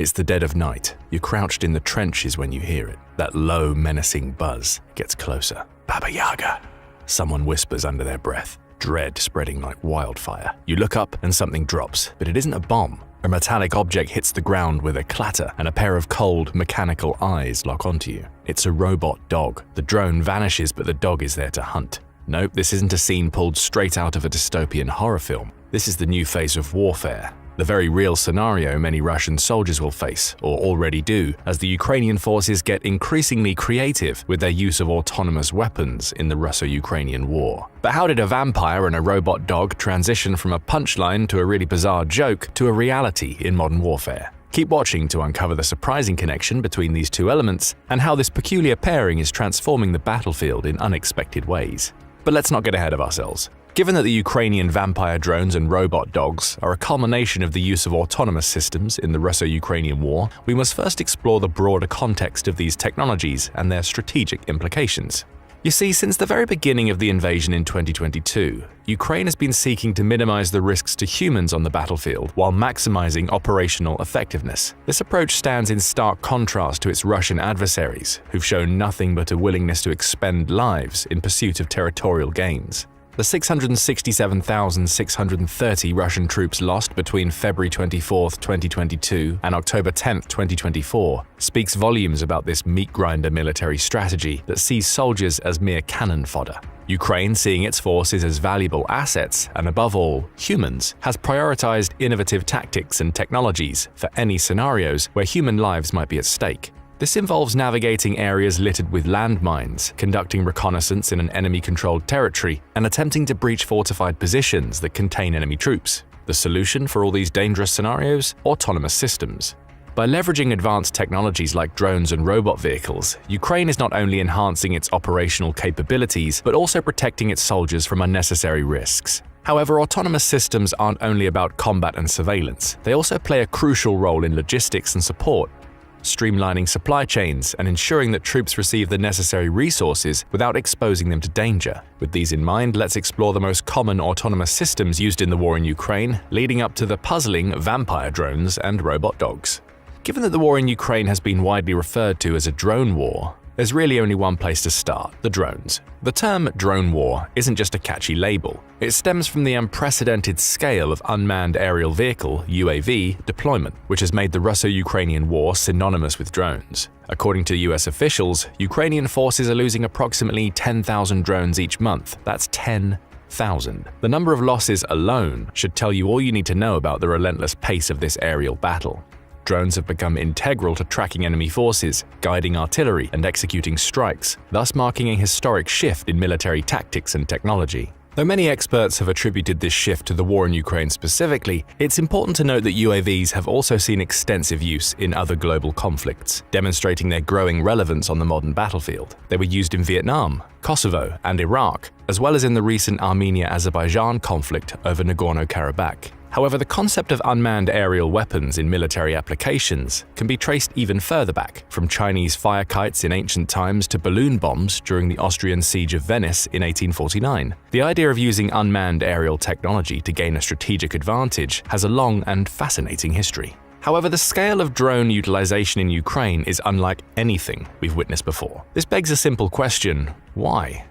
It's the dead of night. You're crouched in the trenches when you hear it. That low, menacing buzz gets closer. Baba Yaga, someone whispers under their breath, dread spreading like wildfire. You look up and something drops, but it isn't a bomb. A metallic object hits the ground with a clatter, and a pair of cold, mechanical eyes lock onto you. It's a robot dog. The drone vanishes, but the dog is there to hunt. Nope, this isn't a scene pulled straight out of a dystopian horror film. This is the new phase of warfare. The very real scenario many Russian soldiers will face, or already do, as the Ukrainian forces get increasingly creative with their use of autonomous weapons in the Russo-Ukrainian war. But how did a vampire and a robot dog transition from a punchline to a really bizarre joke to a reality in modern warfare? Keep watching to uncover the surprising connection between these two elements and how this peculiar pairing is transforming the battlefield in unexpected ways. But let's not get ahead of ourselves. Given that the Ukrainian vampire drones and robot dogs are a culmination of the use of autonomous systems in the Russo-Ukrainian war, we must first explore the broader context of these technologies and their strategic implications. You see, since the very beginning of the invasion in 2022, Ukraine has been seeking to minimize the risks to humans on the battlefield while maximizing operational effectiveness. This approach stands in stark contrast to its Russian adversaries, who've shown nothing but a willingness to expend lives in pursuit of territorial gains. The 667,630 Russian troops lost between February 24, 2022 and October 10, 2024 speaks volumes about this meat-grinder military strategy that sees soldiers as mere cannon fodder. Ukraine, seeing its forces as valuable assets and above all, humans, has prioritized innovative tactics and technologies for any scenarios where human lives might be at stake. This involves navigating areas littered with landmines, conducting reconnaissance in an enemy-controlled territory, and attempting to breach fortified positions that contain enemy troops. The solution for all these dangerous scenarios? Autonomous systems. By leveraging advanced technologies like drones and robot vehicles, Ukraine is not only enhancing its operational capabilities, but also protecting its soldiers from unnecessary risks. However, autonomous systems aren't only about combat and surveillance. They also play a crucial role in logistics and support, streamlining supply chains and ensuring that troops receive the necessary resources without exposing them to danger. With these in mind, let's explore the most common autonomous systems used in the war in Ukraine, leading up to the puzzling vampire drones and robot dogs. Given that the war in Ukraine has been widely referred to as a drone war, there's really only one place to start: the drones. The term drone war isn't just a catchy label. It stems from the unprecedented scale of unmanned aerial vehicle (UAV) deployment, which has made the Russo-Ukrainian war synonymous with drones. According to US officials, Ukrainian forces are losing approximately 10,000 drones each month. That's 10,000. The number of losses alone should tell you all you need to know about the relentless pace of this aerial battle. Drones have become integral to tracking enemy forces, guiding artillery, and executing strikes, thus marking a historic shift in military tactics and technology. Though many experts have attributed this shift to the war in Ukraine specifically, it's important to note that UAVs have also seen extensive use in other global conflicts, demonstrating their growing relevance on the modern battlefield. They were used in Vietnam, Kosovo, and Iraq, as well as in the recent Armenia-Azerbaijan conflict over Nagorno-Karabakh. However, the concept of unmanned aerial weapons in military applications can be traced even further back, from Chinese fire kites in ancient times to balloon bombs during the Austrian siege of Venice in 1849. The idea of using unmanned aerial technology to gain a strategic advantage has a long and fascinating history. However, the scale of drone utilization in Ukraine is unlike anything we've witnessed before. This begs a simple question: why?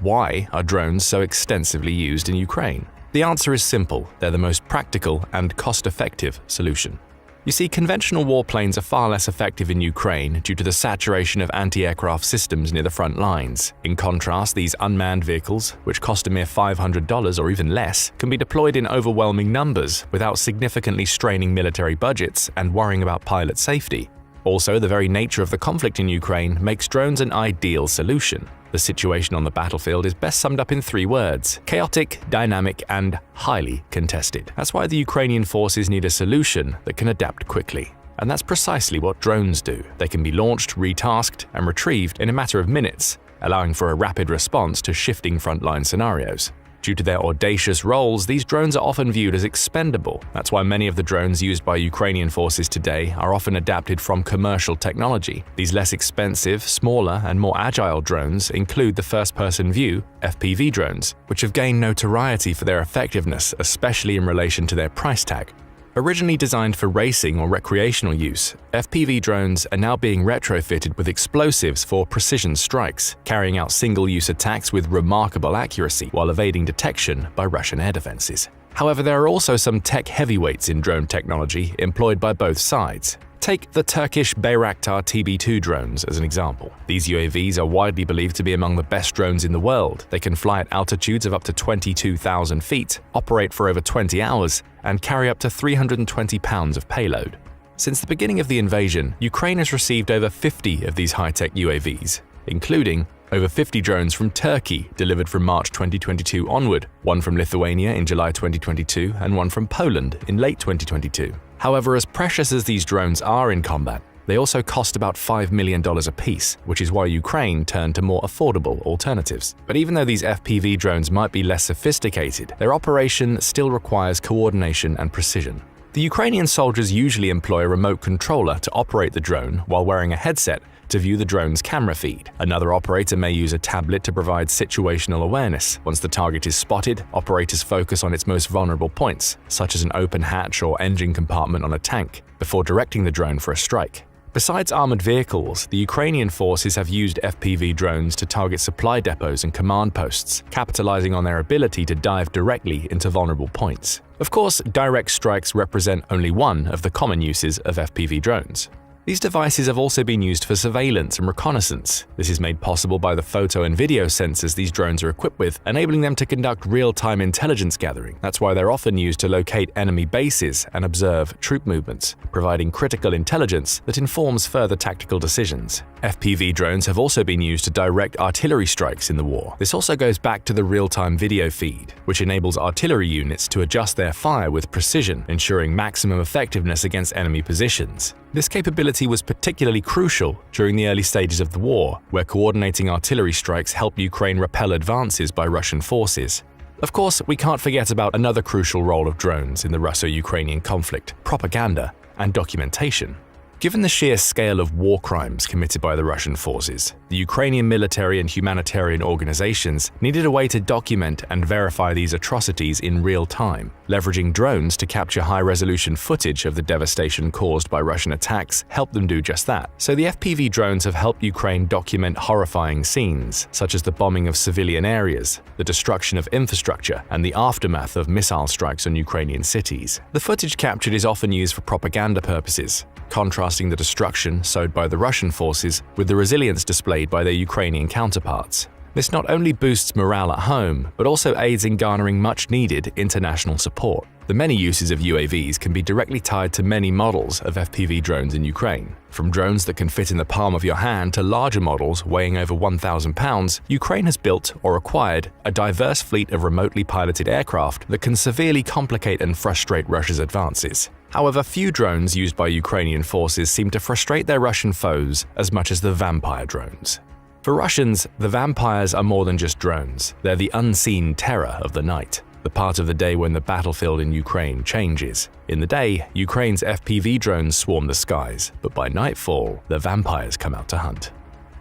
Why are drones so extensively used in Ukraine? The answer is simple: they're the most practical and cost-effective solution. You see, conventional warplanes are far less effective in Ukraine due to the saturation of anti-aircraft systems near the front lines. In contrast, these unmanned vehicles, which cost a mere $500 or even less, can be deployed in overwhelming numbers without significantly straining military budgets and worrying about pilot safety. Also, the very nature of the conflict in Ukraine makes drones an ideal solution. The situation on the battlefield is best summed up in 3 words: chaotic, dynamic, and highly contested. That's why the Ukrainian forces need a solution that can adapt quickly. And that's precisely what drones do. They can be launched, retasked, and retrieved in a matter of minutes, allowing for a rapid response to shifting frontline scenarios. Due to their audacious roles, these drones are often viewed as expendable. That's why many of the drones used by Ukrainian forces today are often adapted from commercial technology. These less expensive, smaller, and more agile drones include the first-person view (FPV) drones, which have gained notoriety for their effectiveness, especially in relation to their price tag. Originally designed for racing or recreational use, FPV drones are now being retrofitted with explosives for precision strikes, carrying out single-use attacks with remarkable accuracy while evading detection by Russian air defenses. However, there are also some tech heavyweights in drone technology employed by both sides. Take the Turkish Bayraktar TB2 drones as an example. These UAVs are widely believed to be among the best drones in the world. They can fly at altitudes of up to 22,000 feet, operate for over 20 hours, and carry up to 320 pounds of payload. Since the beginning of the invasion, Ukraine has received over 50 of these high-tech UAVs, including over 50 drones from Turkey delivered from March 2022 onward, one from Lithuania in July 2022 and one from Poland in late 2022. However, as precious as these drones are in combat, they also cost about $5 million apiece, which is why Ukraine turned to more affordable alternatives. But even though these FPV drones might be less sophisticated, their operation still requires coordination and precision. The Ukrainian soldiers usually employ a remote controller to operate the drone while wearing a headset to view the drone's camera feed. Another operator may use a tablet to provide situational awareness. Once the target is spotted, operators focus on its most vulnerable points, such as an open hatch or engine compartment on a tank, before directing the drone for a strike. Besides armored vehicles, the Ukrainian forces have used FPV drones to target supply depots and command posts, capitalizing on their ability to dive directly into vulnerable points. Of course, direct strikes represent only one of the common uses of FPV drones. These devices have also been used for surveillance and reconnaissance. This is made possible by the photo and video sensors these drones are equipped with, enabling them to conduct real-time intelligence gathering. That's why they're often used to locate enemy bases and observe troop movements, providing critical intelligence that informs further tactical decisions. FPV drones have also been used to direct artillery strikes in the war. This also goes back to the real-time video feed, which enables artillery units to adjust their fire with precision, ensuring maximum effectiveness against enemy positions. This capability was particularly crucial during the early stages of the war, where coordinating artillery strikes helped Ukraine repel advances by Russian forces. Of course, we can't forget about another crucial role of drones in the Russo-Ukrainian conflict: propaganda and documentation. Given the sheer scale of war crimes committed by the Russian forces, the Ukrainian military and humanitarian organizations needed a way to document and verify these atrocities in real time. Leveraging drones to capture high-resolution footage of the devastation caused by Russian attacks helped them do just that. So the FPV drones have helped Ukraine document horrifying scenes, such as the bombing of civilian areas, the destruction of infrastructure, and the aftermath of missile strikes on Ukrainian cities. The footage captured is often used for propaganda purposes, contrasting the destruction sowed by the Russian forces with the resilience displayed by their Ukrainian counterparts. This not only boosts morale at home, but also aids in garnering much-needed international support. The many uses of UAVs can be directly tied to many models of FPV drones in Ukraine. From drones that can fit in the palm of your hand to larger models weighing over 1,000 pounds, Ukraine has built or acquired a diverse fleet of remotely piloted aircraft that can severely complicate and frustrate Russia's advances. However, few drones used by Ukrainian forces seem to frustrate their Russian foes as much as the Vampire drones. For Russians, the Vampires are more than just drones. They're the unseen terror of the night, the part of the day when the battlefield in Ukraine changes. In the day, Ukraine's FPV drones swarm the skies, but by nightfall, the Vampires come out to hunt.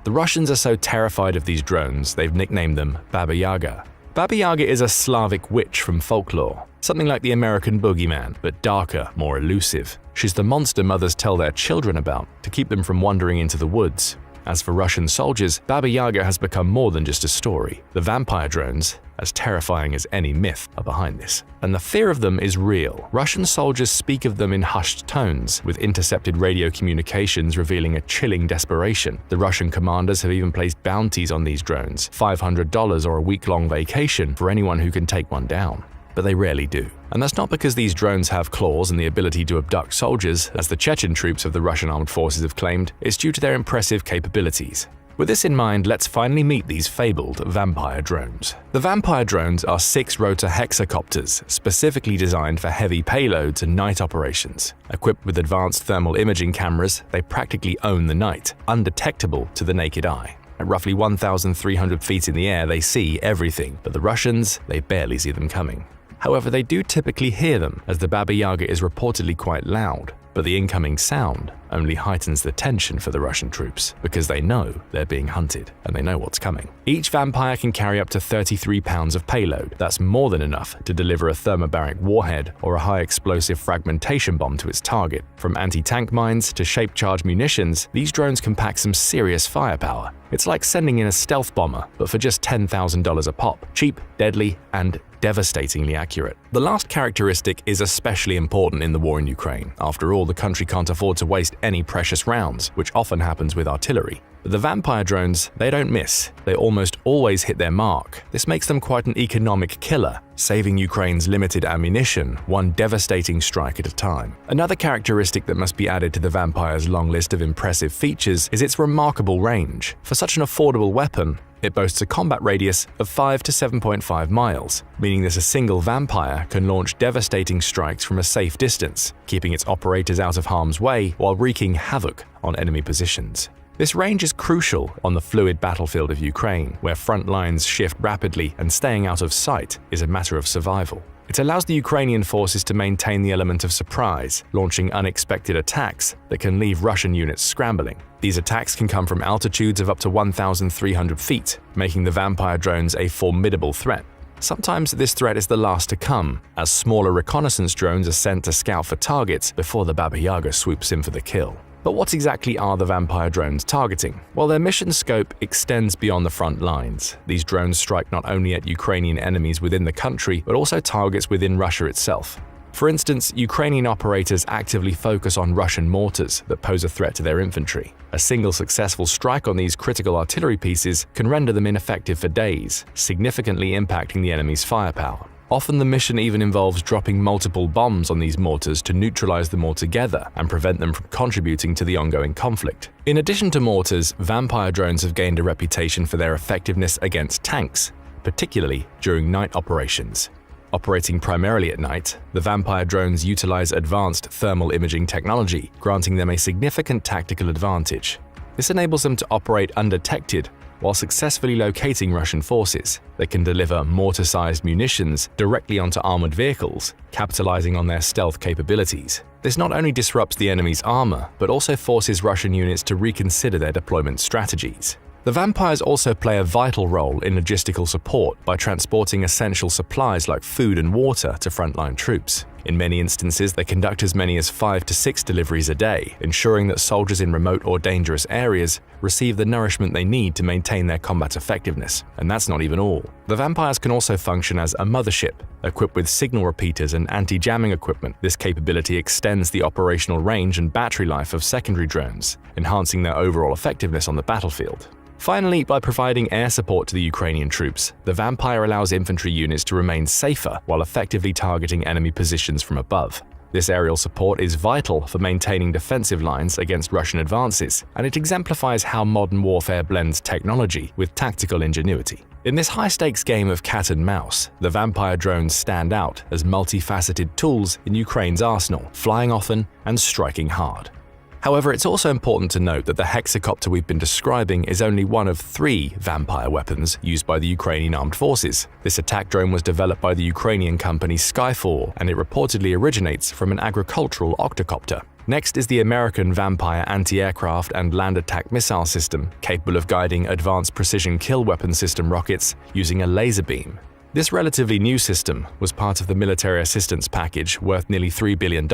The Russians are so terrified of these drones, they've nicknamed them Baba Yaga. Baba Yaga is a Slavic witch from folklore, something like the American boogeyman, but darker, more elusive. She's the monster mothers tell their children about to keep them from wandering into the woods. As for Russian soldiers, Baba Yaga has become more than just a story. The vampire drones, as terrifying as any myth, are behind this. And the fear of them is real. Russian soldiers speak of them in hushed tones, with intercepted radio communications revealing a chilling desperation. The Russian commanders have even placed bounties on these drones, $500 or a week-long vacation for anyone who can take one down. But they rarely do. And that's not because these drones have claws and the ability to abduct soldiers, as the Chechen troops of the Russian armed forces have claimed. It's due to their impressive capabilities. With this in mind, let's finally meet these fabled vampire drones. The vampire drones are 6-rotor hexacopters, specifically designed for heavy payloads and night operations. Equipped with advanced thermal imaging cameras, they practically own the night, undetectable to the naked eye. At roughly 1,300 feet in the air, they see everything, but the Russians, they barely see them coming. However, they do typically hear them, as the Baba Yaga is reportedly quite loud, but the incoming sound only heightens the tension for the Russian troops, because they know they're being hunted, and they know what's coming. Each Vampire can carry up to 33 pounds of payload. That's more than enough to deliver a thermobaric warhead or a high-explosive fragmentation bomb to its target. From anti-tank mines to shape-charge munitions, these drones can pack some serious firepower. It's like sending in a stealth bomber, but for just $10,000 a pop. Cheap, deadly, and devastatingly accurate. The last characteristic is especially important in the war in Ukraine. After all, the country can't afford to waste any precious rounds, which often happens with artillery. But the Vampire drones, they don't miss. They almost always hit their mark. This makes them quite an economic killer, saving Ukraine's limited ammunition, one devastating strike at a time. Another characteristic that must be added to the Vampire's long list of impressive features is its remarkable range. For such an affordable weapon, it boasts a combat radius of 5 to 7.5 miles, meaning that a single Vampire can launch devastating strikes from a safe distance, keeping its operators out of harm's way while wreaking havoc on enemy positions. This range is crucial on the fluid battlefield of Ukraine, where front lines shift rapidly and staying out of sight is a matter of survival. It allows the Ukrainian forces to maintain the element of surprise, launching unexpected attacks that can leave Russian units scrambling. These attacks can come from altitudes of up to 1,300 feet, making the Vampire drones a formidable threat. Sometimes this threat is the last to come, as smaller reconnaissance drones are sent to scout for targets before the Baba Yaga swoops in for the kill. But what exactly are the Vampire drones targeting? Well, their mission scope extends beyond the front lines. These drones strike not only at Ukrainian enemies within the country, but also targets within Russia itself. For instance, Ukrainian operators actively focus on Russian mortars that pose a threat to their infantry. A single successful strike on these critical artillery pieces can render them ineffective for days, significantly impacting the enemy's firepower. Often the mission even involves dropping multiple bombs on these mortars to neutralize them altogether and prevent them from contributing to the ongoing conflict. In addition to mortars, Vampire drones have gained a reputation for their effectiveness against tanks, particularly during night operations. Operating primarily at night, the Vampire drones utilize advanced thermal imaging technology, granting them a significant tactical advantage. This enables them to operate undetected while successfully locating Russian forces. They can deliver mortar-sized munitions directly onto armored vehicles, capitalizing on their stealth capabilities. This not only disrupts the enemy's armor, but also forces Russian units to reconsider their deployment strategies. The Vampires also play a vital role in logistical support by transporting essential supplies like food and water to frontline troops. In many instances, they conduct as many as 5 to 6 deliveries a day, ensuring that soldiers in remote or dangerous areas receive the nourishment they need to maintain their combat effectiveness. And that's not even all. The Vampires can also function as a mothership, equipped with signal repeaters and anti-jamming equipment. This capability extends the operational range and battery life of secondary drones, enhancing their overall effectiveness on the battlefield. Finally, by providing air support to the Ukrainian troops, the Vampire allows infantry units to remain safer while effectively targeting enemy positions from above. This aerial support is vital for maintaining defensive lines against Russian advances, and it exemplifies how modern warfare blends technology with tactical ingenuity. In this high-stakes game of cat and mouse, the Vampire drones stand out as multifaceted tools in Ukraine's arsenal, flying often and striking hard. However, it's also important to note that the hexacopter we've been describing is only one of 3 Vampire weapons used by the Ukrainian armed forces. This attack drone was developed by the Ukrainian company Skyfall, and it reportedly originates from an agricultural octocopter. Next is the American Vampire anti-aircraft and land attack missile system, capable of guiding advanced precision kill weapon system rockets using a laser beam. This relatively new system was part of the military assistance package worth nearly $3 billion,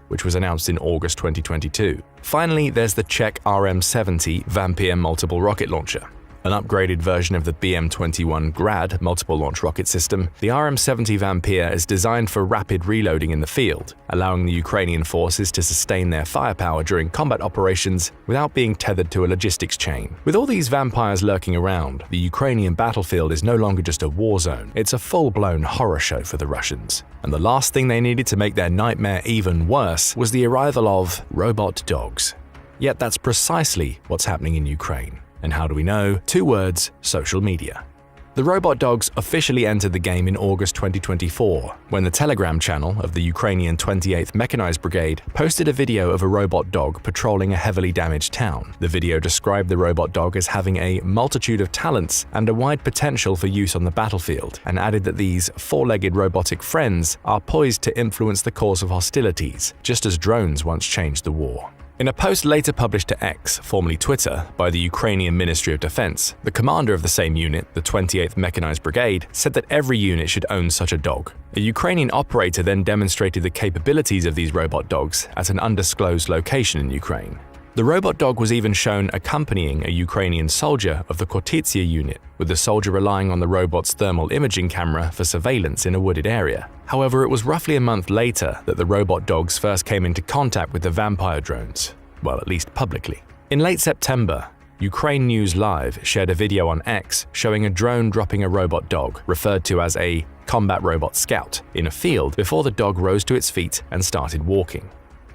which was announced in August 2022. Finally, there's the Czech RM-70 Vampir multiple rocket launcher. An upgraded version of the BM-21 Grad multiple launch rocket system, the RM-70 Vampir is designed for rapid reloading in the field, allowing the Ukrainian forces to sustain their firepower during combat operations without being tethered to a logistics chain. With all these Vampires lurking around, the Ukrainian battlefield is no longer just a war zone, it's a full-blown horror show for the Russians. And the last thing they needed to make their nightmare even worse was the arrival of robot dogs. Yet that's precisely what's happening in Ukraine. And how do we know? 2 words: social media. The robot dogs officially entered the game in August 2024, when the Telegram channel of the Ukrainian 28th Mechanized Brigade posted a video of a robot dog patrolling a heavily damaged town. The video described the robot dog as having a multitude of talents and a wide potential for use on the battlefield, and added that these 4-legged robotic friends are poised to influence the course of hostilities, just as drones once changed the war. In a post later published to X, formerly Twitter, by the Ukrainian Ministry of Defense, the commander of the same unit, the 28th Mechanized Brigade, said that every unit should own such a dog. A Ukrainian operator then demonstrated the capabilities of these robot dogs at an undisclosed location in Ukraine. The robot dog was even shown accompanying a Ukrainian soldier of the Khortytsia unit, with the soldier relying on the robot's thermal imaging camera for surveillance in a wooded area. However, it was roughly a month later that the robot dogs first came into contact with the vampire drones, well, at least publicly. In late September, Ukraine News Live shared a video on X showing a drone dropping a robot dog, referred to as a combat robot scout, in a field before the dog rose to its feet and started walking.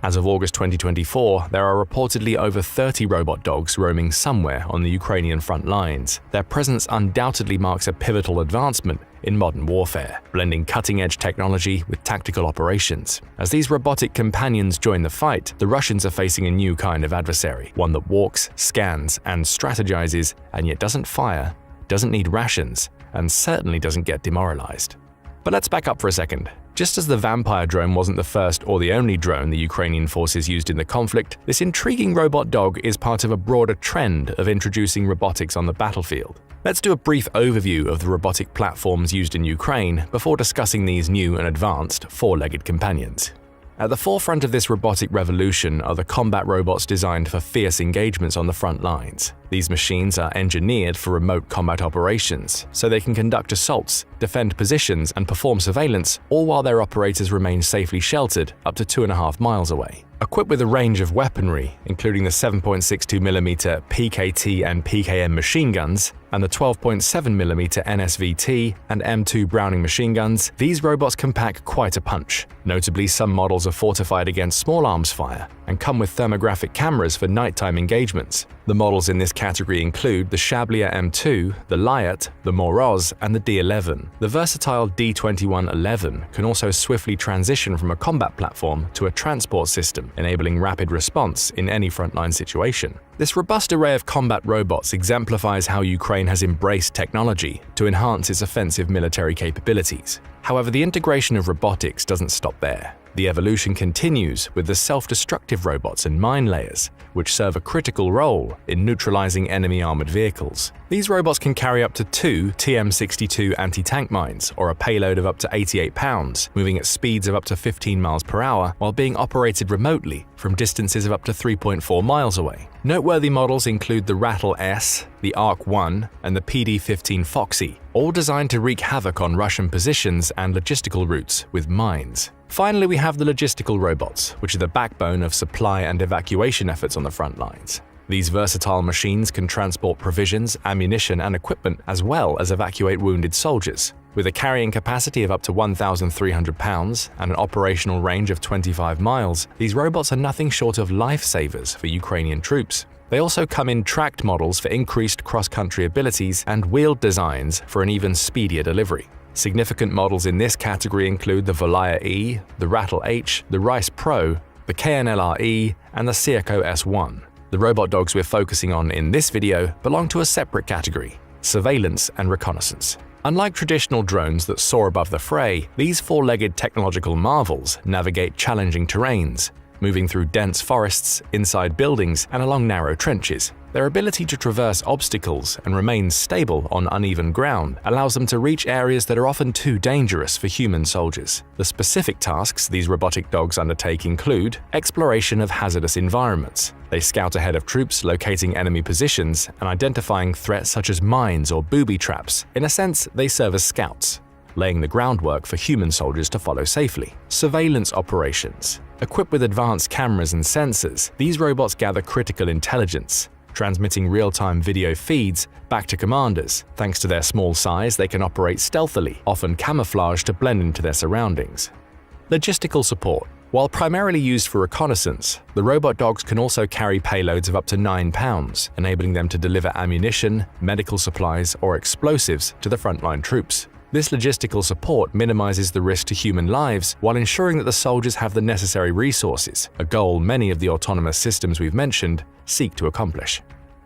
As of August 2024, there are reportedly over 30 robot dogs roaming somewhere on the Ukrainian front lines. Their presence undoubtedly marks a pivotal advancement in modern warfare, blending cutting-edge technology with tactical operations. As these robotic companions join the fight, the Russians are facing a new kind of adversary, one that walks, scans, and strategizes, and yet doesn't fire, doesn't need rations, and certainly doesn't get demoralized. But let's back up for a second. Just as the vampire drone wasn't the first or the only drone the Ukrainian forces used in the conflict, this intriguing robot dog is part of a broader trend of introducing robotics on the battlefield. Let's do a brief overview of the robotic platforms used in Ukraine before discussing these new and advanced four-legged companions. At the forefront of this robotic revolution are the combat robots designed for fierce engagements on the front lines. These machines are engineered for remote combat operations, so they can conduct assaults, defend positions, and perform surveillance, all while their operators remain safely sheltered up to 2.5 miles away. Equipped with a range of weaponry, including the 7.62mm PKT and PKM machine guns, and the 12.7mm NSVT and M2 Browning machine guns, these robots can pack quite a punch. Notably, some models are fortified against small arms fire and come with thermographic cameras for nighttime engagements. The models in this category include the Shablia M2, the Lyat, the Moroz, and the D11. The versatile D2111 can also swiftly transition from a combat platform to a transport system, enabling rapid response in any frontline situation. This robust array of combat robots exemplifies how Ukraine has embraced technology to enhance its offensive military capabilities. However, the integration of robotics doesn't stop there. The evolution continues with the self-destructive robots and mine layers, which serve a critical role in neutralizing enemy armored vehicles. These robots can carry up to 2 TM62 anti-tank mines, or a payload of up to 88 pounds, moving at speeds of up to 15 miles per hour while being operated remotely from distances of up to 3.4 miles away. Noteworthy models include the Rattle S, the Arc-1, and the PD-15 Foxy, all designed to wreak havoc on Russian positions and logistical routes with mines. Finally, we have the logistical robots, which are the backbone of supply and evacuation efforts on the front lines. These versatile machines can transport provisions, ammunition, and equipment, as well as evacuate wounded soldiers. With a carrying capacity of up to 1,300 pounds and an operational range of 25 miles, these robots are nothing short of lifesavers for Ukrainian troops. They also come in tracked models for increased cross-country abilities and wheeled designs for an even speedier delivery. Significant models in this category include the Volaya E, the Rattle H, the Rice Pro, the KNLR-E, and the Sierco S1. The robot dogs we're focusing on in this video belong to a separate category: surveillance and reconnaissance. Unlike traditional drones that soar above the fray, these four-legged technological marvels navigate challenging terrains, moving through dense forests, inside buildings, and along narrow trenches. Their ability to traverse obstacles and remain stable on uneven ground allows them to reach areas that are often too dangerous for human soldiers. The specific tasks these robotic dogs undertake include exploration of hazardous environments. They scout ahead of troops, locating enemy positions, and identifying threats such as mines or booby traps. In a sense, they serve as scouts, laying the groundwork for human soldiers to follow safely. Surveillance operations. Equipped with advanced cameras and sensors, these robots gather critical intelligence, transmitting real-time video feeds back to commanders. Thanks to their small size, they can operate stealthily, often camouflaged to blend into their surroundings. Logistical support. While primarily used for reconnaissance, the robot dogs can also carry payloads of up to 9 pounds, enabling them to deliver ammunition, medical supplies, or explosives to the frontline troops. This logistical support minimizes the risk to human lives while ensuring that the soldiers have the necessary resources, a goal many of the autonomous systems we've mentioned seek to accomplish.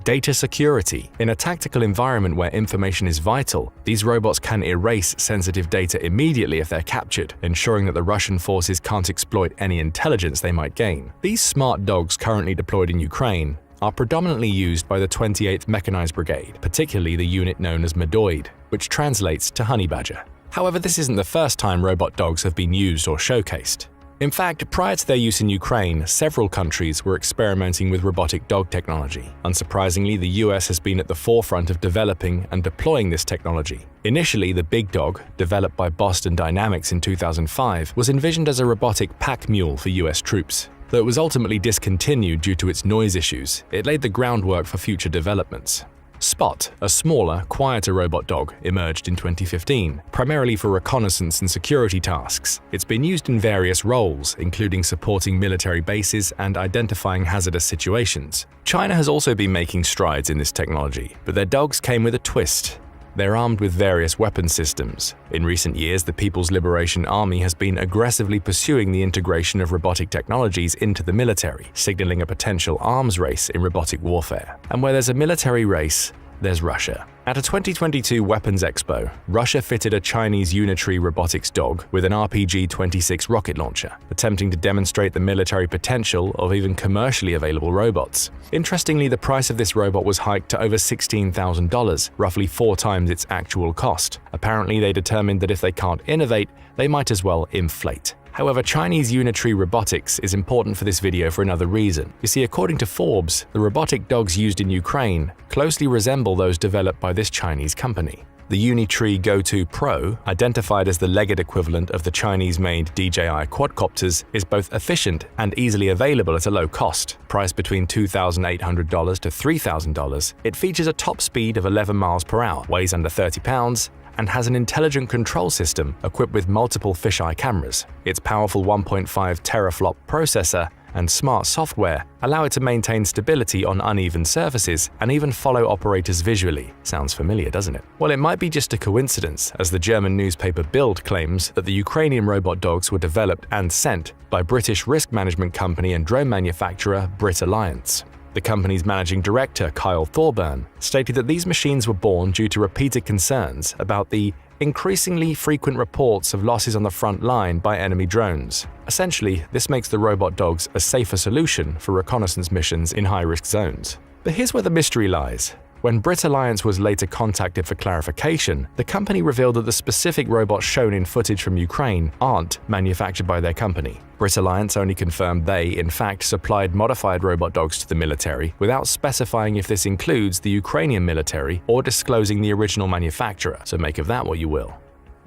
Data security. In a tactical environment where information is vital, these robots can erase sensitive data immediately if they're captured, ensuring that the Russian forces can't exploit any intelligence they might gain. These smart dogs currently deployed in Ukraine are predominantly used by the 28th Mechanized Brigade, particularly the unit known as Medoid, which translates to honey badger. However, this isn't the first time robot dogs have been used or showcased. In fact, prior to their use in Ukraine, several countries were experimenting with robotic dog technology. Unsurprisingly, the US has been at the forefront of developing and deploying this technology. Initially, the Big Dog, developed by Boston Dynamics in 2005, was envisioned as a robotic pack mule for US troops. Though it was ultimately discontinued due to its noise issues, it laid the groundwork for future developments. Spot, a smaller, quieter robot dog, emerged in 2015, primarily for reconnaissance and security tasks. It's been used in various roles, including supporting military bases and identifying hazardous situations. China has also been making strides in this technology, but their dogs came with a twist. They're armed with various weapon systems. In recent years, the People's Liberation Army has been aggressively pursuing the integration of robotic technologies into the military, signaling a potential arms race in robotic warfare. And where there's a military race, there's Russia. At a 2022 Weapons Expo, Russia fitted a Chinese unitary robotics dog with an RPG-26 rocket launcher, attempting to demonstrate the military potential of even commercially available robots. Interestingly, the price of this robot was hiked to over $16,000, roughly 4 times its actual cost. Apparently, they determined that if they can't innovate, they might as well inflate. However, Chinese unitary robotics is important for this video for another reason. You see, according to Forbes, the robotic dogs used in Ukraine closely resemble those developed by this Chinese company. The Unitree Go 2 Pro, identified as the legged equivalent of the Chinese-made DJI quadcopters, is both efficient and easily available at a low cost. Priced between $2,800 to $3,000, it features a top speed of 11 miles per hour, weighs under 30 pounds, and has an intelligent control system equipped with multiple fisheye cameras. Its powerful 1.5 teraflop processor and smart software allow it to maintain stability on uneven surfaces and even follow operators visually. Sounds familiar, doesn't it? Well, it might be just a coincidence, as the German newspaper Bild claims that the Ukrainian robot dogs were developed and sent by British risk management company and drone manufacturer Brit Alliance. The company's managing director, Kyle Thorburn, stated that these machines were born due to repeated concerns about the increasingly frequent reports of losses on the front line by enemy drones. Essentially, this makes the robot dogs a safer solution for reconnaissance missions in high-risk zones. But here's where the mystery lies. When Brit Alliance was later contacted for clarification, the company revealed that the specific robots shown in footage from Ukraine aren't manufactured by their company. Brit Alliance only confirmed they, in fact, supplied modified robot dogs to the military without specifying if this includes the Ukrainian military or disclosing the original manufacturer, so make of that what you will.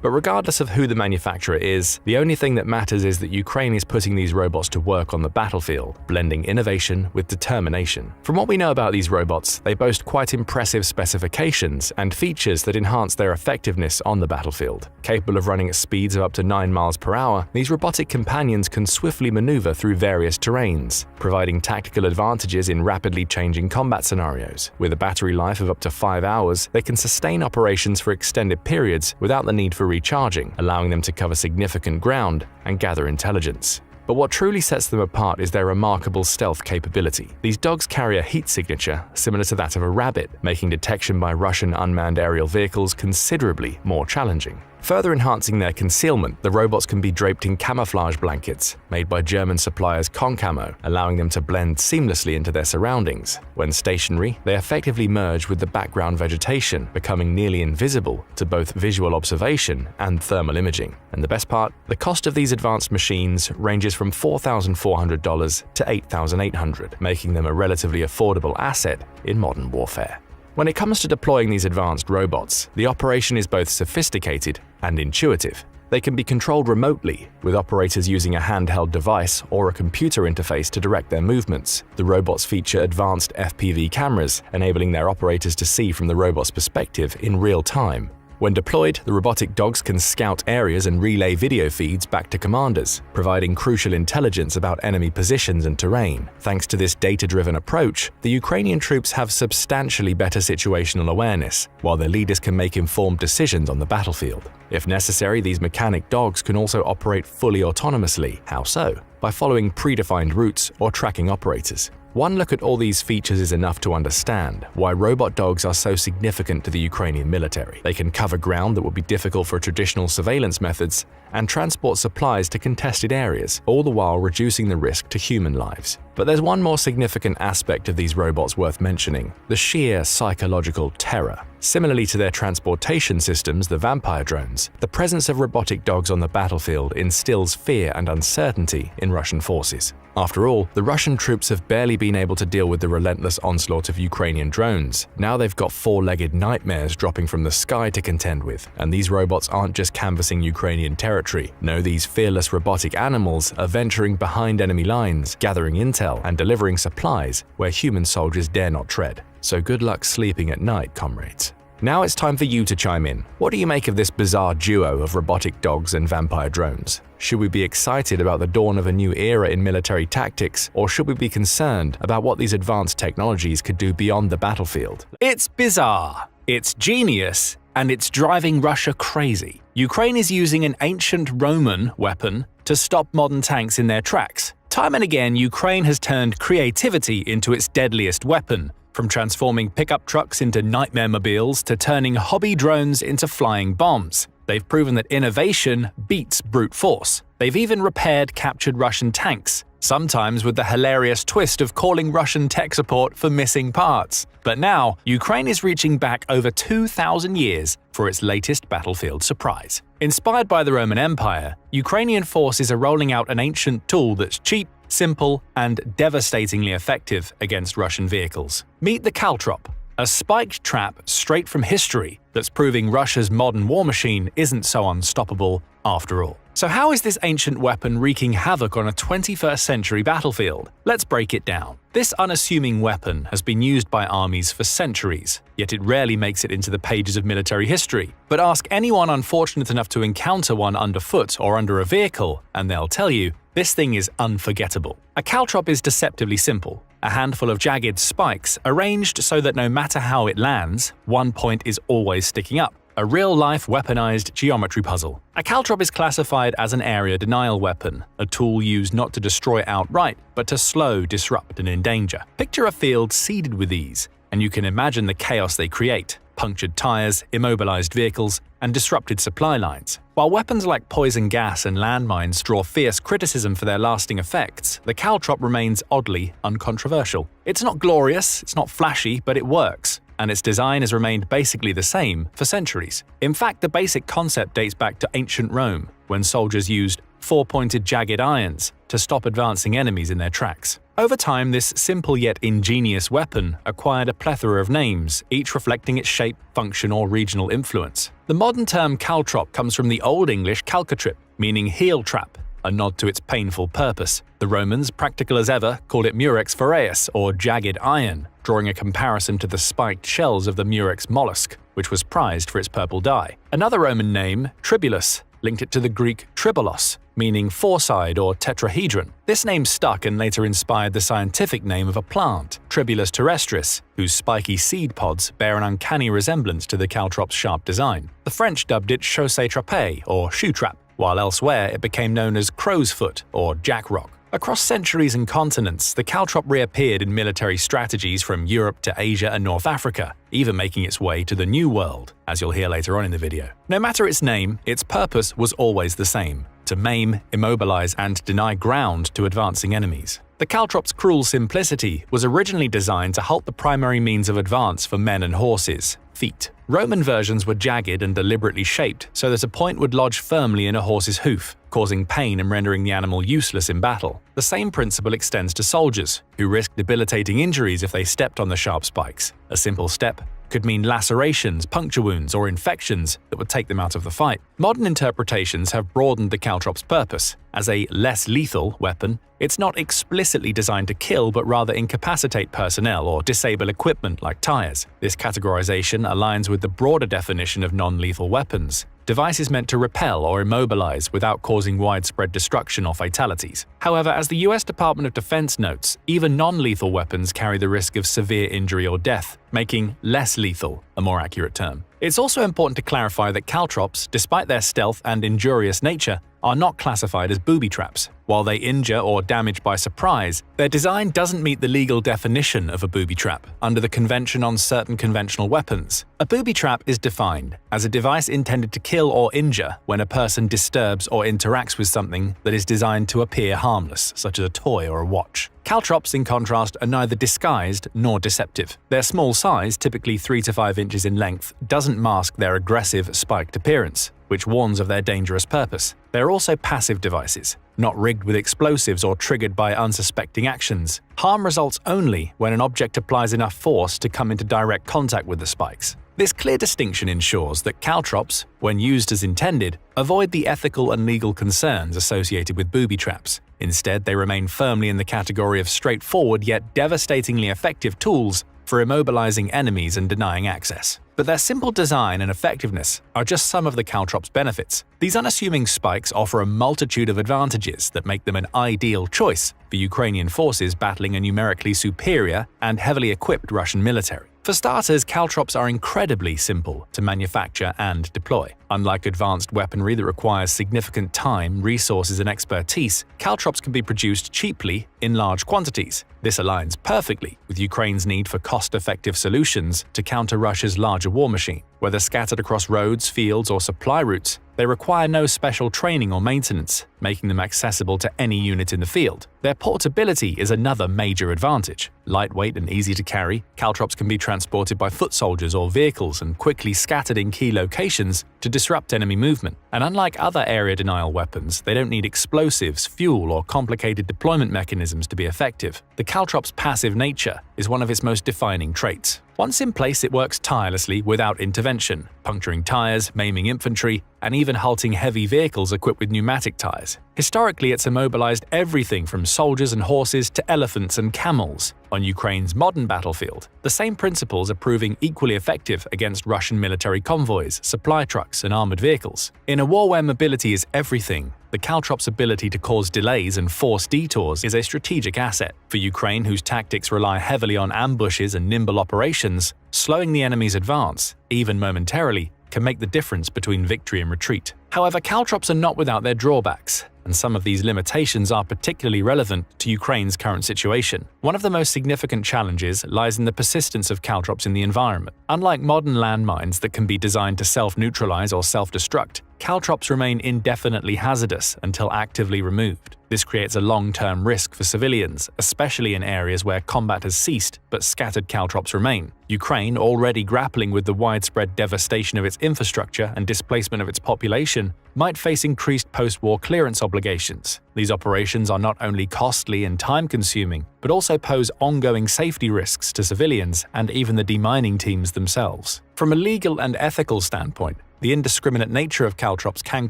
But regardless of who the manufacturer is, the only thing that matters is that Ukraine is putting these robots to work on the battlefield, blending innovation with determination. From what we know about these robots, they boast quite impressive specifications and features that enhance their effectiveness on the battlefield. Capable of running at speeds of up to 9 miles per hour, these robotic companions can swiftly maneuver through various terrains, providing tactical advantages in rapidly changing combat scenarios. With a battery life of up to 5 hours, they can sustain operations for extended periods without the need for recharging, allowing them to cover significant ground and gather intelligence. But what truly sets them apart is their remarkable stealth capability. These dogs carry a heat signature similar to that of a rabbit, making detection by Russian unmanned aerial vehicles considerably more challenging. Further enhancing their concealment, the robots can be draped in camouflage blankets made by German suppliers Concamo, allowing them to blend seamlessly into their surroundings. When stationary, they effectively merge with the background vegetation, becoming nearly invisible to both visual observation and thermal imaging. And the best part, the cost of these advanced machines ranges from $4,400 to $8,800, making them a relatively affordable asset in modern warfare. When it comes to deploying these advanced robots, the operation is both sophisticated and intuitive. They can be controlled remotely, with operators using a handheld device or a computer interface to direct their movements. The robots feature advanced FPV cameras, enabling their operators to see from the robot's perspective in real time. When deployed, the robotic dogs can scout areas and relay video feeds back to commanders, providing crucial intelligence about enemy positions and terrain. Thanks to this data-driven approach, the Ukrainian troops have substantially better situational awareness, while their leaders can make informed decisions on the battlefield. If necessary, these mechanic dogs can also operate fully autonomously. How so? By following predefined routes or tracking operators. One look at all these features is enough to understand why robot dogs are so significant to the Ukrainian military. They can cover ground that would be difficult for traditional surveillance methods and transport supplies to contested areas, all the while reducing the risk to human lives. But there's one more significant aspect of these robots worth mentioning: the sheer psychological terror. Similarly to their transportation systems, the vampire drones, the presence of robotic dogs on the battlefield instills fear and uncertainty in Russian forces. After all, the Russian troops have barely been able to deal with the relentless onslaught of Ukrainian drones. Now they've got four-legged nightmares dropping from the sky to contend with, and these robots aren't just canvassing Ukrainian territory. No, these fearless robotic animals are venturing behind enemy lines, gathering intel and delivering supplies where human soldiers dare not tread. So good luck sleeping at night, comrades. Now it's time for you to chime in. What do you make of this bizarre duo of robotic dogs and vampire drones? Should we be excited about the dawn of a new era in military tactics, or should we be concerned about what these advanced technologies could do beyond the battlefield? It's bizarre, it's genius, and it's driving Russia crazy. Ukraine is using an ancient Roman weapon to stop modern tanks in their tracks. Time and again, Ukraine has turned creativity into its deadliest weapon, from transforming pickup trucks into nightmare-mobiles to turning hobby drones into flying bombs. They've proven that innovation beats brute force. They've even repaired captured Russian tanks, sometimes with the hilarious twist of calling Russian tech support for missing parts. But now, Ukraine is reaching back over 2,000 years for its latest battlefield surprise. Inspired by the Roman Empire, Ukrainian forces are rolling out an ancient tool that's cheap, simple, and devastatingly effective against Russian vehicles. Meet the Caltrop, a spiked trap straight from history that's proving Russia's modern war machine isn't so unstoppable after all. So how is this ancient weapon wreaking havoc on a 21st century battlefield? Let's break it down. This unassuming weapon has been used by armies for centuries, yet it rarely makes it into the pages of military history. But ask anyone unfortunate enough to encounter one underfoot or under a vehicle, and they'll tell you, this thing is unforgettable. A caltrop is deceptively simple. A handful of jagged spikes arranged so that no matter how it lands, one point is always sticking up. A real-life weaponized geometry puzzle. A caltrop is classified as an area denial weapon, a tool used not to destroy outright, but to slow, disrupt, and endanger. Picture a field seeded with these, and you can imagine the chaos they create: punctured tires, immobilized vehicles, and disrupted supply lines. While weapons like poison gas and landmines draw fierce criticism for their lasting effects, the caltrop remains oddly uncontroversial. It's not glorious, it's not flashy, but it works, and its design has remained basically the same for centuries. In fact, the basic concept dates back to ancient Rome, when soldiers used four-pointed jagged irons to stop advancing enemies in their tracks. Over time, this simple yet ingenious weapon acquired a plethora of names, each reflecting its shape, function, or regional influence. The modern term caltrop comes from the Old English calcatrip, meaning heel trap, a nod to its painful purpose. The Romans, practical as ever, called it murex phoreus, or jagged iron, drawing a comparison to the spiked shells of the murex mollusk, which was prized for its purple dye. Another Roman name, tribulus, linked it to the Greek tribolos, meaning four-side or tetrahedron. This name stuck and later inspired the scientific name of a plant, Tribulus terrestris, whose spiky seed pods bear an uncanny resemblance to the caltrop's sharp design. The French dubbed it chaussée trapée, or shoe trap, while elsewhere it became known as crow's foot or jack rock. Across centuries and continents, the caltrop reappeared in military strategies from Europe to Asia and North Africa, even making its way to the New World, as you'll hear later on in the video. No matter its name, its purpose was always the same: to maim, immobilize, and deny ground to advancing enemies. The caltrop's cruel simplicity was originally designed to halt the primary means of advance for men and horses: feet. Roman versions were jagged and deliberately shaped so that a point would lodge firmly in a horse's hoof, causing pain and rendering the animal useless in battle. The same principle extends to soldiers, who risked debilitating injuries if they stepped on the sharp spikes. A simple step could mean lacerations, puncture wounds, or infections that would take them out of the fight. Modern interpretations have broadened the caltrop's purpose. As a less lethal weapon, it's not explicitly designed to kill but rather incapacitate personnel or disable equipment like tires. This categorization aligns with the broader definition of non-lethal weapons: devices meant to repel or immobilize without causing widespread destruction or fatalities. However, as the US Department of Defense notes, even non-lethal weapons carry the risk of severe injury or death, making less lethal a more accurate term. It's also important to clarify that caltrops, despite their stealth and injurious nature, are not classified as booby traps. While they injure or damage by surprise, their design doesn't meet the legal definition of a booby trap under the Convention on Certain Conventional Weapons. A booby trap is defined as a device intended to kill or injure when a person disturbs or interacts with something that is designed to appear harmless, such as a toy or a watch. Caltrops, in contrast, are neither disguised nor deceptive. Their small size, typically 3 to 5 inches in length, doesn't mask their aggressive, spiked appearance, which warns of their dangerous purpose. They are also passive devices, not rigged with explosives or triggered by unsuspecting actions. Harm results only when an object applies enough force to come into direct contact with the spikes. This clear distinction ensures that caltrops, when used as intended, avoid the ethical and legal concerns associated with booby traps. Instead, they remain firmly in the category of straightforward yet devastatingly effective tools for immobilizing enemies and denying access. But their simple design and effectiveness are just some of the caltrops' benefits. These unassuming spikes offer a multitude of advantages that make them an ideal choice for Ukrainian forces battling a numerically superior and heavily equipped Russian military. For starters, caltrops are incredibly simple to manufacture and deploy. Unlike advanced weaponry that requires significant time, resources, and expertise, caltrops can be produced cheaply in large quantities. This aligns perfectly with Ukraine's need for cost-effective solutions to counter Russia's larger war machine. Whether scattered across roads, fields, or supply routes, they require no special training or maintenance, making them accessible to any unit in the field. Their portability is another major advantage. Lightweight and easy to carry, caltrops can be transported by foot soldiers or vehicles and quickly scattered in key locations to disrupt enemy movement. And unlike other area denial weapons, they don't need explosives, fuel, or complicated deployment mechanisms to be effective. The caltrop's passive nature is one of its most defining traits. Once in place, it works tirelessly without intervention, puncturing tires, maiming infantry, and even halting heavy vehicles equipped with pneumatic tires. Historically, it's immobilized everything from soldiers and horses to elephants and camels. On Ukraine's modern battlefield, the same principles are proving equally effective against Russian military convoys, supply trucks, and armored vehicles. In a war where mobility is everything, the caltrop's ability to cause delays and force detours is a strategic asset. For Ukraine, whose tactics rely heavily on ambushes and nimble operations, slowing the enemy's advance, even momentarily, can make the difference between victory and retreat. However, caltrops are not without their drawbacks, and some of these limitations are particularly relevant to Ukraine's current situation. One of the most significant challenges lies in the persistence of caltrops in the environment. Unlike modern landmines that can be designed to self-neutralize or self-destruct, caltrops remain indefinitely hazardous until actively removed. This creates a long-term risk for civilians, especially in areas where combat has ceased but scattered caltrops remain. Ukraine, already grappling with the widespread devastation of its infrastructure and displacement of its population, might face increased post-war clearance obligations. These operations are not only costly and time-consuming, but also pose ongoing safety risks to civilians and even the demining teams themselves. From a legal and ethical standpoint, the indiscriminate nature of caltrops can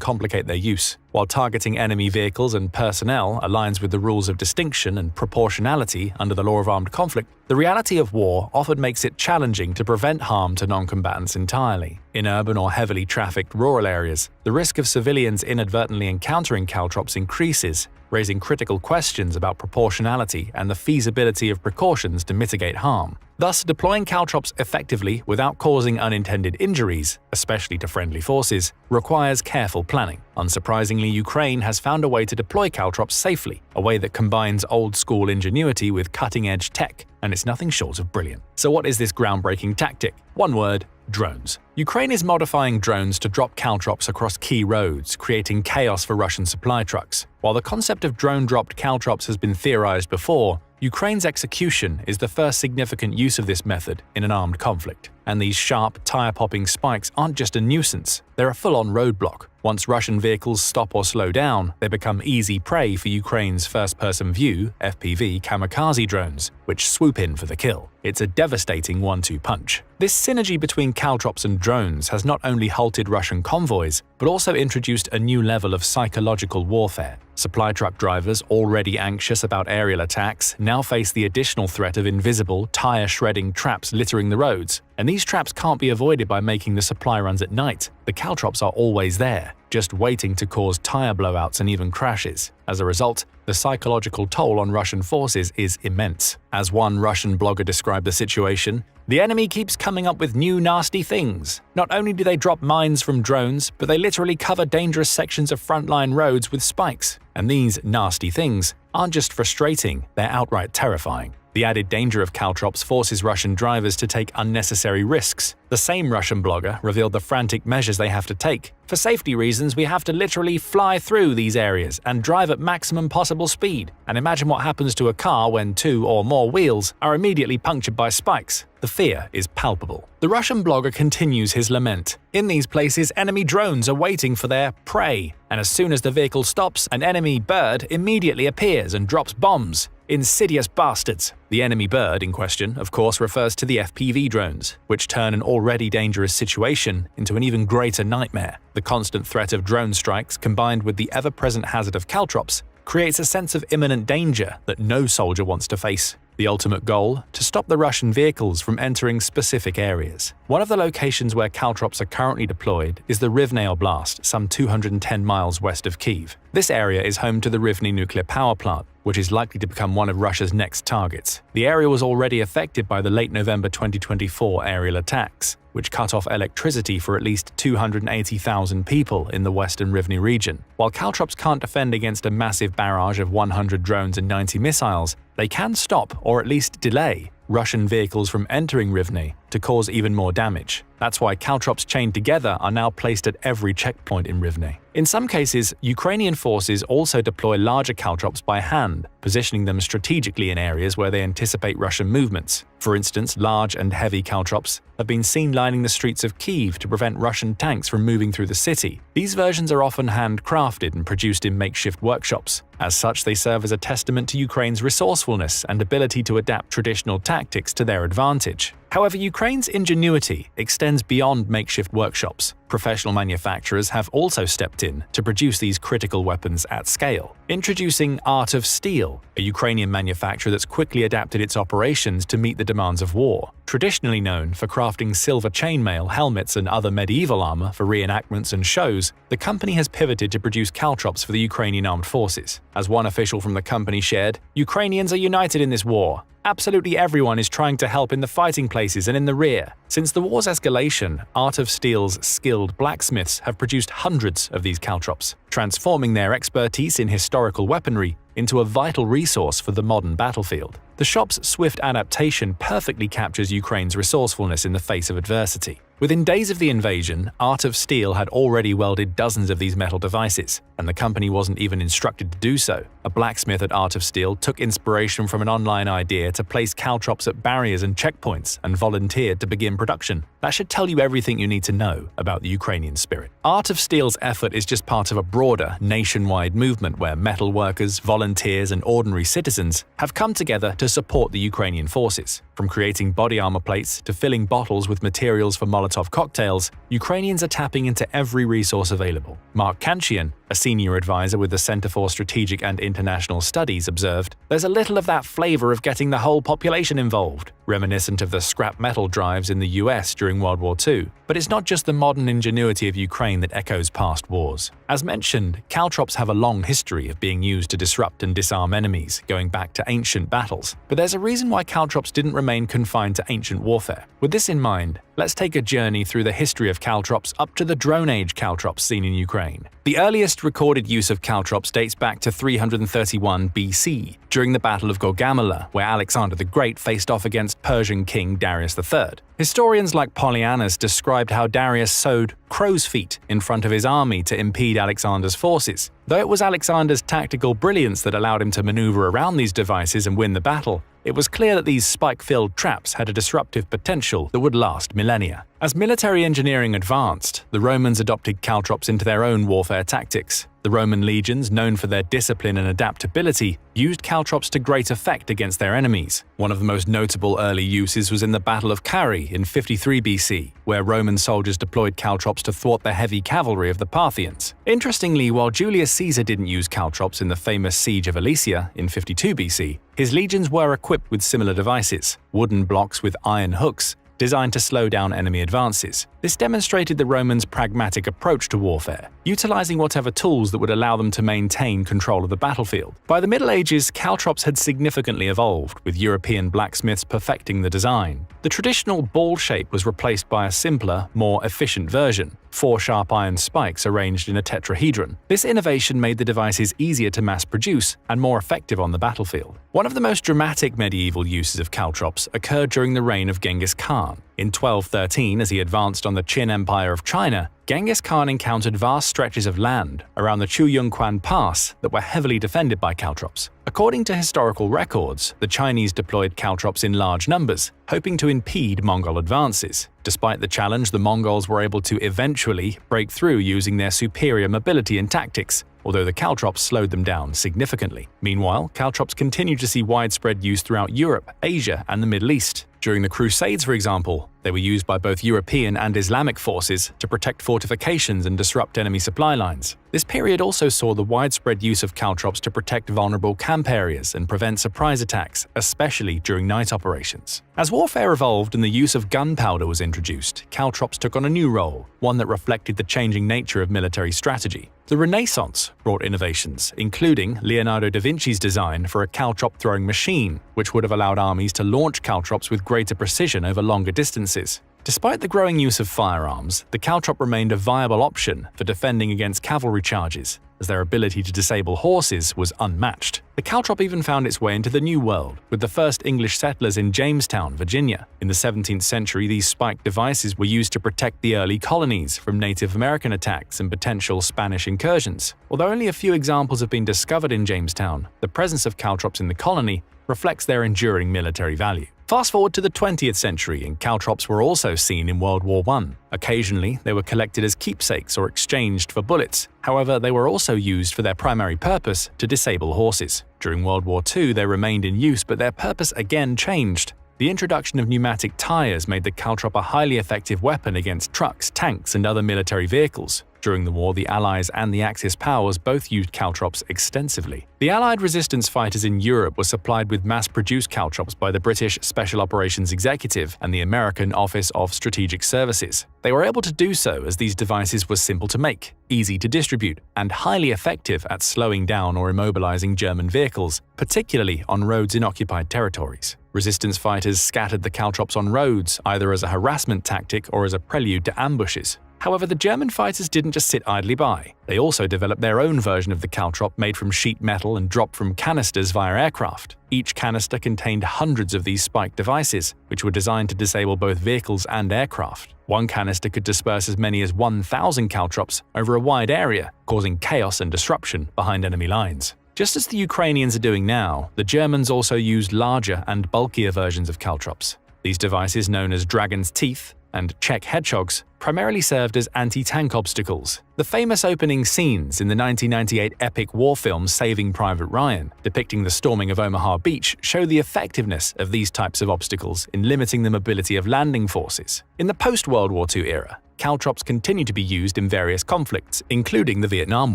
complicate their use. While targeting enemy vehicles and personnel aligns with the rules of distinction and proportionality under the law of armed conflict, the reality of war often makes it challenging to prevent harm to non-combatants entirely. In urban or heavily trafficked rural areas, the risk of civilians inadvertently encountering caltrops increases, raising critical questions about proportionality and the feasibility of precautions to mitigate harm. Thus, deploying caltrops effectively without causing unintended injuries, especially to friendly forces, requires careful planning. Unsurprisingly, Ukraine has found a way to deploy caltrops safely, a way that combines old-school ingenuity with cutting-edge tech, and it's nothing short of brilliant. So what is this groundbreaking tactic? One word: drones. Ukraine is modifying drones to drop caltrops across key roads, creating chaos for Russian supply trucks. While the concept of drone-dropped caltrops has been theorized before, Ukraine's execution is the first significant use of this method in an armed conflict. And these sharp, tire-popping spikes aren't just a nuisance, they're a full-on roadblock. Once Russian vehicles stop or slow down, they become easy prey for Ukraine's first-person view (FPV) kamikaze drones, which swoop in for the kill. It's a devastating 1-2 punch. This synergy between caltrops and drones has not only halted Russian convoys, but also introduced a new level of psychological warfare. Supply truck drivers, already anxious about aerial attacks, now face the additional threat of invisible, tire-shredding traps littering the roads. and these traps can't be avoided by making the supply runs at night. The caltrops are always there, just waiting to cause tire blowouts and even crashes. As a result, the psychological toll on Russian forces is immense. As one Russian blogger described the situation, "The enemy keeps coming up with new nasty things. Not only do they drop mines from drones, but they literally cover dangerous sections of frontline roads with spikes. And these nasty things aren't just frustrating, they're outright terrifying." The added danger of caltrops forces Russian drivers to take unnecessary risks. The same Russian blogger revealed the frantic measures they have to take. "For safety reasons, we have to literally fly through these areas and drive at maximum possible speed. And imagine what happens to a car when 2 or more wheels are immediately punctured by spikes. The fear is palpable." The Russian blogger continues his lament. "In these places, enemy drones are waiting for their prey, and as soon as the vehicle stops, an enemy bird immediately appears and drops bombs. Insidious bastards." The enemy bird in question, of course, refers to the FPV drones, which turn an already dangerous situation into an even greater nightmare. The constant threat of drone strikes, combined with the ever-present hazard of caltrops, creates a sense of imminent danger that no soldier wants to face. The ultimate goal? To stop the Russian vehicles from entering specific areas. One of the locations where caltrops are currently deployed is the Rivne Oblast, some 210 miles west of Kyiv. This area is home to the Rivne nuclear power plant, which is likely to become one of Russia's next targets. The area was already affected by the late November 2024 aerial attacks, which cut off electricity for at least 280,000 people in the western Rivne region. While caltrops can't defend against a massive barrage of 100 drones and 90 missiles, they can stop, or at least delay, Russian vehicles from entering Rivne to cause even more damage. That's why caltrops chained together are now placed at every checkpoint in Rivne. In some cases, Ukrainian forces also deploy larger caltrops by hand, positioning them strategically in areas where they anticipate Russian movements. For instance, large and heavy caltrops have been seen lining the streets of Kyiv to prevent Russian tanks from moving through the city. These versions are often handcrafted and produced in makeshift workshops. As such, they serve as a testament to Ukraine's resourcefulness and ability to adapt traditional tactics to their advantage. However, Ukraine's ingenuity extends beyond makeshift workshops. Professional manufacturers have also stepped in to produce these critical weapons at scale. Introducing Art of Steel, a Ukrainian manufacturer that's quickly adapted its operations to meet the demands of war. Traditionally known for crafting silver chainmail, helmets, and other medieval armor for reenactments and shows, the company has pivoted to produce caltrops for the Ukrainian armed forces. As one official from the company shared, "Ukrainians are united in this war. Absolutely everyone is trying to help in the fighting places and in the rear." Since the war's escalation, Art of Steel's skilled blacksmiths have produced hundreds of these caltrops, transforming their expertise in historical weaponry into a vital resource for the modern battlefield. The shop's swift adaptation perfectly captures Ukraine's resourcefulness in the face of adversity. Within days of the invasion, Art of Steel had already welded dozens of these metal devices, and the company wasn't even instructed to do so. A blacksmith at Art of Steel took inspiration from an online idea to place caltrops at barriers and checkpoints and volunteered to begin production. That should tell you everything you need to know about the Ukrainian spirit. Art of Steel's effort is just part of a broader, nationwide movement where metal workers, volunteers, and ordinary citizens have come together to support the Ukrainian forces. From creating body armor plates to filling bottles with materials for Molotov cocktails, Ukrainians are tapping into every resource available. Mark Kanchian, a senior advisor with the Center for Strategic and International Studies, observed, "There's a little of that flavor of getting the whole population involved," reminiscent of the scrap metal drives in the US during World War II. But it's not just the modern ingenuity of Ukraine that echoes past wars. As mentioned, caltrops have a long history of being used to disrupt and disarm enemies, going back to ancient battles. But there's a reason why caltrops didn't remain confined to ancient warfare. With this in mind, let's take a journey through the history of caltrops up to the Drone Age caltrops seen in Ukraine. The earliest recorded use of caltrops dates back to 331 BC, during the Battle of Gaugamela, where Alexander the Great faced off against Persian king Darius III. Historians like Polyaenus described how Darius sewed crow's feet in front of his army to impede Alexander's forces. Though it was Alexander's tactical brilliance that allowed him to maneuver around these devices and win the battle, it was clear that these spike-filled traps had a disruptive potential that would last millennia. As military engineering advanced, the Romans adopted caltrops into their own warfare tactics. The Roman legions, known for their discipline and adaptability, used caltrops to great effect against their enemies. One of the most notable early uses was in the Battle of Carrhae in 53 BC, where Roman soldiers deployed caltrops to thwart the heavy cavalry of the Parthians. Interestingly, while Julius Caesar didn't use caltrops in the famous Siege of Alesia in 52 BC, his legions were equipped with similar devices, wooden blocks with iron hooks, designed to slow down enemy advances. This demonstrated the Romans' pragmatic approach to warfare, utilizing whatever tools that would allow them to maintain control of the battlefield. By the Middle Ages, caltrops had significantly evolved, with European blacksmiths perfecting the design. The traditional ball shape was replaced by a simpler, more efficient version, 4 sharp iron spikes arranged in a tetrahedron. This innovation made the devices easier to mass produce and more effective on the battlefield. One of the most dramatic medieval uses of caltrops occurred during the reign of Genghis Khan. In 1213, as he advanced on the Qin Empire of China, Genghis Khan encountered vast stretches of land around the Chuyungquan Pass that were heavily defended by caltrops. According to historical records, the Chinese deployed caltrops in large numbers, hoping to impede Mongol advances. Despite the challenge, the Mongols were able to eventually break through using their superior mobility and tactics, although the caltrops slowed them down significantly. Meanwhile, caltrops continued to see widespread use throughout Europe, Asia, and the Middle East. During the Crusades, for example, they were used by both European and Islamic forces to protect fortifications and disrupt enemy supply lines. This period also saw the widespread use of caltrops to protect vulnerable camp areas and prevent surprise attacks, especially during night operations. As warfare evolved and the use of gunpowder was introduced, caltrops took on a new role, one that reflected the changing nature of military strategy. The Renaissance brought innovations, including Leonardo da Vinci's design for a caltrop-throwing machine, which would have allowed armies to launch caltrops with greater precision over longer distances. Despite the growing use of firearms, the caltrop remained a viable option for defending against cavalry charges, as their ability to disable horses was unmatched. The caltrop even found its way into the New World, with the first English settlers in Jamestown, Virginia. In the 17th century, these spiked devices were used to protect the early colonies from Native American attacks and potential Spanish incursions. Although only a few examples have been discovered in Jamestown, the presence of caltrops in the colony reflects their enduring military value. Fast forward to the 20th century, and caltrops were also seen in World War I. Occasionally, they were collected as keepsakes or exchanged for bullets. However, they were also used for their primary purpose, to disable horses. During World War II, they remained in use, but their purpose again changed. The introduction of pneumatic tires made the caltrop a highly effective weapon against trucks, tanks, and other military vehicles. During the war, the Allies and the Axis powers both used caltrops extensively. The Allied resistance fighters in Europe were supplied with mass-produced caltrops by the British Special Operations Executive and the American Office of Strategic Services. They were able to do so as these devices were simple to make, easy to distribute, and highly effective at slowing down or immobilizing German vehicles, particularly on roads in occupied territories. Resistance fighters scattered the caltrops on roads, either as a harassment tactic or as a prelude to ambushes. However, the German fighters didn't just sit idly by. They also developed their own version of the caltrop made from sheet metal and dropped from canisters via aircraft. Each canister contained hundreds of these spiked devices, which were designed to disable both vehicles and aircraft. One canister could disperse as many as 1,000 caltrops over a wide area, causing chaos and disruption behind enemy lines. Just as the Ukrainians are doing now, the Germans also used larger and bulkier versions of caltrops. These devices, known as Dragon's Teeth and Czech Hedgehogs, primarily served as anti-tank obstacles. The famous opening scenes in the 1998 epic war film Saving Private Ryan, depicting the storming of Omaha Beach, show the effectiveness of these types of obstacles in limiting the mobility of landing forces. In the post-World War II era, caltrops continue to be used in various conflicts, including the Vietnam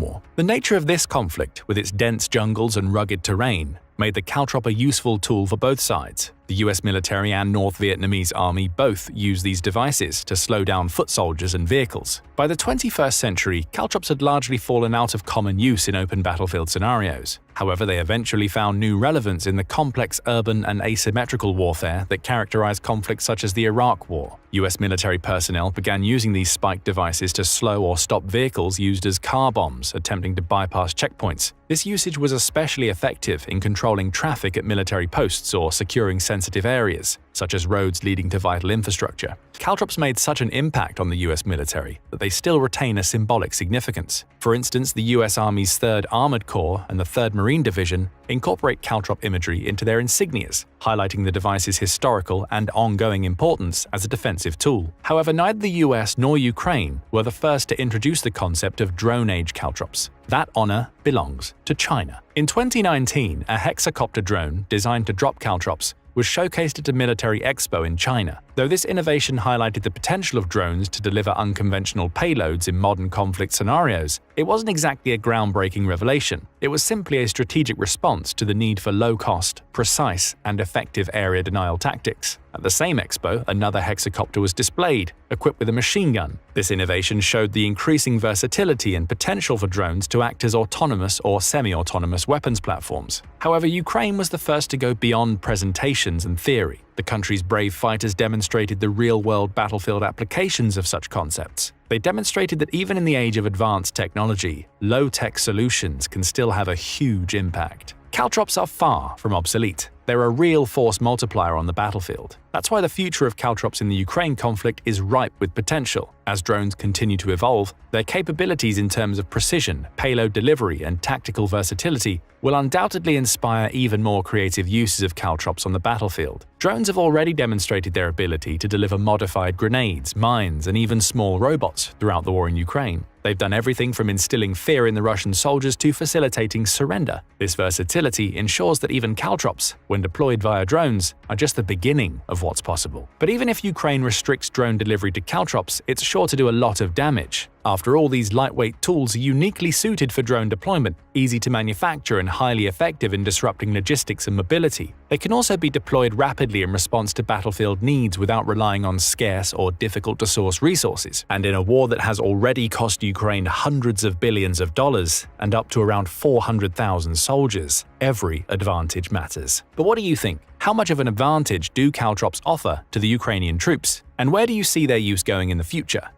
War. The nature of this conflict, with its dense jungles and rugged terrain, made the caltrop a useful tool for both sides. The US military and North Vietnamese army both use these devices to slow down foot soldiers and vehicles. By the 21st century, caltrops had largely fallen out of common use in open battlefield scenarios. However, they eventually found new relevance in the complex urban and asymmetrical warfare that characterized conflicts such as the Iraq War. US military personnel began using these spiked devices to slow or stop vehicles used as car bombs attempting to bypass checkpoints. This usage was especially effective in controlling traffic at military posts or securing sensitive areas, such as roads leading to vital infrastructure. Caltrops made such an impact on the US military that they still retain a symbolic significance. For instance, the US Army's 3rd Armored Corps and the 3rd Marine Division incorporate caltrop imagery into their insignias, highlighting the device's historical and ongoing importance as a defensive tool. However, neither the US nor Ukraine were the first to introduce the concept of drone-age caltrops. That honor belongs to China. In 2019, a hexacopter drone designed to drop caltrops was showcased at a military expo in China. Though this innovation highlighted the potential of drones to deliver unconventional payloads in modern conflict scenarios, it wasn't exactly a groundbreaking revelation. It was simply a strategic response to the need for low-cost, precise, and effective area denial tactics. At the same expo, another hexacopter was displayed, equipped with a machine gun. This innovation showed the increasing versatility and potential for drones to act as autonomous or semi-autonomous weapons platforms. However, Ukraine was the first to go beyond presentations and theory. The country's brave fighters demonstrated the real-world battlefield applications of such concepts. They demonstrated that even in the age of advanced technology, low-tech solutions can still have a huge impact. Caltrops are far from obsolete. They're a real force multiplier on the battlefield. That's why the future of caltrops in the Ukraine conflict is ripe with potential. As drones continue to evolve, their capabilities in terms of precision, payload delivery, and tactical versatility will undoubtedly inspire even more creative uses of caltrops on the battlefield. Drones have already demonstrated their ability to deliver modified grenades, mines, and even small robots throughout the war in Ukraine. They've done everything from instilling fear in the Russian soldiers to facilitating surrender. This versatility ensures that even caltrops, when deployed via drones, are just the beginning of what's possible. But even if Ukraine restricts drone delivery to caltrops, it's sure to do a lot of damage. After all, these lightweight tools are uniquely suited for drone deployment, easy to manufacture and highly effective in disrupting logistics and mobility. They can also be deployed rapidly in response to battlefield needs without relying on scarce or difficult-to-source resources. And in a war that has already cost Ukraine hundreds of billions of dollars and up to around 400,000 soldiers, every advantage matters. But what do you think? How much of an advantage do caltrops offer to the Ukrainian troops? And where do you see their use going in the future?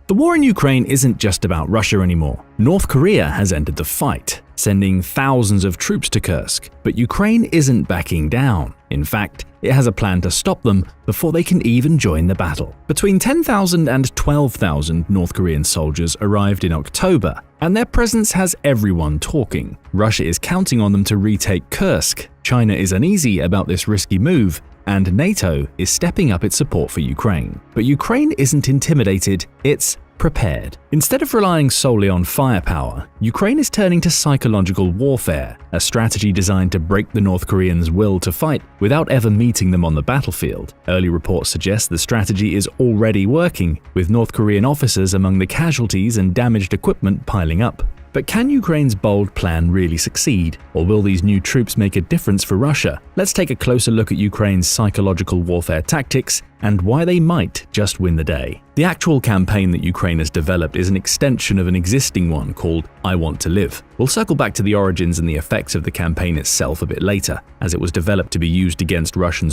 The war in Ukraine isn't just about Russia anymore. North Korea has entered the fight, sending thousands of troops to Kursk. But Ukraine isn't backing down. In fact, it has a plan to stop them before they can even join the battle. Between 10,000 and 12,000 North Korean soldiers arrived in October, and their presence has everyone talking. Russia is counting on them to retake Kursk. China is uneasy about this risky move, and NATO is stepping up its support for Ukraine. But Ukraine isn't intimidated, it's prepared. Instead of relying solely on firepower, Ukraine is turning to psychological warfare, a strategy designed to break the North Koreans' will to fight without ever meeting them on the battlefield. Early reports suggest the strategy is already working, with North Korean officers among the casualties and damaged equipment piling up. But can Ukraine's bold plan really succeed, or will these new troops make a difference for Russia? Let's take a closer look at Ukraine's psychological warfare tactics and why they might just win the day. The actual campaign that Ukraine has developed is an extension of an existing one called I Want to Live. We'll circle back to the origins and the effects of the campaign itself a bit later, as it was developed to be used against Russian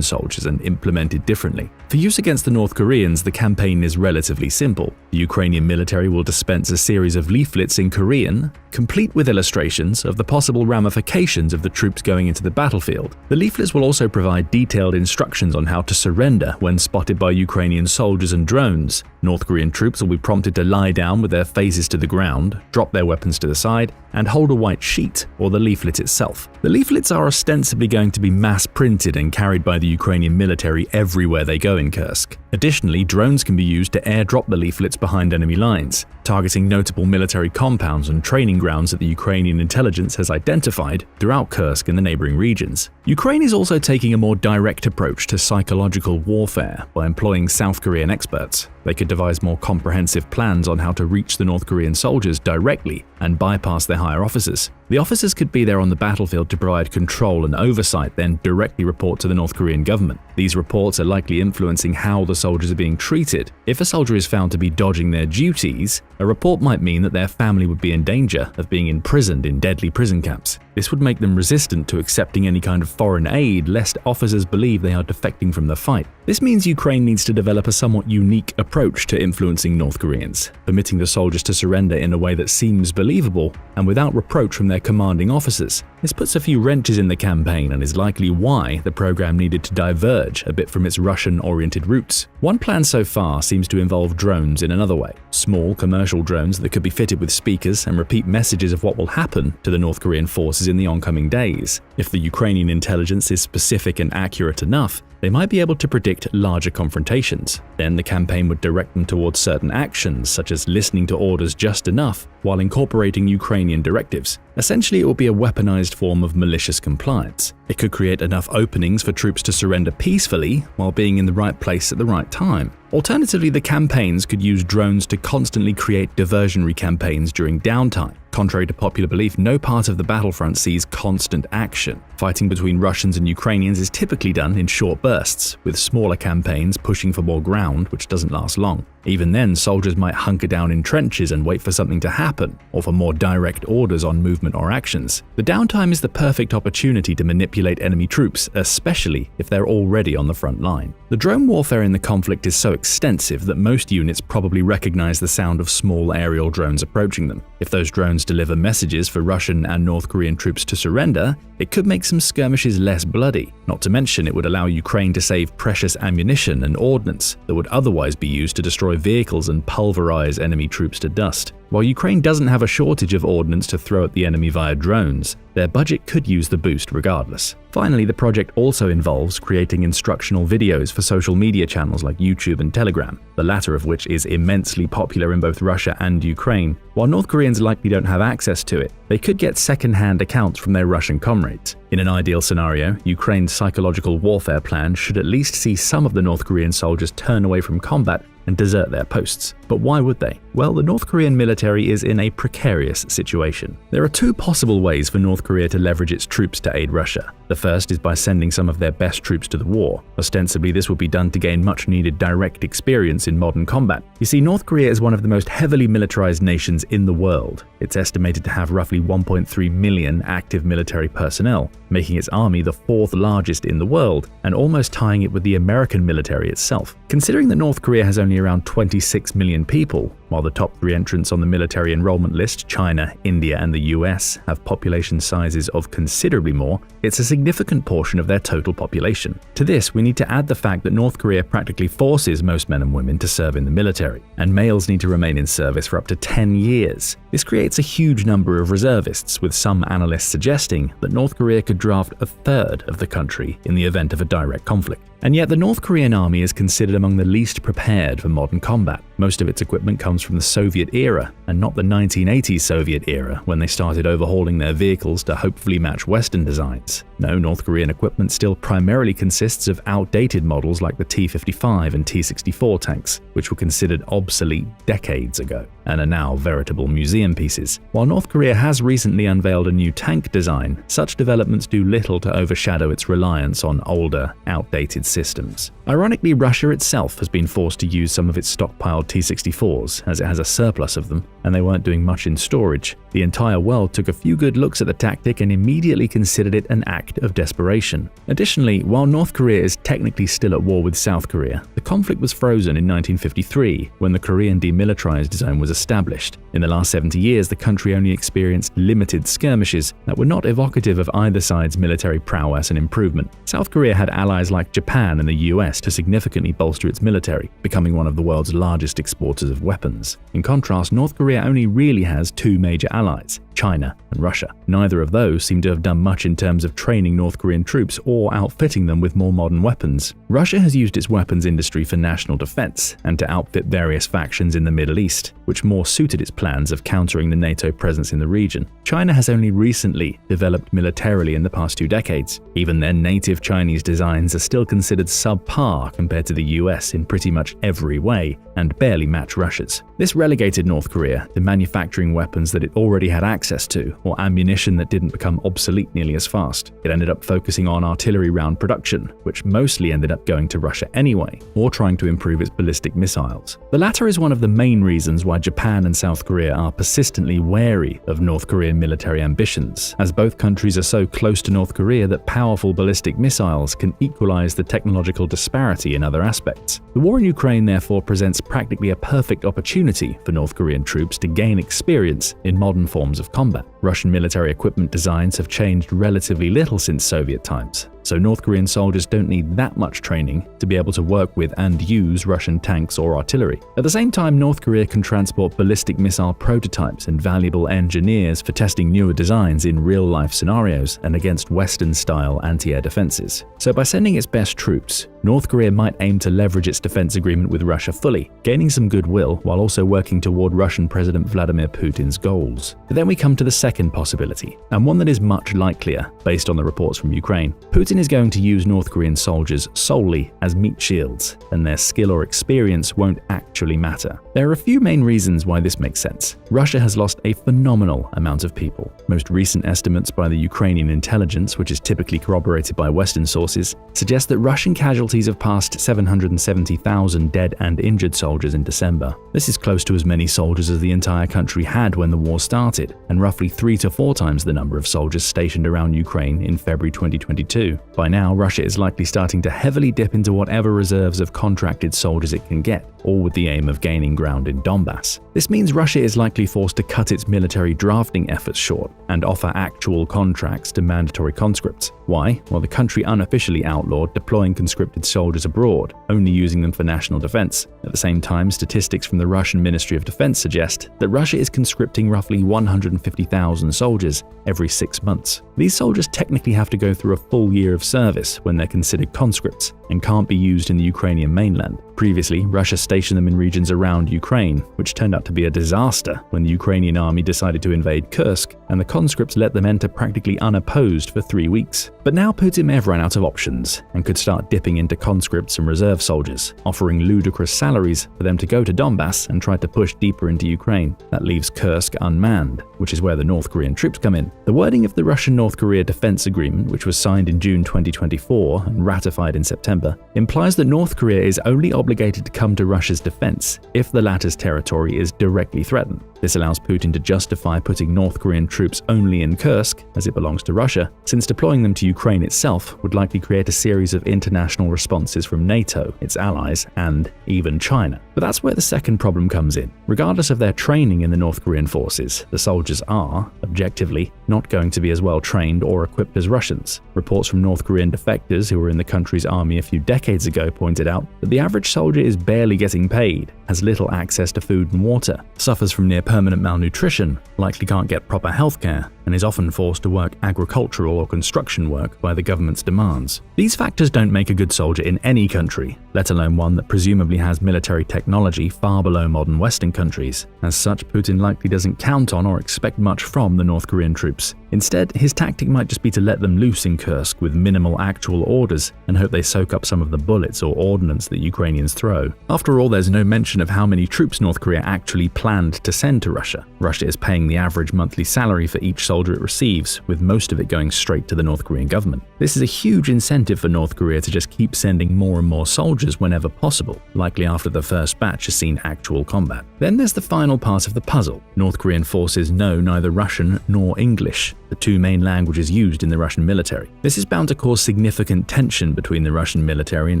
soldiers and implemented differently. For use against the North Koreans, the campaign is relatively simple. The Ukrainian military will dispense a series of leaflets in Korean, complete with illustrations of the possible ramifications of the troops going into the battlefield. The leaflets will also provide detailed instructions on how to surrender when spotted by Ukrainian soldiers and drones. North Korean troops will be prompted to lie down with their faces to the ground, drop their weapons to the side, and hold a white sheet or the leaflet itself. The leaflets are ostensibly going to be mass-printed and carried by the Ukrainian military everywhere they go in Kursk. Additionally, drones can be used to airdrop the leaflets behind enemy lines, targeting notable military compounds and training grounds that the Ukrainian intelligence has identified throughout Kursk and the neighboring regions. Ukraine is also taking a more direct approach to psychological warfare by employing South Korean experts. They could devise more comprehensive plans on how to reach the North Korean soldiers directly and bypass their higher officers. The officers could be there on the battlefield to provide control and oversight, then directly report to the North Korean government. These reports are likely influencing how the soldiers are being treated. If a soldier is found to be dodging their duties, a report might mean that their family would be in danger of being imprisoned in deadly prison camps. This would make them resistant to accepting any kind of foreign aid, lest officers believe they are defecting from the fight. This means Ukraine needs to develop a somewhat unique approach to influencing North Koreans, permitting the soldiers to surrender in a way that seems believable and without reproach from their commanding officers. This puts a few wrenches in the campaign and is likely why the program needed to diverge a bit from its Russian-oriented roots. One plan so far seems to involve drones in another way. Small commercial drones that could be fitted with speakers and repeat messages of what will happen to the North Korean forces in the oncoming days. If the Ukrainian intelligence is specific and accurate enough, they might be able to predict larger confrontations. Then the campaign would direct them towards certain actions, such as listening to orders just enough while incorporating Ukrainian directives. Essentially, it would be a weaponized form of malicious compliance. It could create enough openings for troops to surrender peacefully while being in the right place at the right time. Alternatively, the campaigns could use drones to constantly create diversionary campaigns during downtime. Contrary to popular belief, no part of the battlefront sees constant action. Fighting between Russians and Ukrainians is typically done in short bursts, with smaller campaigns pushing for more ground, which doesn't last long. Even then, soldiers might hunker down in trenches and wait for something to happen, or for more direct orders on movement or actions. The downtime is the perfect opportunity to manipulate enemy troops, especially if they're already on the front line. The drone warfare in the conflict is so extensive that most units probably recognize the sound of small aerial drones approaching them. If those drones deliver messages for Russian and North Korean troops to surrender, it could make some skirmishes less bloody. Not to mention, it would allow Ukraine to save precious ammunition and ordnance that would otherwise be used to destroy vehicles and pulverize enemy troops to dust. While Ukraine doesn't have a shortage of ordnance to throw at the enemy via drones, their budget could use the boost regardless. Finally, the project also involves creating instructional videos for social media channels like YouTube and Telegram, the latter of which is immensely popular in both Russia and Ukraine. While North Koreans likely don't have access to it, they could get second-hand accounts from their Russian comrades. In an ideal scenario, Ukraine's psychological warfare plan should at least see some of the North Korean soldiers turn away from combat and desert their posts. But why would they? Well, the North Korean military is in a precarious situation. There are two possible ways for North Korea to leverage its troops to aid Russia. The first is by sending some of their best troops to the war. Ostensibly, this would be done to gain much-needed direct experience in modern combat. You see, North Korea is one of the most heavily militarized nations in the world. It's estimated to have roughly 1.3 million active military personnel, making its army the fourth largest in the world, and almost tying it with the American military itself. Considering that North Korea has only around 26 million people, while the top three entrants on the military enrollment list, China, India, and the US, have population sizes of considerably more, it's a significant portion of their total population. To this, we need to add the fact that North Korea practically forces most men and women to serve in the military, and males need to remain in service for up to 10 years. This creates a huge number of reservists, with some analysts suggesting that North Korea could draft a third of the country in the event of a direct conflict. And yet the North Korean army is considered among the least prepared for modern combat. Most of its equipment comes from the Soviet era, and not the 1980s Soviet era when they started overhauling their vehicles to hopefully match Western designs. No, North Korean equipment still primarily consists of outdated models like the T-55 and T-64 tanks, which were considered obsolete decades ago and are now veritable museum pieces. While North Korea has recently unveiled a new tank design, such developments do little to overshadow its reliance on older, outdated systems. Ironically, Russia itself has been forced to use some of its stockpiled T-64s, as it has a surplus of them, and they weren't doing much in storage. The entire world took a few good looks at the tactic and immediately considered it an act of desperation. Additionally, while North Korea is technically still at war with South Korea, the conflict was frozen in 1953 when the Korean Demilitarized Zone was established. In the last 70 years, the country only experienced limited skirmishes that were not evocative of either side's military prowess and improvement. South Korea had allies like Japan and the US to significantly bolster its military, becoming one of the world's largest exporters of weapons. In contrast, North Korea only really has two major allies, China and Russia. Neither of those seem to have done much in terms of training North Korean troops or outfitting them with more modern weapons. Russia has used its weapons industry for national defense and to outfit various factions in the Middle East, which more suited its plans of countering the NATO presence in the region. China has only recently developed militarily in the past 2 decades. Even then, native Chinese designs are still considered subpar compared to the US in pretty much every way and barely match Russia's. This relegated North Korea to manufacturing weapons that it already had access to, or ammunition that didn't become obsolete nearly as fast. It ended up focusing on artillery round production, which mostly ended up going to Russia anyway, or trying to improve its ballistic missiles. The latter is one of the main reasons why Japan and South Korea are persistently wary of North Korean military ambitions, as both countries are so close to North Korea that powerful ballistic missiles can equalize the technological disparity in other aspects. The war in Ukraine therefore presents practically a perfect opportunity for North Korean troops to gain experience in modern forms of combat. Russian military equipment designs have changed relatively little since Soviet times. so North Korean soldiers don't need that much training to be able to work with and use Russian tanks or artillery. At the same time, North Korea can transport ballistic missile prototypes and valuable engineers for testing newer designs in real-life scenarios and against Western-style anti-air defenses. So by sending its best troops, North Korea might aim to leverage its defense agreement with Russia fully, gaining some goodwill while also working toward Russian President Vladimir Putin's goals. But then we come to the second possibility, and one that is much likelier based on the reports from Ukraine. Putin is going to use North Korean soldiers solely as meat shields, and their skill or experience won't actually matter. There are a few main reasons why this makes sense. Russia has lost a phenomenal amount of people. Most recent estimates by the Ukrainian intelligence, which is typically corroborated by Western sources, suggest that Russian casualties have passed 770,000 dead and injured soldiers in December. This is close to as many soldiers as the entire country had when the war started, and roughly 3 to 4 times the number of soldiers stationed around Ukraine in February 2022. By now, Russia is likely starting to heavily dip into whatever reserves of contracted soldiers it can get, all with the aim of gaining ground in Donbass. This means Russia is likely forced to cut its military drafting efforts short and offer actual contracts to mandatory conscripts. Why? Well, the country unofficially outlawed deploying conscripted soldiers abroad, only using them for national defense. At the same time, statistics from the Russian Ministry of Defense suggest that Russia is conscripting roughly 150,000 soldiers every 6 months. These soldiers technically have to go through a full year of service when they're considered conscripts and can't be used in the Ukrainian mainland. Previously, Russia stationed them in regions around Ukraine, which turned out to be a disaster when the Ukrainian army decided to invade Kursk, and the conscripts let them enter practically unopposed for 3 weeks. But now Putin may have run out of options and could start dipping into conscripts and reserve soldiers, offering ludicrous salaries for them to go to Donbass and try to push deeper into Ukraine. That leaves Kursk unmanned, which is where the North Korean troops come in. The wording of the Russian-North Korea defense agreement, which was signed in June 2024 and ratified in September, implies that North Korea is only obligated to come to Russia's defense if the latter's territory is directly threatened. This allows Putin to justify putting North Korean troops only in Kursk, as it belongs to Russia, since deploying them to Ukraine itself would likely create a series of international responses from NATO, its allies, and even China. But that's where the second problem comes in. Regardless of their training in the North Korean forces, the soldiers are, objectively, not going to be as well trained or equipped as Russians. Reports from North Korean defectors who were in the country's army a few decades ago pointed out that the average soldier is barely getting paid, has little access to food and water, suffers from near permanent malnutrition, likely can't get proper healthcare, and is often forced to work agricultural or construction work by the government's demands. These factors don't make a good soldier in any country, let alone one that presumably has military technology far below modern Western countries. As such, Putin likely doesn't count on or expect much from the North Korean troops. Instead, his tactic might just be to let them loose in Kursk with minimal actual orders and hope they soak up some of the bullets or ordnance that Ukrainians throw. After all, there's no mention of how many troops North Korea actually planned to send to Russia. Russia is paying the average monthly salary for each soldier it receives, with most of it going straight to the North Korean government. This is a huge incentive for North Korea to just keep sending more and more soldiers whenever possible, likely after the first batch has seen actual combat. Then there's the final part of the puzzle. North Korean forces know neither Russian nor English, the two main languages used in the Russian military. This is bound to cause significant tension between the Russian military and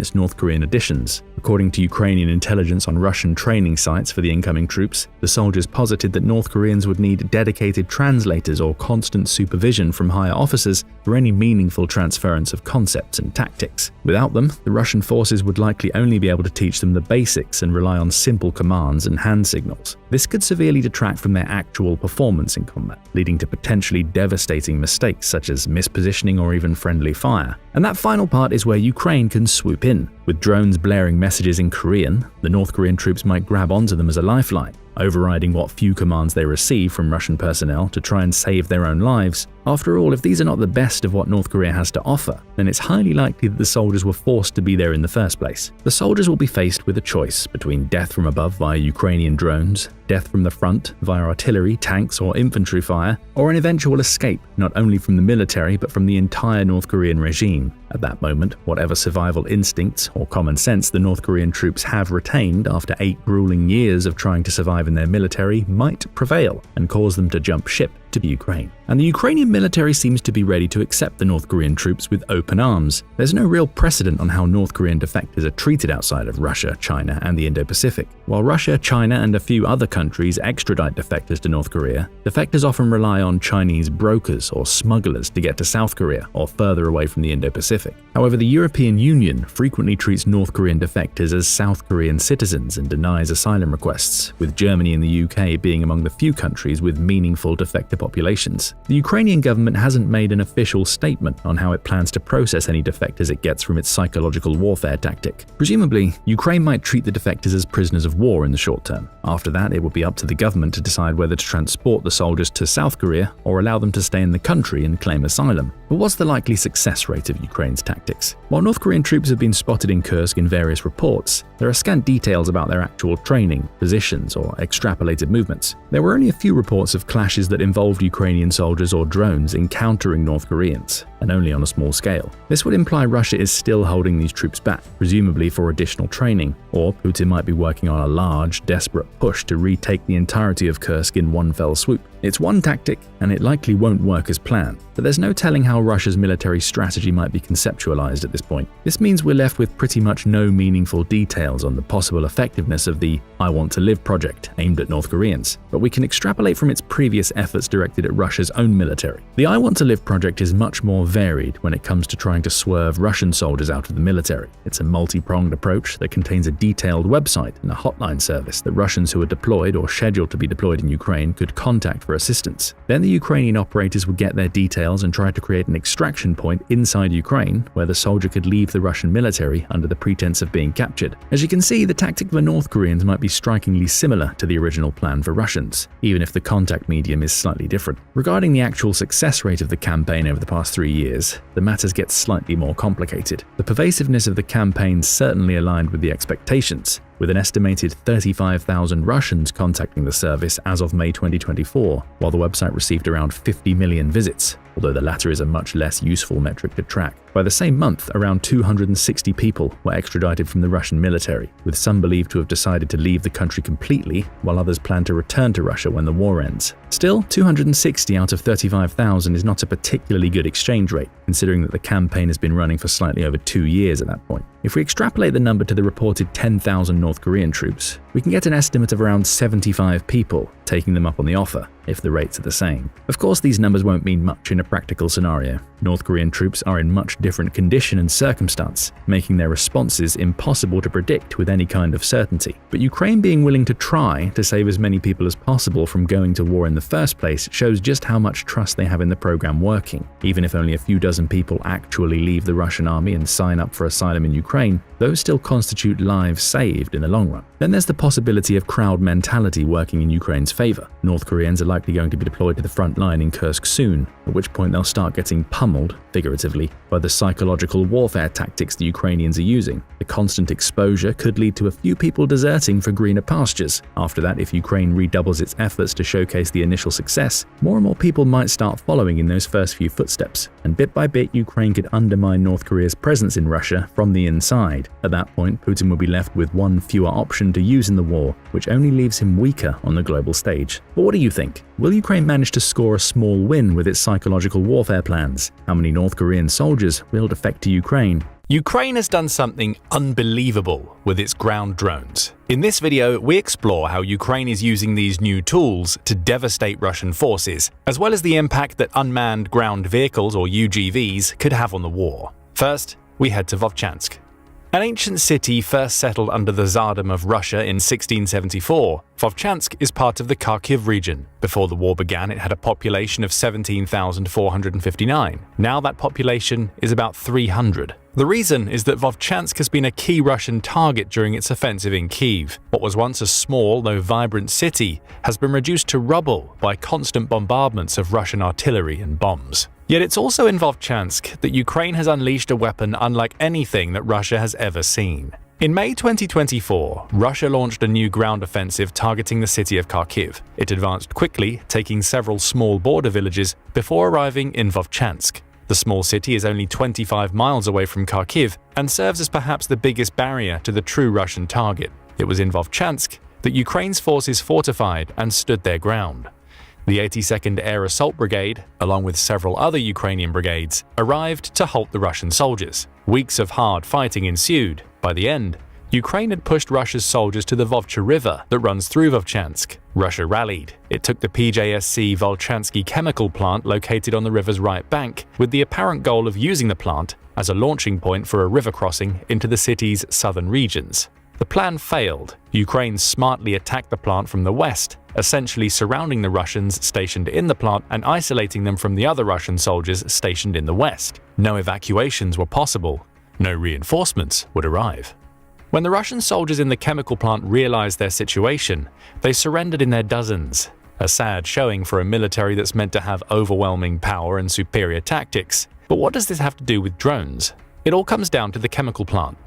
its North Korean additions. According to Ukrainian intelligence on Russian training sites for the incoming troops, the soldiers posited that North Koreans would need dedicated translators or constant supervision from higher officers for any meaningful transference of concepts and tactics. Without them, the Russian forces would likely only be able to teach them the basics and rely on simple commands and hand signals. This could severely detract from their actual performance in combat, leading to potentially devastating mistakes such as mispositioning or even friendly fire. And that final part is where Ukraine can swoop in. With drones blaring messages in Korean, the North Korean troops might grab onto them as a lifeline, overriding what few commands they receive from Russian personnel to try and save their own lives. After all, if these are not the best of what North Korea has to offer, then it's highly likely that the soldiers were forced to be there in the first place. The soldiers will be faced with a choice between death from above via Ukrainian drones, death from the front via artillery, tanks, or infantry fire, or an eventual escape not only from the military but from the entire North Korean regime. At that moment, whatever survival instincts or common sense the North Korean troops have retained after 8 grueling years of trying to survive in their military might prevail and cause them to jump ship. to Ukraine. And the Ukrainian military seems to be ready to accept the North Korean troops with open arms. There's no real precedent on how North Korean defectors are treated outside of Russia, China, and the Indo-Pacific. While Russia, China, and a few other countries extradite defectors to North Korea, defectors often rely on Chinese brokers or smugglers to get to South Korea or further away from the Indo-Pacific. However, the European Union frequently treats North Korean defectors as South Korean citizens and denies asylum requests, with Germany and the UK being among the few countries with meaningful defector populations. The Ukrainian government hasn't made an official statement on how it plans to process any defectors it gets from its psychological warfare tactic. Presumably, Ukraine might treat the defectors as prisoners of war in the short term. After that, it will be up to the government to decide whether to transport the soldiers to South Korea or allow them to stay in the country and claim asylum. But what's the likely success rate of Ukraine's tactics? While North Korean troops have been spotted in Kursk in various reports, there are scant details about their actual training, positions, or extrapolated movements. There were only a few reports of clashes that involved Ukrainian soldiers or drones encountering North Koreans, and only on a small scale. This would imply Russia is still holding these troops back, presumably for additional training, or Putin might be working on a large, desperate push to retake the entirety of Kursk in one fell swoop. It's one tactic, and it likely won't work as planned, but there's no telling how Russia's military strategy might be conceptualized at this point. This means we're left with pretty much no meaningful details on the possible effectiveness of the I Want to Live project aimed at North Koreans, but we can extrapolate from its previous efforts directed at Russia's own military. The I Want to Live project is much more varied when it comes to trying to swerve Russian soldiers out of the military. It's a multi-pronged approach that contains a detailed website and a hotline service that Russians who are deployed or scheduled to be deployed in Ukraine could contact for assistance. Then the Ukrainian operators would get their details and try to create an extraction point inside Ukraine where the soldier could leave the Russian military under the pretense of being captured. As you can see, the tactic for North Koreans might be strikingly similar to the original plan for Russians, even if the contact medium is slightly different. Regarding the actual success rate of the campaign over the past 3 years, the matters get slightly more complicated. The pervasiveness of the campaign certainly aligned with the expectations, with an estimated 35,000 Russians contacting the service as of May 2024, while the website received around 50 million visits, although the latter is a much less useful metric to track. By the same month, around 260 people were extradited from the Russian military, with some believed to have decided to leave the country completely, while others plan to return to Russia when the war ends. Still, 260 out of 35,000 is not a particularly good exchange rate, considering that the campaign has been running for slightly over 2 years at that point. If we extrapolate the number to the reported 10,000 North Korean troops, we can get an estimate of around 75 people, taking them up on the offer, if the rates are the same. Of course, these numbers won't mean much in a practical scenario. North Korean troops are in much different condition and circumstance, making their responses impossible to predict with any kind of certainty. But Ukraine being willing to try to save as many people as possible from going to war in the first place shows just how much trust they have in the program working. Even if only a few dozen people actually leave the Russian army and sign up for asylum in Ukraine, those still constitute lives saved in the long run. Then there's the possibility of crowd mentality working in Ukraine's favor. North Koreans are likely going to be deployed to the front line in Kursk soon, at which point they'll start getting pummeled, figuratively, by the psychological warfare tactics the Ukrainians are using. The constant exposure could lead to a few people deserting for greener pastures. After that, if Ukraine redoubles its efforts to showcase the initial success, more and more people might start following in those first few footsteps, and bit by bit Ukraine could undermine North Korea's presence in Russia from the inside. At that point, Putin will be left with one fewer option to use in the war, which only leaves him weaker on the global stage. But what do you think? Will Ukraine manage to score a small win with its psychological warfare plans? How many North Korean soldiers will defect to Ukraine? Ukraine has done something unbelievable with its ground drones. In this video, we explore how Ukraine is using these new tools to devastate Russian forces, as well as the impact that unmanned ground vehicles, or UGVs, could have on the war. First, we head to Vovchansk. An ancient city first settled under the Tsardom of Russia in 1674, Vovchansk is part of the Kharkiv region. Before the war began, it had a population of 17,459. Now that population is about 300. The reason is that Vovchansk has been a key Russian target during its offensive in Kyiv. What was once a small, though vibrant city has been reduced to rubble by constant bombardments of Russian artillery and bombs. Yet it's also in Vovchansk that Ukraine has unleashed a weapon unlike anything that Russia has ever seen. In May 2024, Russia launched a new ground offensive targeting the city of Kharkiv. It advanced quickly, taking several small border villages before arriving in Vovchansk. The small city is only 25 miles away from Kharkiv and serves as perhaps the biggest barrier to the true Russian target. It was in Vovchansk that Ukraine's forces fortified and stood their ground. The 82nd Air Assault Brigade, along with several other Ukrainian brigades, arrived to halt the Russian soldiers. Weeks of hard fighting ensued. By the end, Ukraine had pushed Russia's soldiers to the Vovcha River that runs through Vovchansk. Russia rallied. It took the PJSC Volchansky chemical plant located on the river's right bank, with the apparent goal of using the plant as a launching point for a river crossing into the city's southern regions. The plan failed. Ukraine smartly attacked the plant from the west, essentially surrounding the Russians stationed in the plant and isolating them from the other Russian soldiers stationed in the west. No evacuations were possible. No reinforcements would arrive. When the Russian soldiers in the chemical plant realized their situation, they surrendered in their dozens. A sad showing for a military that's meant to have overwhelming power and superior tactics. But what does this have to do with drones? It all comes down to the chemical plant.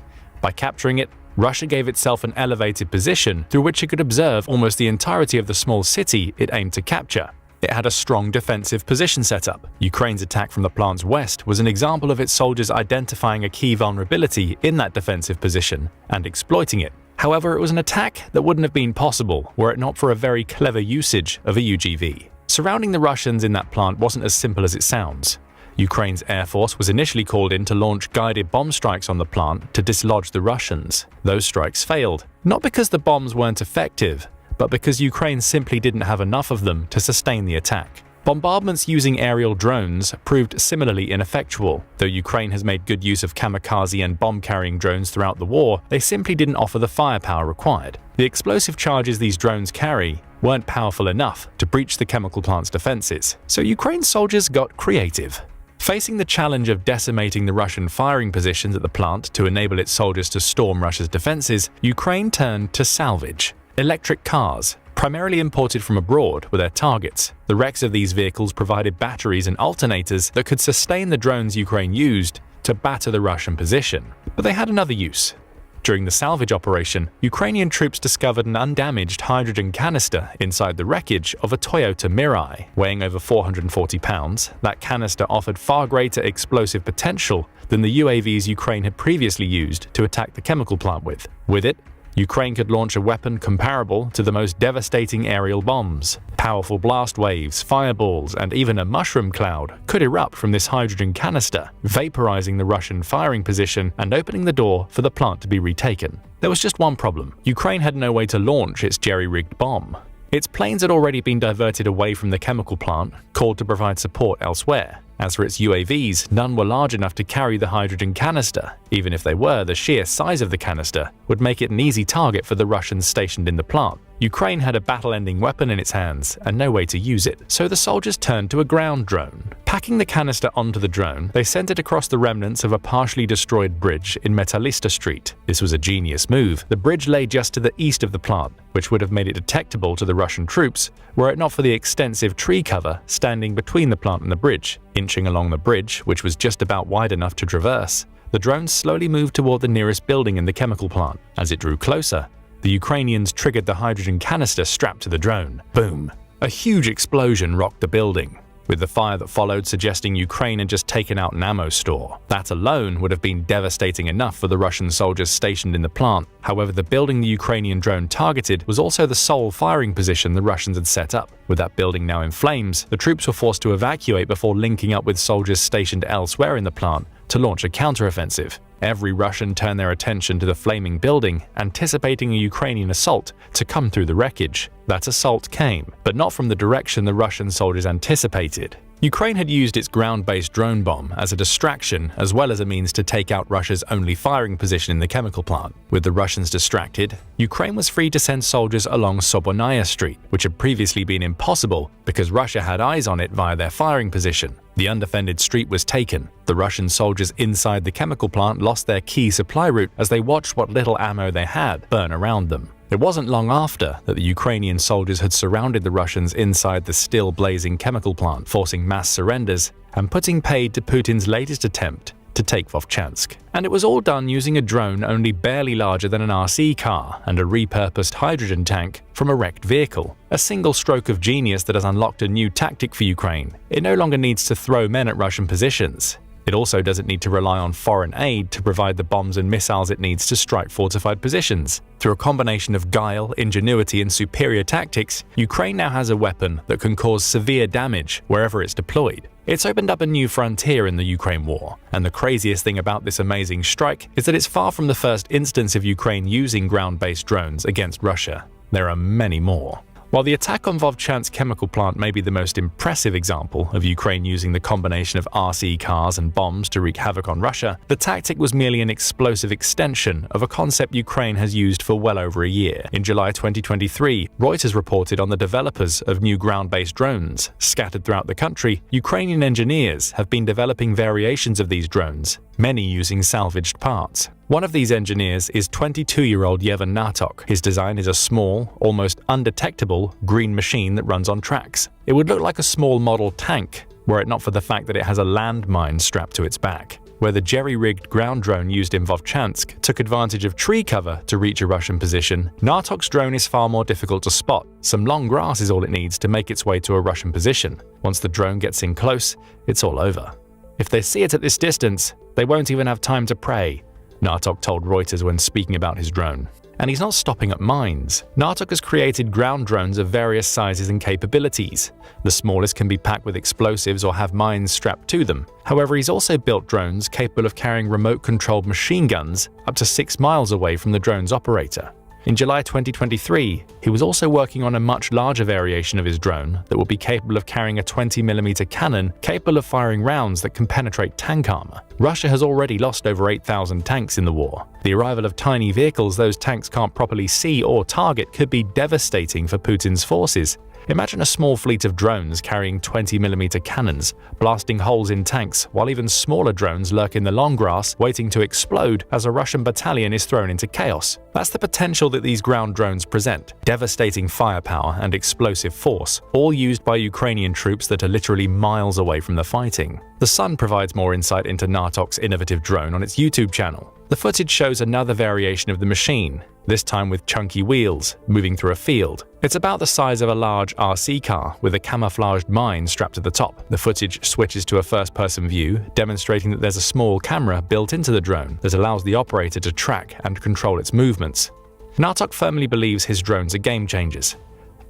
By capturing it, Russia gave itself an elevated position through which it could observe almost the entirety of the small city it aimed to capture. It had a strong defensive position set up. Ukraine's attack from the plant's west was an example of its soldiers identifying a key vulnerability in that defensive position and exploiting it. However, it was an attack that wouldn't have been possible were it not for a very clever usage of a UGV. Surrounding the Russians in that plant wasn't as simple as it sounds. Ukraine's Air Force was initially called in to launch guided bomb strikes on the plant to dislodge the Russians. Those strikes failed, not because the bombs weren't effective, but because Ukraine simply didn't have enough of them to sustain the attack. Bombardments using aerial drones proved similarly ineffectual. Though Ukraine has made good use of kamikaze and bomb-carrying drones throughout the war, they simply didn't offer the firepower required. The explosive charges these drones carry weren't powerful enough to breach the chemical plant's defenses, so Ukraine's soldiers got creative. Facing the challenge of decimating the Russian firing positions at the plant to enable its soldiers to storm Russia's defenses, Ukraine turned to salvage. Electric cars, primarily imported from abroad, were their targets. The wrecks of these vehicles provided batteries and alternators that could sustain the drones Ukraine used to batter the Russian position. But they had another use. During the salvage operation, Ukrainian troops discovered an undamaged hydrogen canister inside the wreckage of a Toyota Mirai. Weighing over 440 pounds, that canister offered far greater explosive potential than the UAVs Ukraine had previously used to attack the chemical plant with. With it, Ukraine could launch a weapon comparable to the most devastating aerial bombs. Powerful blast waves, fireballs, and even a mushroom cloud could erupt from this hydrogen canister, vaporizing the Russian firing position and opening the door for the plant to be retaken. There was just one problem. Ukraine had no way to launch its jerry-rigged bomb. Its planes had already been diverted away from the chemical plant, called to provide support elsewhere. As for its UAVs, none were large enough to carry the hydrogen canister. Even if they were, the sheer size of the canister would make it an easy target for the Russians stationed in the plant. Ukraine had a battle-ending weapon in its hands and no way to use it, so the soldiers turned to a ground drone. Packing the canister onto the drone, they sent it across the remnants of a partially destroyed bridge in Metalista Street. This was a genius move. The bridge lay just to the east of the plant, which would have made it detectable to the Russian troops were it not for the extensive tree cover standing between the plant and the bridge. Inching along the bridge, which was just about wide enough to traverse, the drone slowly moved toward the nearest building in the chemical plant. As it drew closer, the Ukrainians triggered the hydrogen canister strapped to the drone. Boom! A huge explosion rocked the building, with the fire that followed suggesting Ukraine had just taken out an ammo store. That alone would have been devastating enough for the Russian soldiers stationed in the plant. However, the building the Ukrainian drone targeted was also the sole firing position the Russians had set up. With that building now in flames, the troops were forced to evacuate before linking up with soldiers stationed elsewhere in the plant to launch a counteroffensive. Every Russian turned their attention to the flaming building, anticipating a Ukrainian assault to come through the wreckage. That assault came, but not from the direction the Russian soldiers anticipated. Ukraine had used its ground-based drone bomb as a distraction as well as a means to take out Russia's only firing position in the chemical plant. With the Russians distracted, Ukraine was free to send soldiers along Sobonaya Street, which had previously been impossible because Russia had eyes on it via their firing position. The undefended street was taken. The Russian soldiers inside the chemical plant lost their key supply route as they watched what little ammo they had burn around them. It wasn't long after that the Ukrainian soldiers had surrounded the Russians inside the still blazing chemical plant, forcing mass surrenders and putting paid to Putin's latest attempt to take Vovchansk. And it was all done using a drone only barely larger than an RC car and a repurposed hydrogen tank from a wrecked vehicle. A single stroke of genius that has unlocked a new tactic for Ukraine. It no longer needs to throw men at Russian positions. It also doesn't need to rely on foreign aid to provide the bombs and missiles it needs to strike fortified positions. Through a combination of guile, ingenuity, and superior tactics, Ukraine now has a weapon that can cause severe damage wherever it's deployed. It's opened up a new frontier in the Ukraine war, and the craziest thing about this amazing strike is that it's far from the first instance of Ukraine using ground-based drones against Russia. There are many more. While the attack on Vovchansk chemical plant may be the most impressive example of Ukraine using the combination of RC cars and bombs to wreak havoc on Russia, the tactic was merely an explosive extension of a concept Ukraine has used for well over a year. In July 2023, Reuters reported on the developers of new ground-based drones. Scattered throughout the country, Ukrainian engineers have been developing variations of these drones, many using salvaged parts. One of these engineers is 22-year-old Yevhen Natok. His design is a small, almost undetectable, green machine that runs on tracks. It would look like a small model tank, were it not for the fact that it has a landmine strapped to its back. Where the jerry-rigged ground drone used in Vovchansk took advantage of tree cover to reach a Russian position, Natok's drone is far more difficult to spot. Some long grass is all it needs to make its way to a Russian position. Once the drone gets in close, it's all over. If they see it at this distance, they won't even have time to pray, Natok told Reuters when speaking about his drone. And he's not stopping at mines. Natok has created ground drones of various sizes and capabilities. The smallest can be packed with explosives or have mines strapped to them. However, he's also built drones capable of carrying remote-controlled machine guns up to 6 miles away from the drone's operator. In July 2023, he was also working on a much larger variation of his drone that will be capable of carrying a 20mm cannon capable of firing rounds that can penetrate tank armor. Russia has already lost over 8,000 tanks in the war. The arrival of tiny vehicles those tanks can't properly see or target could be devastating for Putin's forces. Imagine a small fleet of drones carrying 20mm cannons, blasting holes in tanks, while even smaller drones lurk in the long grass, waiting to explode as a Russian battalion is thrown into chaos. That's the potential that these ground drones present: devastating firepower and explosive force, all used by Ukrainian troops that are literally miles away from the fighting. The Sun provides more insight into Natok's innovative drone on its YouTube channel. The footage shows another variation of the machine, this time with chunky wheels, moving through a field. It's about the size of a large RC car with a camouflaged mine strapped to the top. The footage switches to a first-person view, demonstrating that there's a small camera built into the drone that allows the operator to track and control its movements. Natok firmly believes his drones are game changers.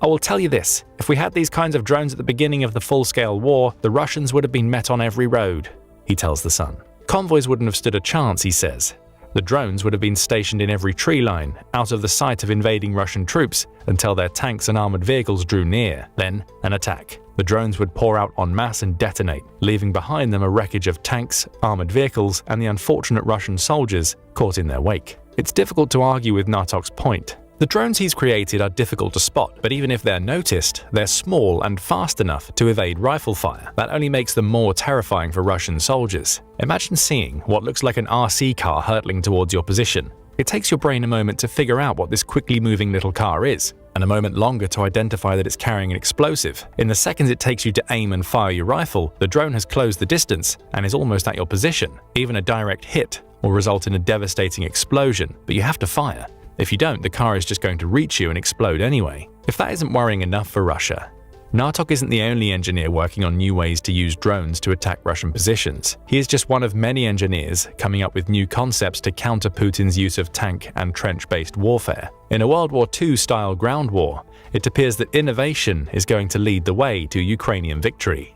"I will tell you this, if we had these kinds of drones at the beginning of the full-scale war, the Russians would have been met on every road," he tells The Sun. Convoys wouldn't have stood a chance, he says. The drones would have been stationed in every tree line, out of the sight of invading Russian troops, until their tanks and armored vehicles drew near. Then, an attack. The drones would pour out en masse and detonate, leaving behind them a wreckage of tanks, armored vehicles, and the unfortunate Russian soldiers caught in their wake. It's difficult to argue with Natok's point. The drones he's created are difficult to spot, but even if they're noticed, they're small and fast enough to evade rifle fire. That only makes them more terrifying for Russian soldiers. Imagine seeing what looks like an RC car hurtling towards your position. It takes your brain a moment to figure out what this quickly moving little car is, and a moment longer to identify that it's carrying an explosive. In the seconds it takes you to aim and fire your rifle, the drone has closed the distance and is almost at your position. Even a direct hit will result in a devastating explosion, but you have to fire. If you don't, the car is just going to reach you and explode anyway. If that isn't worrying enough for Russia, Natok isn't the only engineer working on new ways to use drones to attack Russian positions. He is just one of many engineers coming up with new concepts to counter Putin's use of tank and trench-based warfare. In a World War II-style ground war, it appears that innovation is going to lead the way to Ukrainian victory.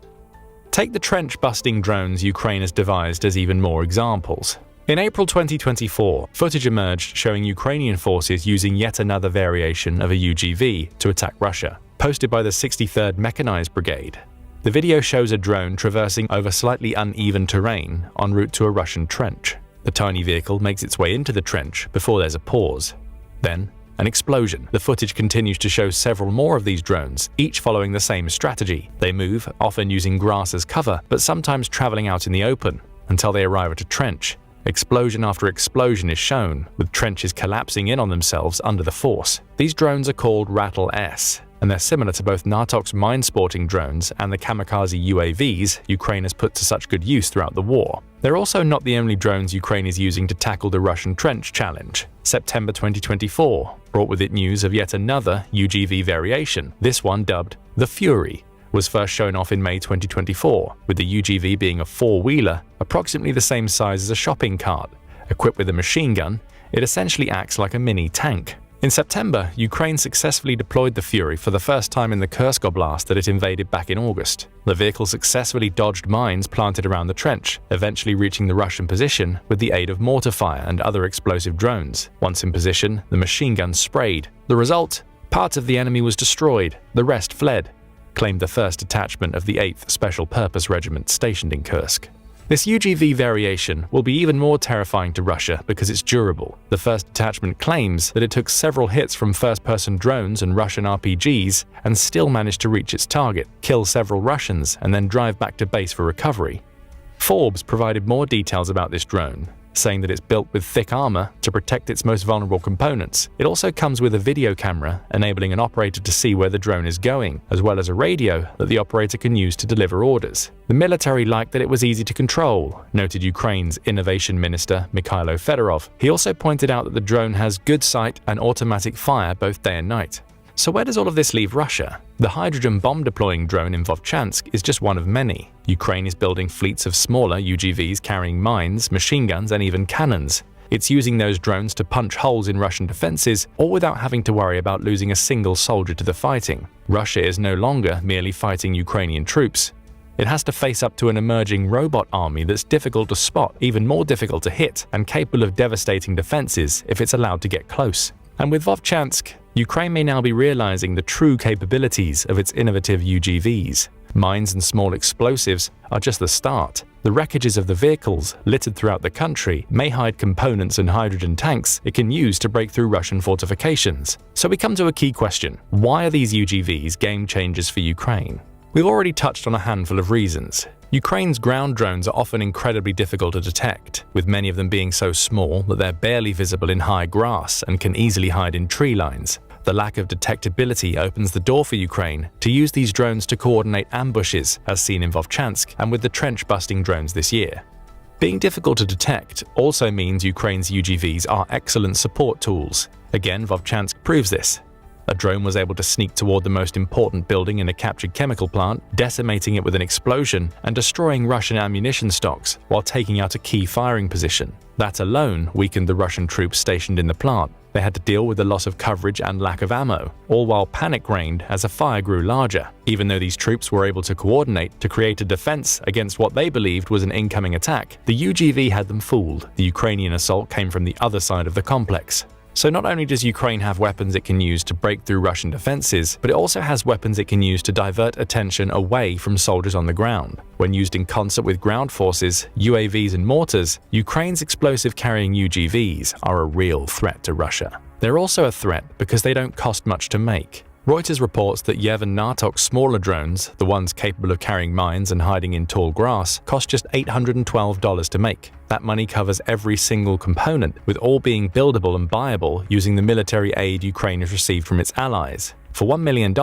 Take the trench-busting drones Ukraine has devised as even more examples. In April 2024, footage emerged showing Ukrainian forces using yet another variation of a UGV to attack Russia, posted by the 63rd Mechanized Brigade. The video shows a drone traversing over slightly uneven terrain en route to a Russian trench. The tiny vehicle makes its way into the trench before there's a pause. Then, an explosion. The footage continues to show several more of these drones, each following the same strategy. They move, often using grass as cover, but sometimes traveling out in the open, until they arrive at a trench. Explosion after explosion is shown, with trenches collapsing in on themselves under the force. These drones are called Rattle-S, and they're similar to both Natok's mine-sporting drones and the kamikaze UAVs Ukraine has put to such good use throughout the war. They're also not the only drones Ukraine is using to tackle the Russian trench challenge. September 2024 brought with it news of yet another UGV variation, this one dubbed the Fury. was first shown off in May 2024, with the UGV being a four-wheeler, approximately the same size as a shopping cart. Equipped with a machine gun, it essentially acts like a mini tank. In September, Ukraine successfully deployed the Fury for the first time in the Kursk Oblast that it invaded back in August. The vehicle successfully dodged mines planted around the trench, eventually reaching the Russian position with the aid of mortar fire and other explosive drones. Once in position, the machine gun sprayed. The result? Part of the enemy was destroyed, the rest fled, claimed the 1st Detachment of the 8th Special Purpose Regiment stationed in Kursk. This UGV variation will be even more terrifying to Russia because it's durable. The 1st Detachment claims that it took several hits from first-person drones and Russian RPGs and still managed to reach its target, kill several Russians, and then drive back to base for recovery. Forbes provided more details about this drone, saying that it's built with thick armor to protect its most vulnerable components. It also comes with a video camera, enabling an operator to see where the drone is going, as well as a radio that the operator can use to deliver orders. The military liked that it was easy to control, noted Ukraine's Innovation Minister Mikhailo Fedorov. He also pointed out that the drone has good sight and automatic fire both day and night. So where does all of this leave Russia? The hydrogen bomb-deploying drone in Vovchansk is just one of many. Ukraine is building fleets of smaller UGVs carrying mines, machine guns, and even cannons. It's using those drones to punch holes in Russian defenses, all without having to worry about losing a single soldier to the fighting. Russia is no longer merely fighting Ukrainian troops. It has to face up to an emerging robot army that's difficult to spot, even more difficult to hit, and capable of devastating defenses if it's allowed to get close. And with Vovchansk, Ukraine may now be realizing the true capabilities of its innovative UGVs. Mines and small explosives are just the start. The wreckages of the vehicles, littered throughout the country, may hide components and hydrogen tanks it can use to break through Russian fortifications. So we come to a key question. Why are these UGVs game changers for Ukraine? We've already touched on a handful of reasons. Ukraine's ground drones are often incredibly difficult to detect, with many of them being so small that they're barely visible in high grass and can easily hide in tree lines. The lack of detectability opens the door for Ukraine to use these drones to coordinate ambushes, as seen in Vovchansk and with the trench-busting drones this year. Being difficult to detect also means Ukraine's UGVs are excellent support tools. Again, Vovchansk proves this. A drone was able to sneak toward the most important building in a captured chemical plant, decimating it with an explosion and destroying Russian ammunition stocks while taking out a key firing position. That alone weakened the Russian troops stationed in the plant. They had to deal with the loss of coverage and lack of ammo, all while panic reigned as the fire grew larger. Even though these troops were able to coordinate to create a defense against what they believed was an incoming attack, the UGV had them fooled. The Ukrainian assault came from the other side of the complex. So not only does Ukraine have weapons it can use to break through Russian defenses, but it also has weapons it can use to divert attention away from soldiers on the ground. When used in concert with ground forces, UAVs and mortars, Ukraine's explosive-carrying UGVs are a real threat to Russia. They're also a threat because they don't cost much to make. Reuters reports that Yev and Nartok's smaller drones, the ones capable of carrying mines and hiding in tall grass, cost just $812 to make. That money covers every single component, with all being buildable and buyable using the military aid Ukraine has received from its allies. For $1 million,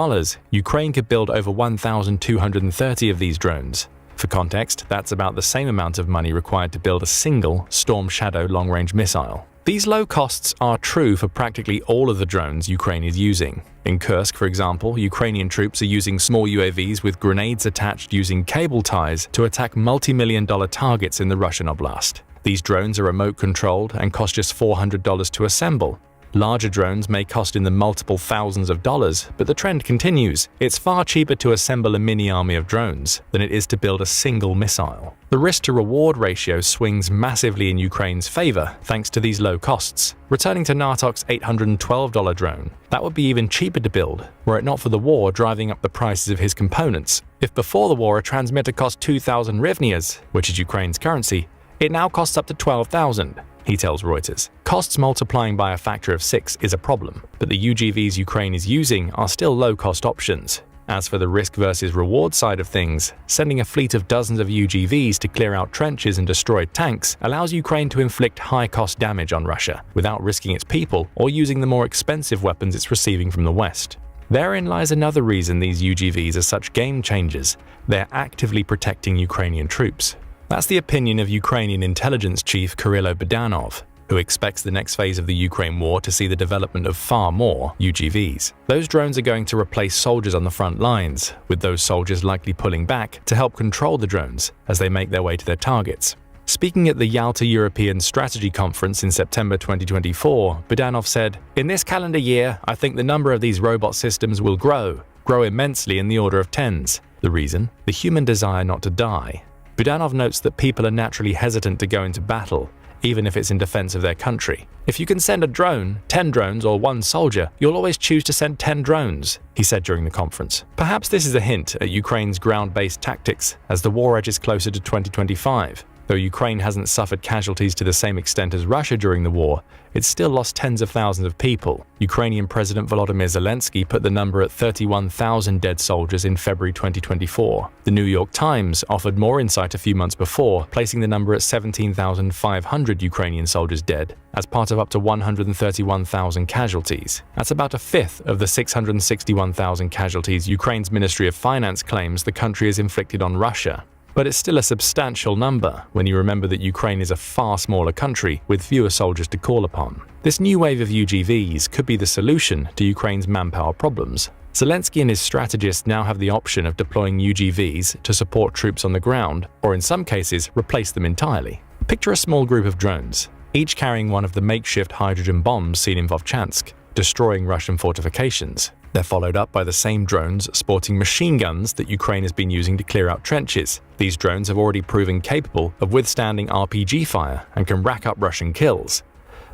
Ukraine could build over 1,230 of these drones. For context, that's about the same amount of money required to build a single Storm Shadow long-range missile. These low costs are true for practically all of the drones Ukraine is using. In Kursk, for example, Ukrainian troops are using small UAVs with grenades attached using cable ties to attack multi-million-dollar targets in the Russian Oblast. These drones are remote-controlled and cost just $400 to assemble. Larger drones may cost in the multiple thousands of dollars, but the trend continues. It's far cheaper to assemble a mini-army of drones than it is to build a single missile. The risk-to-reward ratio swings massively in Ukraine's favor thanks to these low costs. Returning to Nartok's $812 drone, that would be even cheaper to build, were it not for the war driving up the prices of his components. If before the war a transmitter cost 2,000 hryvnias, which is Ukraine's currency, it now costs up to 12,000. He tells Reuters. Costs multiplying by a factor of 6 is a problem, but the UGVs Ukraine is using are still low-cost options. As for the risk versus reward side of things, sending a fleet of dozens of UGVs to clear out trenches and destroy tanks allows Ukraine to inflict high-cost damage on Russia without risking its people or using the more expensive weapons it's receiving from the West. Therein lies another reason these UGVs are such game changers. They're actively protecting Ukrainian troops. That's the opinion of Ukrainian intelligence chief Kyrylo Budanov. who expects the next phase of the Ukraine war to see the development of far more UGVs. Those drones are going to replace soldiers on the front lines, with those soldiers likely pulling back to help control the drones as they make their way to their targets. Speaking at the Yalta European Strategy Conference in September 2024, Budanov said, "In this calendar year, I think the number of these robot systems will grow immensely in the order of tens. The reason? The human desire not to die." Budanov notes that people are naturally hesitant to go into battle, even if it's in defense of their country. "If you can send a drone, 10 drones, or 1 soldier, you'll always choose to send 10 drones," he said during the conference. Perhaps this is a hint at Ukraine's ground-based tactics as the war edges closer to 2025. Though Ukraine hasn't suffered casualties to the same extent as Russia during the war, it's still lost tens of thousands of people. Ukrainian President Volodymyr Zelensky put the number at 31,000 dead soldiers in February 2024. The New York Times offered more insight a few months before, placing the number at 17,500 Ukrainian soldiers dead, as part of up to 131,000 casualties. That's about a fifth of the 661,000 casualties Ukraine's Ministry of Finance claims the country has inflicted on Russia. But it's still a substantial number when you remember that Ukraine is a far smaller country with fewer soldiers to call upon. This new wave of UGVs could be the solution to Ukraine's manpower problems. Zelensky and his strategists now have the option of deploying UGVs to support troops on the ground, or in some cases, replace them entirely. Picture a small group of drones, each carrying one of the makeshift hydrogen bombs seen in Vovchansk, destroying Russian fortifications. They're followed up by the same drones sporting machine guns that Ukraine has been using to clear out trenches. These drones have already proven capable of withstanding RPG fire and can rack up Russian kills.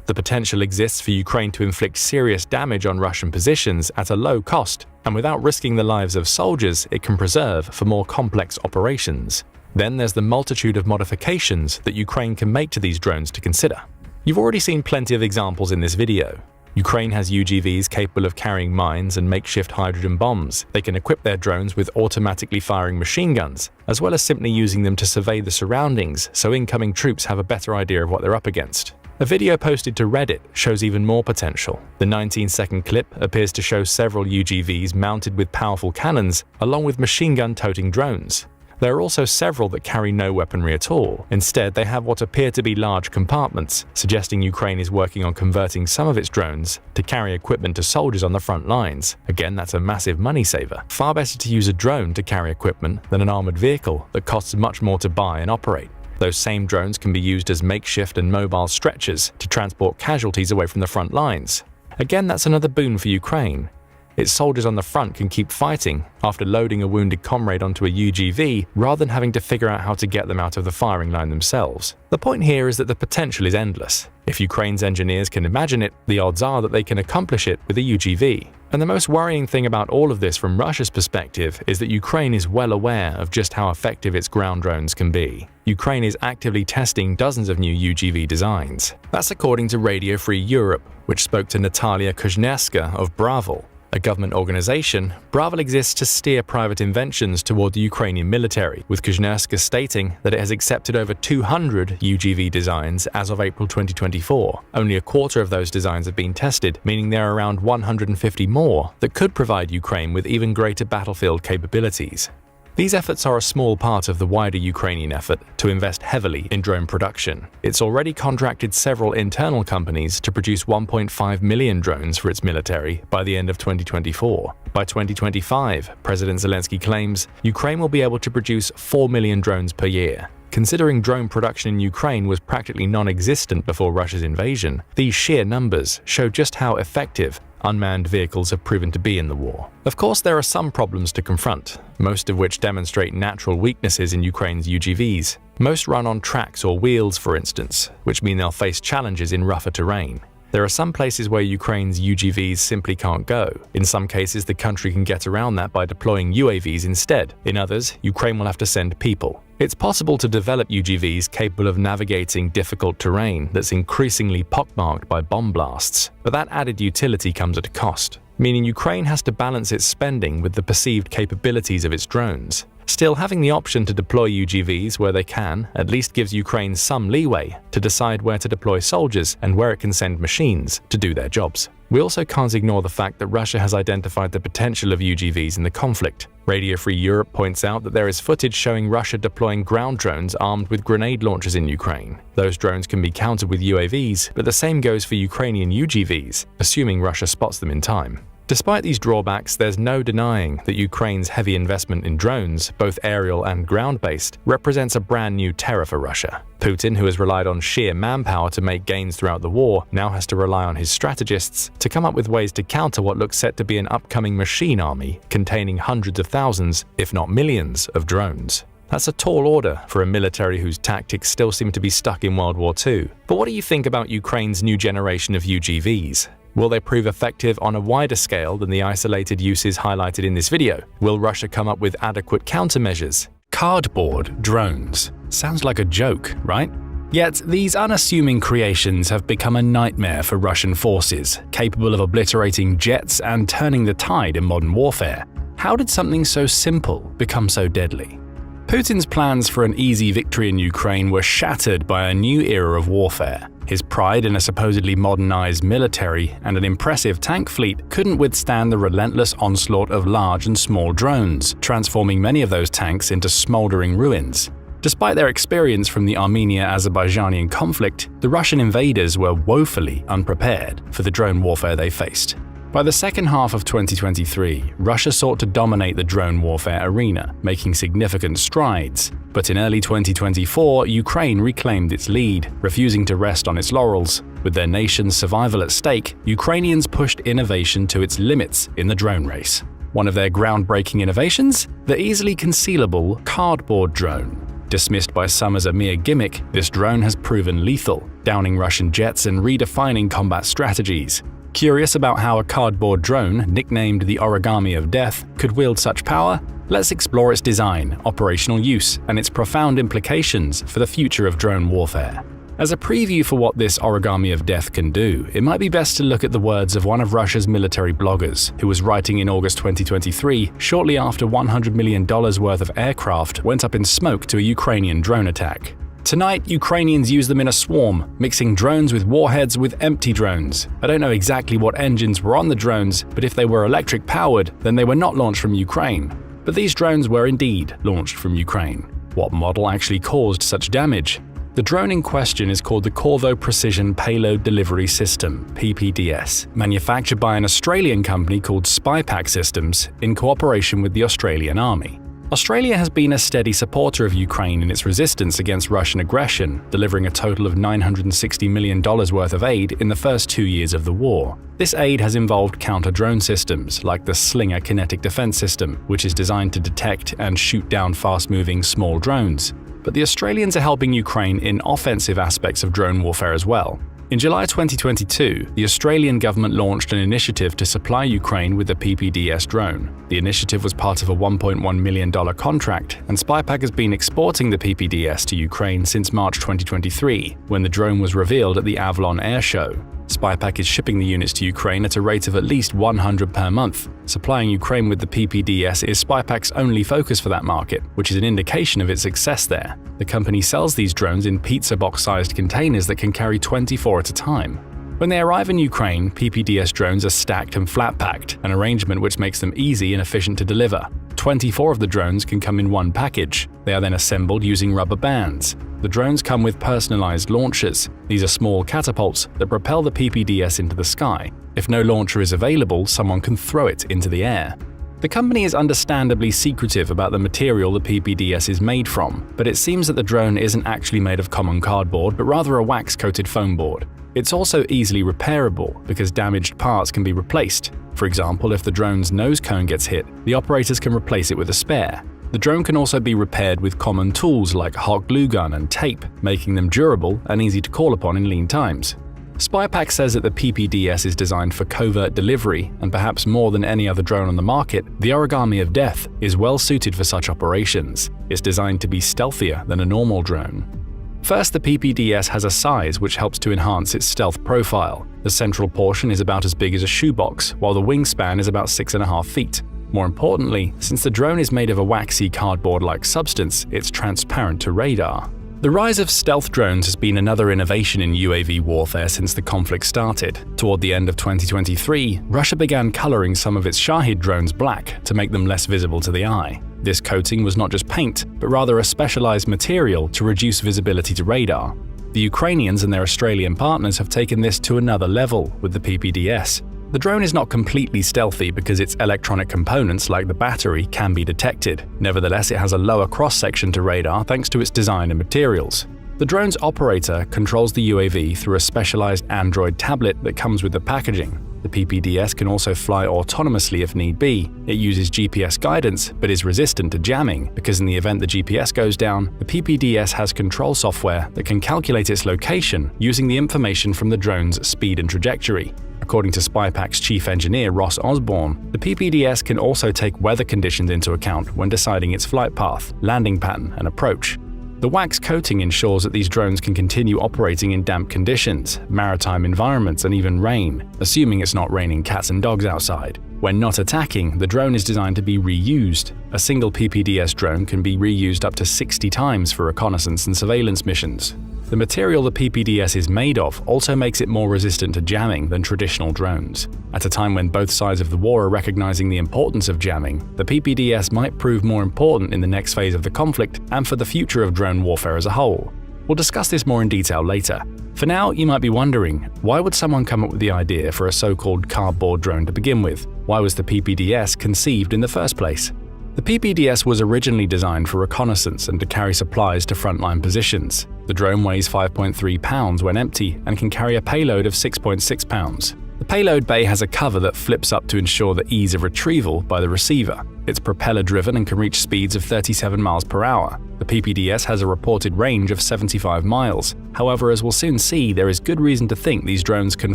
The potential exists for Ukraine to inflict serious damage on Russian positions at a low cost, and without risking the lives of soldiers it can preserve for more complex operations. Then there's the multitude of modifications that Ukraine can make to these drones to consider. You've already seen plenty of examples in this video. Ukraine has UGVs capable of carrying mines and makeshift hydrogen bombs. They can equip their drones with automatically firing machine guns, as well as simply using them to survey the surroundings so incoming troops have a better idea of what they're up against. A video posted to Reddit shows even more potential. The 19-second clip appears to show several UGVs mounted with powerful cannons, along with machine gun-toting drones. There are also several that carry no weaponry at all. Instead, they have what appear to be large compartments, suggesting Ukraine is working on converting some of its drones to carry equipment to soldiers on the front lines. Again, that's a massive money saver. Far better to use a drone to carry equipment than an armored vehicle that costs much more to buy and operate. Those same drones can be used as makeshift and mobile stretchers to transport casualties away from the front lines. Again, that's another boon for Ukraine. Its soldiers on the front can keep fighting after loading a wounded comrade onto a UGV rather than having to figure out how to get them out of the firing line themselves. The point here is that the potential is endless. If Ukraine's engineers can imagine it, the odds are that they can accomplish it with a UGV. And the most worrying thing about all of this from Russia's perspective is that Ukraine is well aware of just how effective its ground drones can be. Ukraine is actively testing dozens of new UGV designs. That's according to Radio Free Europe, which spoke to Natalia Kuzhnerska of Bravl. A government organization, Bravl exists to steer private inventions toward the Ukrainian military, with Kuzhnerska stating that it has accepted over 200 UGV designs as of April 2024. Only a quarter of those designs have been tested, meaning there are around 150 more that could provide Ukraine with even greater battlefield capabilities. These efforts are a small part of the wider Ukrainian effort to invest heavily in drone production. It's already contracted several internal companies to produce 1.5 million drones for its military by the end of 2024. By 2025, President Zelensky claims Ukraine will be able to produce 4 million drones per year. Considering drone production in Ukraine was practically non-existent before Russia's invasion, these sheer numbers show just how effective unmanned vehicles have proven to be in the war. Of course, there are some problems to confront, most of which demonstrate natural weaknesses in Ukraine's UGVs. Most run on tracks or wheels, for instance, which mean they'll face challenges in rougher terrain. There are some places where Ukraine's UGVs simply can't go. In some cases, the country can get around that by deploying UAVs instead. In others, Ukraine will have to send people. It's possible to develop UGVs capable of navigating difficult terrain that's increasingly pockmarked by bomb blasts, but that added utility comes at a cost, meaning Ukraine has to balance its spending with the perceived capabilities of its drones. Still, having the option to deploy UGVs where they can at least gives Ukraine some leeway to decide where to deploy soldiers and where it can send machines to do their jobs. We also can't ignore the fact that Russia has identified the potential of UGVs in the conflict. Radio Free Europe points out that there is footage showing Russia deploying ground drones armed with grenade launchers in Ukraine. Those drones can be countered with UAVs, but the same goes for Ukrainian UGVs, assuming Russia spots them in time. Despite these drawbacks, there's no denying that Ukraine's heavy investment in drones, both aerial and ground-based, represents a brand new terror for Russia. Putin, who has relied on sheer manpower to make gains throughout the war, now has to rely on his strategists to come up with ways to counter what looks set to be an upcoming machine army containing hundreds of thousands, if not millions, of drones. That's a tall order for a military whose tactics still seem to be stuck in World War II. But what do you think about Ukraine's new generation of UGVs? Will they prove effective on a wider scale than the isolated uses highlighted in this video? Will Russia come up with adequate countermeasures? Cardboard drones. Sounds like a joke, right? Yet, these unassuming creations have become a nightmare for Russian forces, capable of obliterating jets and turning the tide in modern warfare. How did something so simple become so deadly? Putin's plans for an easy victory in Ukraine were shattered by a new era of warfare. His pride in a supposedly modernized military and an impressive tank fleet couldn't withstand the relentless onslaught of large and small drones, transforming many of those tanks into smoldering ruins. Despite their experience from the Armenia-Azerbaijani conflict, the Russian invaders were woefully unprepared for the drone warfare they faced. By the second half of 2023, Russia sought to dominate the drone warfare arena, making significant strides. But in early 2024, Ukraine reclaimed its lead, refusing to rest on its laurels. With their nation's survival at stake, Ukrainians pushed innovation to its limits in the drone race. One of their groundbreaking innovations? The easily concealable cardboard drone. Dismissed by some as a mere gimmick, this drone has proven lethal, downing Russian jets and redefining combat strategies. Curious about how a cardboard drone, nicknamed the Origami of Death, could wield such power? Let's explore its design, operational use, and its profound implications for the future of drone warfare. As a preview for what this Origami of Death can do, it might be best to look at the words of one of Russia's military bloggers, who was writing in August 2023, shortly after $100 million worth of aircraft went up in smoke to a Ukrainian drone attack. Tonight, Ukrainians use them in a swarm, mixing drones with warheads with empty drones. I don't know exactly what engines were on the drones, but if they were electric-powered, then they were not launched from Ukraine. But these drones were indeed launched from Ukraine. What model actually caused such damage? The drone in question is called the Corvo Precision Payload Delivery System (PPDS), manufactured by an Australian company called SpyPack Systems in cooperation with the Australian Army. Australia has been a steady supporter of Ukraine in its resistance against Russian aggression, delivering a total of $960 million worth of aid in the first 2 years of the war. This aid has involved counter-drone systems like the Slinger kinetic defense system, which is designed to detect and shoot down fast-moving small drones. But the Australians are helping Ukraine in offensive aspects of drone warfare as well. In July 2022, the Australian government launched an initiative to supply Ukraine with the PPDS drone. The initiative was part of a $1.1 million contract, and SpyPack has been exporting the PPDS to Ukraine since March 2023, when the drone was revealed at the Avalon Air Show. SpyPack is shipping the units to Ukraine at a rate of at least 100 per month. Supplying Ukraine with the PPDS is SpyPack's only focus for that market, which is an indication of its success there. The company sells these drones in pizza box-sized containers that can carry 24 at a time. When they arrive in Ukraine, PPDS drones are stacked and flat-packed, an arrangement which makes them easy and efficient to deliver. 24 of the drones can come in one package. They are then assembled using rubber bands. The drones come with personalized launchers. These are small catapults that propel the PPDS into the sky. If no launcher is available, someone can throw it into the air. The company is understandably secretive about the material the PPDS is made from, but it seems that the drone isn't actually made of common cardboard, but rather a wax-coated foam board. It's also easily repairable because damaged parts can be replaced. For example, if the drone's nose cone gets hit, the operators can replace it with a spare. The drone can also be repaired with common tools like hot glue gun and tape, making them durable and easy to call upon in lean times. SpyPack says that the PPDS is designed for covert delivery, and perhaps more than any other drone on the market, the Origami of Death is well suited for such operations. It's designed to be stealthier than a normal drone. First, the PPDS has a size which helps to enhance its stealth profile. The central portion is about as big as a shoebox, while the wingspan is about 6.5 feet. More importantly, since the drone is made of a waxy cardboard-like substance, it's transparent to radar. The rise of stealth drones has been another innovation in UAV warfare since the conflict started. Toward the end of 2023, Russia began coloring some of its Shahid drones black to make them less visible to the eye. This coating was not just paint, but rather a specialized material to reduce visibility to radar. The Ukrainians and their Australian partners have taken this to another level with the PPDS. The drone is not completely stealthy because its electronic components, like the battery, can be detected. Nevertheless, it has a lower cross-section to radar thanks to its design and materials. The drone's operator controls the UAV through a specialized Android tablet that comes with the packaging. The PPDS can also fly autonomously if need be. It uses GPS guidance, but is resistant to jamming, because in the event the GPS goes down, the PPDS has control software that can calculate its location using the information from the drone's speed and trajectory. According to SpyPack's chief engineer Ross Osborne, the PPDS can also take weather conditions into account when deciding its flight path, landing pattern, and approach. The wax coating ensures that these drones can continue operating in damp conditions, maritime environments, and even rain, assuming it's not raining cats and dogs outside. When not attacking, the drone is designed to be reused. A single PPDS drone can be reused up to 60 times for reconnaissance and surveillance missions. The material the PPDS is made of also makes it more resistant to jamming than traditional drones. At a time when both sides of the war are recognizing the importance of jamming, the PPDS might prove more important in the next phase of the conflict and for the future of drone warfare as a whole. We'll discuss this more in detail later. For now, you might be wondering, why would someone come up with the idea for a so-called cardboard drone to begin with? Why was the PPDS conceived in the first place? The PPDS was originally designed for reconnaissance and to carry supplies to frontline positions. The drone weighs 5.3 pounds when empty and can carry a payload of 6.6 pounds. The payload bay has a cover that flips up to ensure the ease of retrieval by the receiver. It's propeller-driven and can reach speeds of 37 miles per hour. The PPDS has a reported range of 75 miles. However, as we'll soon see, there is good reason to think these drones can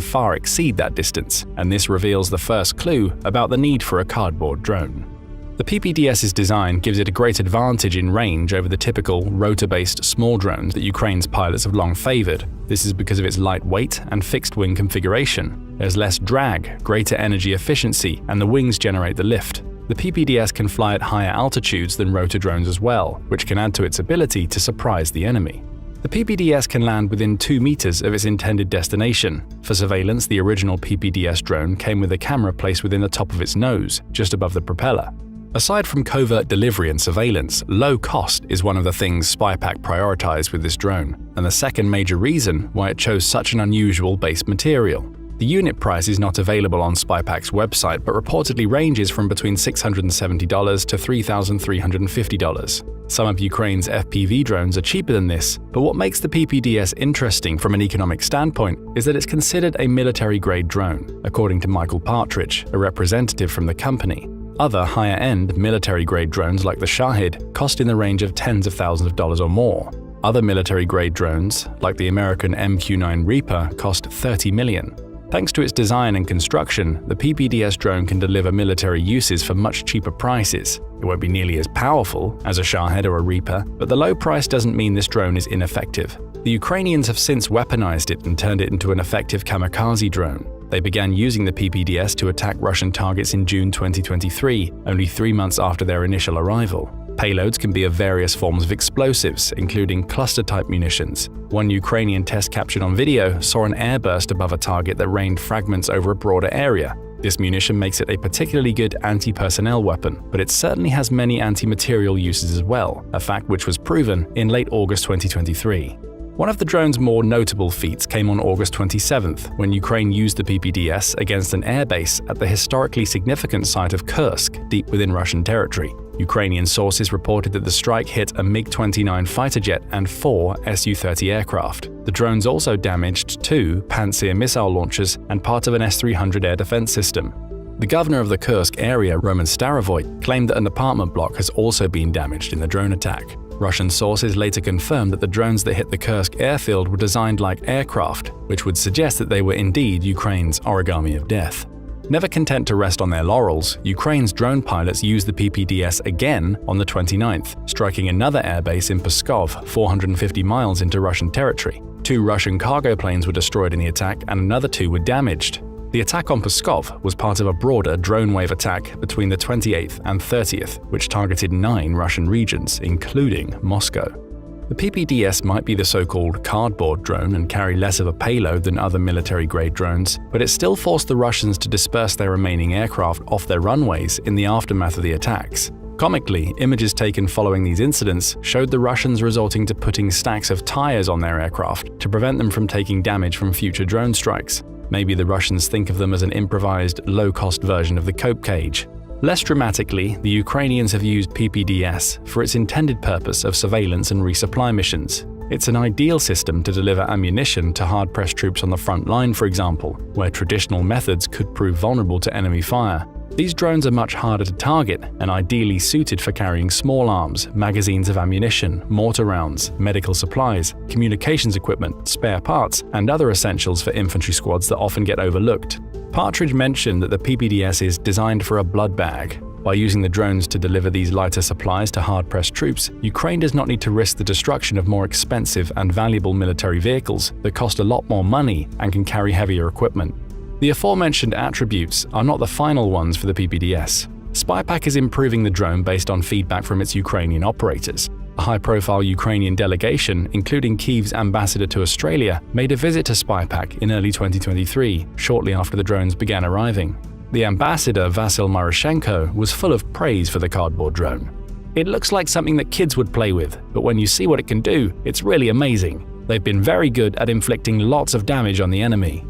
far exceed that distance, and this reveals the first clue about the need for a cardboard drone. The PPDS's design gives it a great advantage in range over the typical rotor-based small drones that Ukraine's pilots have long favored. This is because of its light weight and fixed-wing configuration. There's less drag, greater energy efficiency, and the wings generate the lift. The PPDS can fly at higher altitudes than rotor drones as well, which can add to its ability to surprise the enemy. The PPDS can land within 2 meters of its intended destination. For surveillance, the original PPDS drone came with a camera placed within the top of its nose, just above the propeller. Aside from covert delivery and surveillance, low cost is one of the things SpyPack prioritized with this drone, and the second major reason why it chose such an unusual base material. The unit price is not available on SpyPack's website, but reportedly ranges from between $670 to $3,350. Some of Ukraine's FPV drones are cheaper than this, but what makes the PPDS interesting from an economic standpoint is that it's considered a military-grade drone, according to Michael Partridge, a representative from the company. Other higher-end military-grade drones like the Shahid cost in the range of tens of thousands of dollars or more. Other military-grade drones, like the American MQ-9 Reaper, cost $30 million. Thanks to its design and construction, the PPDS drone can deliver military uses for much cheaper prices. It won't be nearly as powerful as a Shahid or a Reaper, but the low price doesn't mean this drone is ineffective. The Ukrainians have since weaponized it and turned it into an effective kamikaze drone. They began using the PPDS to attack Russian targets in June 2023, only 3 months after their initial arrival. Payloads can be of various forms of explosives, including cluster-type munitions. One Ukrainian test captured on video saw an airburst above a target that rained fragments over a broader area. This munition makes it a particularly good anti-personnel weapon, but it certainly has many anti-material uses as well, a fact which was proven in late August 2023. One of the drone's more notable feats came on August 27th, when Ukraine used the PPDS against an airbase at the historically significant site of Kursk, deep within Russian territory. Ukrainian sources reported that the strike hit a MiG-29 fighter jet and 4 Su-30 aircraft. The drones also damaged 2 Pantsir missile launchers and part of an S-300 air defense system. The governor of the Kursk area, Roman Starovoy, claimed that an apartment block has also been damaged in the drone attack. Russian sources later confirmed that the drones that hit the Kursk airfield were designed like aircraft, which would suggest that they were indeed Ukraine's origami of death. Never content to rest on their laurels, Ukraine's drone pilots used the PPDS again on the 29th, striking another airbase in Pskov, 450 miles into Russian territory. 2 Russian cargo planes were destroyed in the attack and another 2 were damaged. The attack on Pskov was part of a broader drone wave attack between the 28th and 30th, which targeted 9 Russian regions, including Moscow. The PPDS might be the so-called cardboard drone and carry less of a payload than other military-grade drones, but it still forced the Russians to disperse their remaining aircraft off their runways in the aftermath of the attacks. Comically, images taken following these incidents showed the Russians resorting to putting stacks of tires on their aircraft to prevent them from taking damage from future drone strikes. Maybe the Russians think of them as an improvised, low-cost version of the cope cage. Less dramatically, the Ukrainians have used PPDS for its intended purpose of surveillance and resupply missions. It's an ideal system to deliver ammunition to hard-pressed troops on the front line, for example, where traditional methods could prove vulnerable to enemy fire. These drones are much harder to target and ideally suited for carrying small arms, magazines of ammunition, mortar rounds, medical supplies, communications equipment, spare parts, and other essentials for infantry squads that often get overlooked. Partridge mentioned that the PPDS is designed for a blood bag. By using the drones to deliver these lighter supplies to hard-pressed troops, Ukraine does not need to risk the destruction of more expensive and valuable military vehicles that cost a lot more money and can carry heavier equipment. The aforementioned attributes are not the final ones for the PPDS. SpyPack is improving the drone based on feedback from its Ukrainian operators. A high-profile Ukrainian delegation, including Kyiv's ambassador to Australia, made a visit to SpyPack in early 2023, shortly after the drones began arriving. The ambassador, Vasyl Maryshenko, was full of praise for the cardboard drone. "It looks like something that kids would play with, but when you see what it can do, it's really amazing. They've been very good at inflicting lots of damage on the enemy."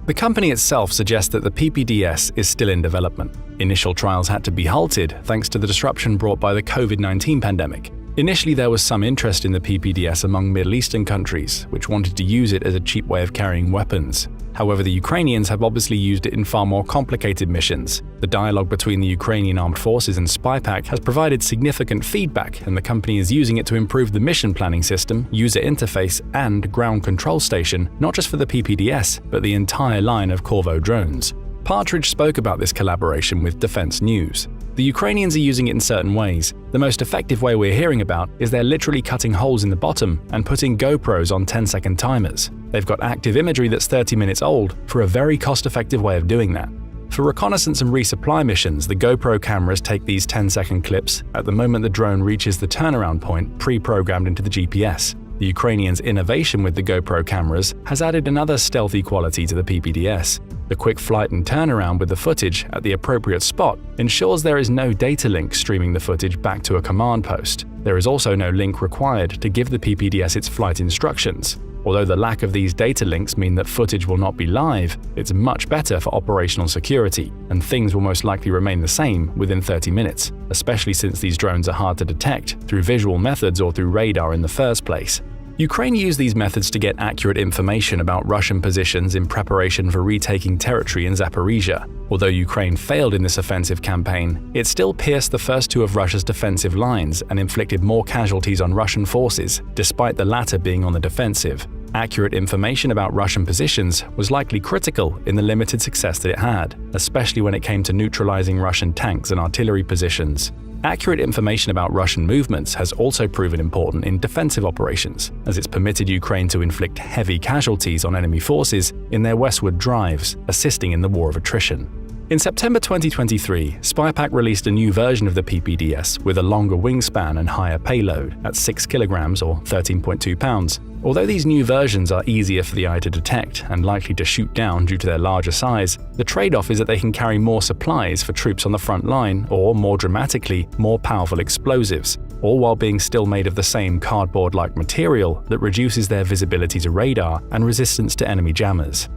The company itself suggests that the PPDS is still in development. Initial trials had to be halted thanks to the disruption brought by the COVID-19 pandemic. Initially, there was some interest in the PPDS among Middle Eastern countries, which wanted to use it as a cheap way of carrying weapons. However, the Ukrainians have obviously used it in far more complicated missions. The dialogue between the Ukrainian armed forces and SpyPack has provided significant feedback, and the company is using it to improve the mission planning system, user interface, and ground control station, not just for the PPDS, but the entire line of Corvo drones. Partridge spoke about this collaboration with Defense News. The Ukrainians are using it in certain ways. The most effective way we're hearing about is they're literally cutting holes in the bottom and putting GoPros on 10-second timers. They've got active imagery that's 30 minutes old for a very cost-effective way of doing that. For reconnaissance and resupply missions, the GoPro cameras take these 10-second clips at the moment the drone reaches the turnaround point pre-programmed into the GPS. The Ukrainians' innovation with the GoPro cameras has added another stealthy quality to the PPDS. The quick flight and turnaround with the footage at the appropriate spot ensures there is no data link streaming the footage back to a command post. There is also no link required to give the PPDS its flight instructions. Although the lack of these data links mean that footage will not be live, it's much better for operational security, and things will most likely remain the same within 30 minutes, especially since these drones are hard to detect through visual methods or through radar in the first place. Ukraine used these methods to get accurate information about Russian positions in preparation for retaking territory in Zaporizhia. Although Ukraine failed in this offensive campaign, it still pierced the first two of Russia's defensive lines and inflicted more casualties on Russian forces, despite the latter being on the defensive. Accurate information about Russian positions was likely critical in the limited success that it had, especially when it came to neutralizing Russian tanks and artillery positions. Accurate information about Russian movements has also proven important in defensive operations, as it's permitted Ukraine to inflict heavy casualties on enemy forces in their westward drives, assisting in the war of attrition. In September 2023, SpyPack released a new version of the PPDS with a longer wingspan and higher payload at 6 kilograms or 13.2 pounds. Although these new versions are easier for the eye to detect and likely to shoot down due to their larger size, the trade-off is that they can carry more supplies for troops on the front line or, more dramatically, more powerful explosives, all while being still made of the same cardboard-like material that reduces their visibility to radar and resistance to enemy jammers.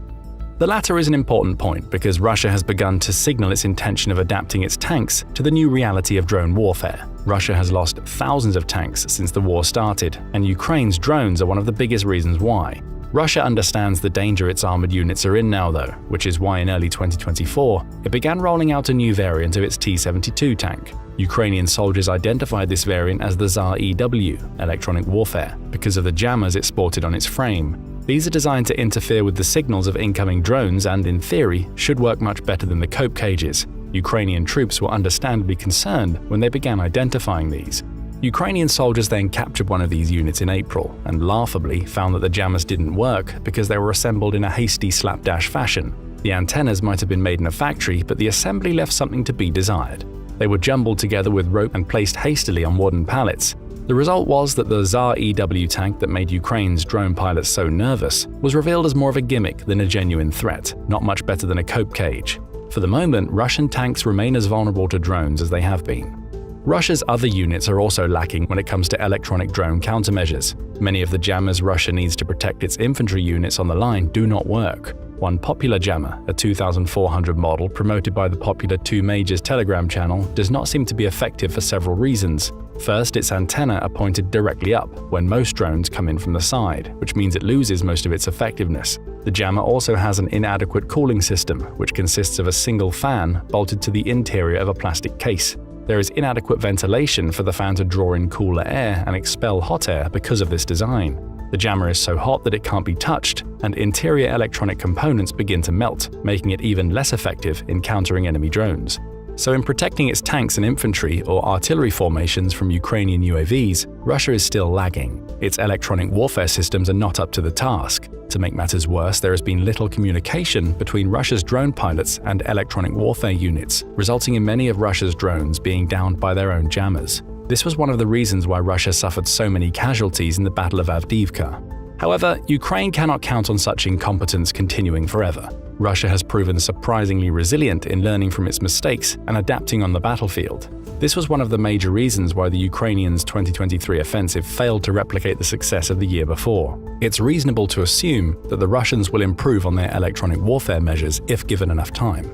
The latter is an important point because Russia has begun to signal its intention of adapting its tanks to the new reality of drone warfare. Russia has lost thousands of tanks since the war started, and Ukraine's drones are one of the biggest reasons why. Russia understands the danger its armored units are in now though, which is why in early 2024, it began rolling out a new variant of its T-72 tank. Ukrainian soldiers identified this variant as the ZAR-EW, electronic warfare, because of the jammers it sported on its frame. These are designed to interfere with the signals of incoming drones and, in theory, should work much better than the cope cages. Ukrainian troops were understandably concerned when they began identifying these. Ukrainian soldiers then captured one of these units in April and laughably found that the jammers didn't work because they were assembled in a hasty slapdash fashion. The antennas might have been made in a factory, but the assembly left something to be desired. They were jumbled together with rope and placed hastily on wooden pallets. The result was that the Tsar EW tank that made Ukraine's drone pilots so nervous was revealed as more of a gimmick than a genuine threat, not much better than a cope cage. For the moment, Russian tanks remain as vulnerable to drones as they have been. Russia's other units are also lacking when it comes to electronic drone countermeasures. Many of the jammers Russia needs to protect its infantry units on the line do not work. One popular jammer, a 2400 model promoted by the popular Two Majors Telegram channel, does not seem to be effective for several reasons. First, its antenna are pointed directly up, when most drones come in from the side, which means it loses most of its effectiveness. The jammer also has an inadequate cooling system, which consists of a single fan bolted to the interior of a plastic case. There is inadequate ventilation for the fan to draw in cooler air and expel hot air because of this design. The jammer is so hot that it can't be touched, and interior electronic components begin to melt, making it even less effective in countering enemy drones. So in protecting its tanks and infantry or artillery formations from Ukrainian UAVs, Russia is still lagging. Its electronic warfare systems are not up to the task. To make matters worse, there has been little communication between Russia's drone pilots and electronic warfare units, resulting in many of Russia's drones being downed by their own jammers. This was one of the reasons why Russia suffered so many casualties in the Battle of Avdiivka. However, Ukraine cannot count on such incompetence continuing forever. Russia has proven surprisingly resilient in learning from its mistakes and adapting on the battlefield. This was one of the major reasons why the Ukrainians' 2023 offensive failed to replicate the success of the year before. It's reasonable to assume that the Russians will improve on their electronic warfare measures if given enough time.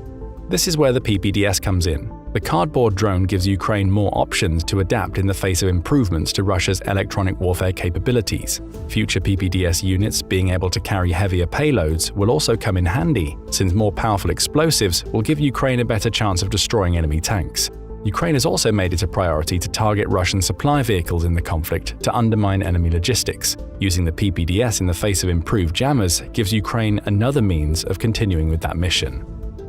This is where the PPDS comes in. The cardboard drone gives Ukraine more options to adapt in the face of improvements to Russia's electronic warfare capabilities. Future PPDS units being able to carry heavier payloads will also come in handy, since more powerful explosives will give Ukraine a better chance of destroying enemy tanks. Ukraine has also made it a priority to target Russian supply vehicles in the conflict to undermine enemy logistics. Using the PPDS in the face of improved jammers gives Ukraine another means of continuing with that mission.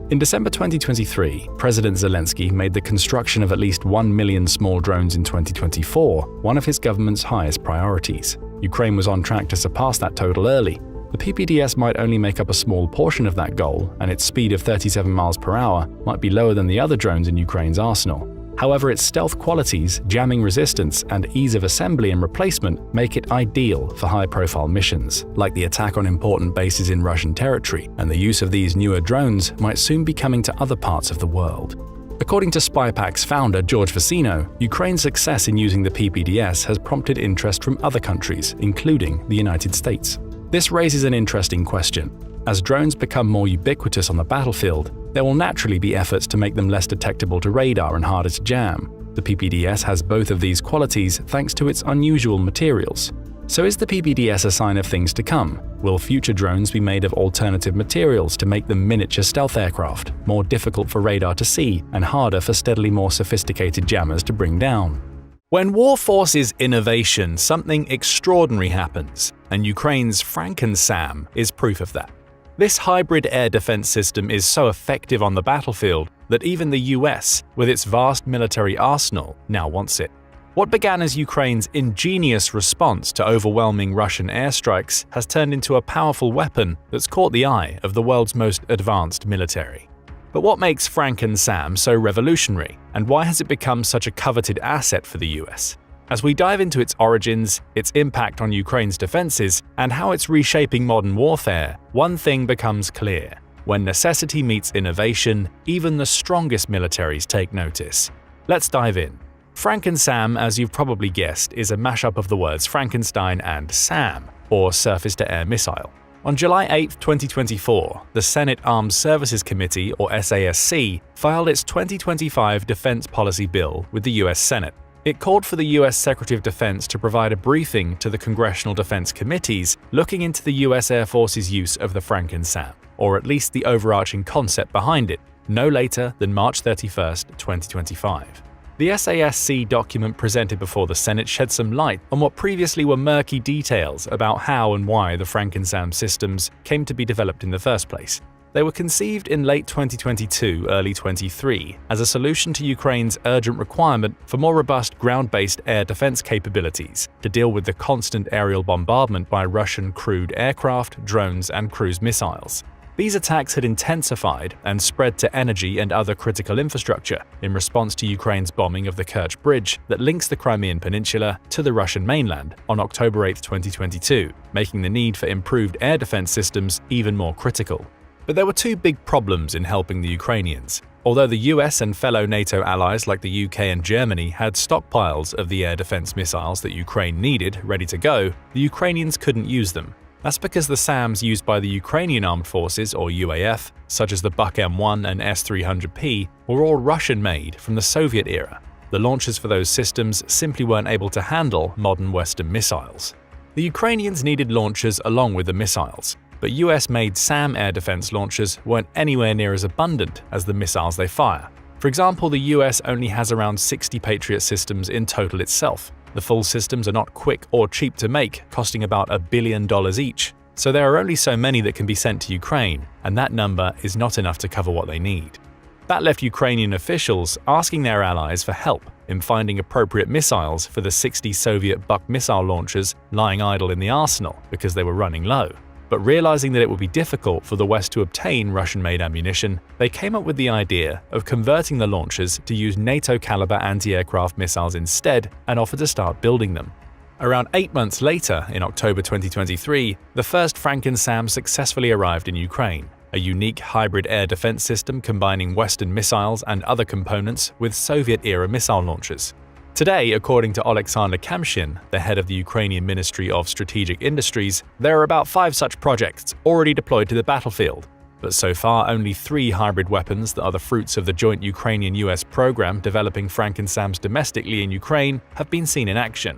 In December 2023, President Zelensky made the construction of at least 1 million small drones in 2024 one of his government's highest priorities. Ukraine was on track to surpass that total early. The PPDS might only make up a small portion of that goal, and its speed of 37 miles per hour might be lower than the other drones in Ukraine's arsenal. However, its stealth qualities, jamming resistance, and ease of assembly and replacement make it ideal for high-profile missions, like the attack on important bases in Russian territory, and the use of these newer drones might soon be coming to other parts of the world. According to SpyPack's founder George Vecino, Ukraine's success in using the PPDS has prompted interest from other countries, including the United States. This raises an interesting question. As drones become more ubiquitous on the battlefield, there will naturally be efforts to make them less detectable to radar and harder to jam. The PPDS has both of these qualities thanks to its unusual materials. So is the PPDS a sign of things to come? Will future drones be made of alternative materials to make them miniature stealth aircraft, more difficult for radar to see and harder for steadily more sophisticated jammers to bring down? When war forces innovation, something extraordinary happens, and Ukraine's FrankenSAM is proof of that. This hybrid air defense system is so effective on the battlefield that even the US, with its vast military arsenal, now wants it. What began as Ukraine's ingenious response to overwhelming Russian airstrikes has turned into a powerful weapon that's caught the eye of the world's most advanced military. But what makes FrankenSAM so revolutionary, and why has it become such a coveted asset for the US? As we dive into its origins, its impact on Ukraine's defenses, and how it's reshaping modern warfare, one thing becomes clear. When necessity meets innovation, even the strongest militaries take notice. Let's dive in. FrankenSAM, as you've probably guessed, is a mashup of the words Frankenstein and SAM, or surface-to-air missile. On July 8, 2024, the Senate Armed Services Committee, or SASC, filed its 2025 Defense Policy Bill with the US Senate. It called for the US Secretary of Defense to provide a briefing to the Congressional Defense Committees looking into the US Air Force's use of the FrankenSAM, or at least the overarching concept behind it, no later than March 31, 2025. The SASC document presented before the Senate shed some light on what previously were murky details about how and why the FrankenSAM systems came to be developed in the first place. They were conceived in late 2022, early 23, as a solution to Ukraine's urgent requirement for more robust ground-based air defense capabilities to deal with the constant aerial bombardment by Russian crewed aircraft, drones, and cruise missiles. These attacks had intensified and spread to energy and other critical infrastructure in response to Ukraine's bombing of the Kerch Bridge that links the Crimean Peninsula to the Russian mainland on October 8, 2022, making the need for improved air defense systems even more critical. But there were two big problems in helping the Ukrainians. Although the US and fellow NATO allies like the UK and Germany had stockpiles of the air defense missiles that Ukraine needed ready to go, the Ukrainians couldn't use them. That's because the SAMs used by the Ukrainian Armed Forces, or UAF, such as the Buk M1 and S-300P, were all Russian-made from the Soviet era. The launchers for those systems simply weren't able to handle modern Western missiles. The Ukrainians needed launchers along with the missiles, but US-made SAM air defense launchers weren't anywhere near as abundant as the missiles they fire. For example, the US only has around 60 Patriot systems in total itself. The full systems are not quick or cheap to make, costing about $1 billion each. So there are only so many that can be sent to Ukraine, and that number is not enough to cover what they need. That left Ukrainian officials asking their allies for help in finding appropriate missiles for the 60 Soviet Buk missile launchers lying idle in the arsenal because they were running low. But realizing that it would be difficult for the West to obtain Russian-made ammunition, they came up with the idea of converting the launchers to use NATO-caliber anti-aircraft missiles instead and offered to start building them. Around 8 months later, in October 2023, the first FrankenSAM successfully arrived in Ukraine, a unique hybrid air defense system combining Western missiles and other components with Soviet-era missile launchers. Today, according to Alexander Kamshin, the head of the Ukrainian Ministry of Strategic Industries, there are about 5 such projects already deployed to the battlefield. But so far, only 3 hybrid weapons that are the fruits of the joint Ukrainian-US program developing FrankenSAMs domestically in Ukraine have been seen in action.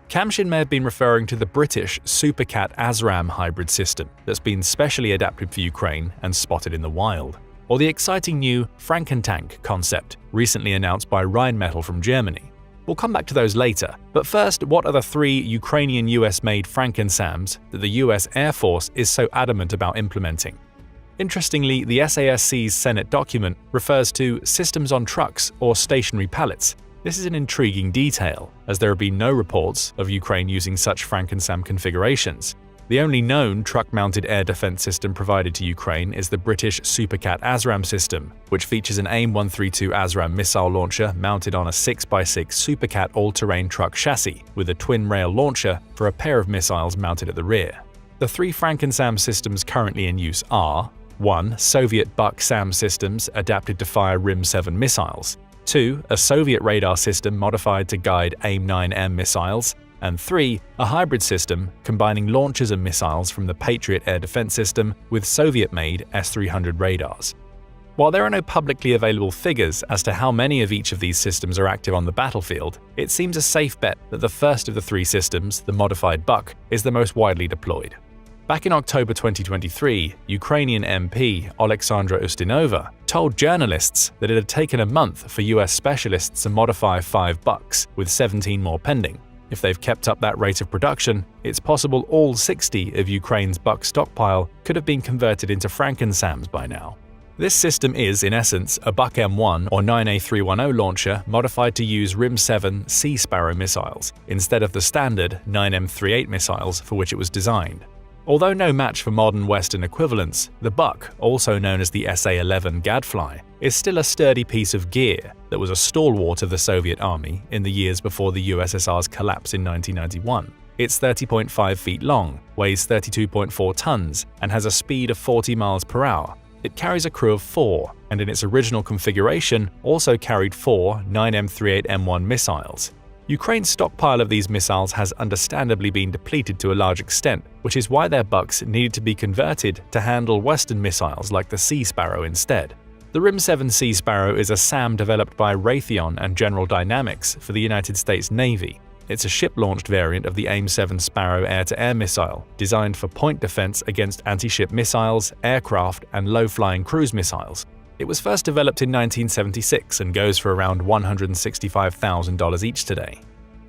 Kamshin may have been referring to the British Supercat ASRAM hybrid system that's been specially adapted for Ukraine and spotted in the wild, or the exciting new FrankenTank concept recently announced by Rheinmetall from Germany. We'll come back to those later, but first, what are the 3 Ukrainian US-made FrankenSAMs that the US Air Force is so adamant about implementing? Interestingly, the SASC's Senate document refers to systems on trucks or stationary pallets. This is an intriguing detail, as there have been no reports of Ukraine using such FrankenSAM configurations. The only known truck-mounted air defense system provided to Ukraine is the British Supercat ASRAM system, which features an AIM-132 ASRAM missile launcher mounted on a 6x6 Supercat all-terrain truck chassis with a twin-rail launcher for a pair of missiles mounted at the rear. The 3 FrankenSAM systems currently in use are 1. Soviet Buk SAM systems adapted to fire RIM-7 missiles, 2. A Soviet radar system modified to guide AIM-9M missiles, and 3. A hybrid system combining launchers and missiles from the Patriot air defense system with Soviet-made S-300 radars. While there are no publicly available figures as to how many of each of these systems are active on the battlefield, it seems a safe bet that the first of the 3 systems, the modified Buk, is the most widely deployed. Back in October 2023, Ukrainian MP Oleksandra Ustinova told journalists that it had taken a month for US specialists to modify 5 Buks, with 17 more pending. If they've kept up that rate of production, it's possible all 60 of Ukraine's Buk stockpile could have been converted into FrankenSAMs by now. This system is, in essence, a Buk M1 or 9A310 launcher modified to use RIM-7 Sea Sparrow missiles, instead of the standard 9M38 missiles for which it was designed. Although no match for modern Western equivalents, the Buk, also known as the SA-11 Gadfly, is still a sturdy piece of gear that was a stalwart of the Soviet army in the years before the USSR's collapse in 1991. It's 30.5 feet long, weighs 32.4 tons, and has a speed of 40 miles per hour. It carries a crew of 4, and in its original configuration also carried 4 9M38M1 missiles. Ukraine's stockpile of these missiles has understandably been depleted to a large extent, which is why their Buks needed to be converted to handle Western missiles like the Sea Sparrow instead. The RIM-7 Sea Sparrow is a SAM developed by Raytheon and General Dynamics for the United States Navy. It's a ship-launched variant of the AIM-7 Sparrow air-to-air missile, designed for point defense against anti-ship missiles, aircraft, and low-flying cruise missiles. It was first developed in 1976 and goes for around $165,000 each today.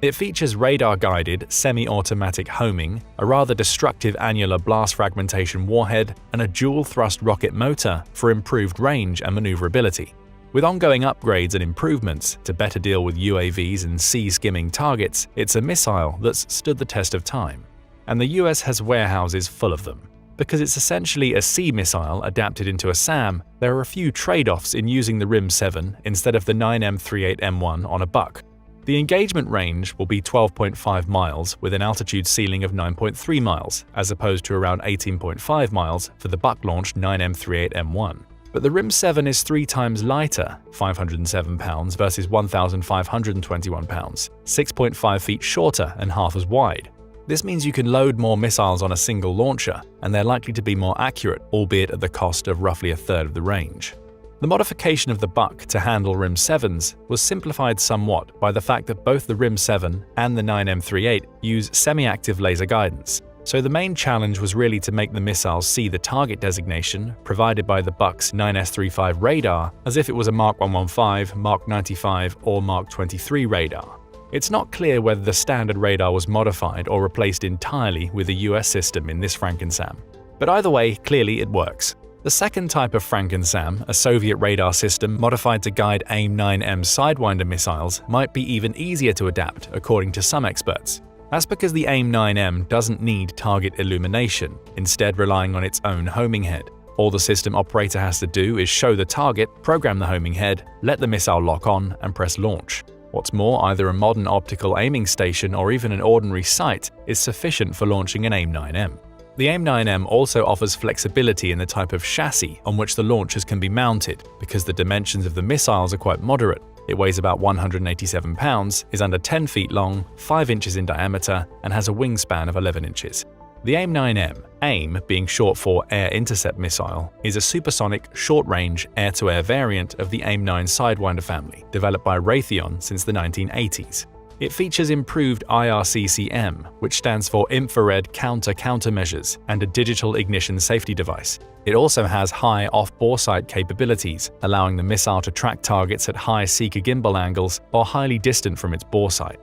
It features radar-guided, semi-automatic homing, a rather destructive annular blast fragmentation warhead, and a dual-thrust rocket motor for improved range and maneuverability. With ongoing upgrades and improvements to better deal with UAVs and sea-skimming targets, it's a missile that's stood the test of time. And the US has warehouses full of them. Because it's essentially a sea missile adapted into a SAM, there are a few trade-offs in using the RIM-7 instead of the 9M38M1 on a buck. The engagement range will be 12.5 miles with an altitude ceiling of 9.3 miles, as opposed to around 18.5 miles for the buck-launched 9M38M1. But the RIM-7 is 3 times lighter, 507 pounds versus 1,521 pounds, 6.5 feet shorter and half as wide. This means you can load more missiles on a single launcher, and they're likely to be more accurate, albeit at the cost of roughly a third of the range. The modification of the buck to handle RIM-7s was simplified somewhat by the fact that both the RIM-7 and the 9M38 use semi-active laser guidance, so the main challenge was really to make the missiles see the target designation provided by the buck's 9S35 radar as if it was a Mark 115, Mark 95, or Mark 23 radar. It's not clear whether the standard radar was modified or replaced entirely with a US system in this FrankenSAM. But either way, clearly it works. The second type of FrankenSAM, a Soviet radar system modified to guide AIM-9M Sidewinder missiles, might be even easier to adapt, according to some experts. That's because the AIM-9M doesn't need target illumination, instead relying on its own homing head. All the system operator has to do is show the target, program the homing head, let the missile lock on, and press launch. What's more, either a modern optical aiming station or even an ordinary sight is sufficient for launching an AIM-9M. The AIM-9M also offers flexibility in the type of chassis on which the launchers can be mounted, because the dimensions of the missiles are quite moderate. It weighs about 187 pounds, is under 10 feet long, 5 inches in diameter, and has a wingspan of 11 inches. The AIM-9M, AIM being short for Air Intercept Missile, is a supersonic, short-range, air-to-air variant of the AIM-9 Sidewinder family, developed by Raytheon since the 1980s. It features improved IRCCM, which stands for Infrared Countermeasures, and a digital ignition safety device. It also has high off-bore sight capabilities, allowing the missile to track targets at high seeker gimbal angles or highly distant from its bore sight.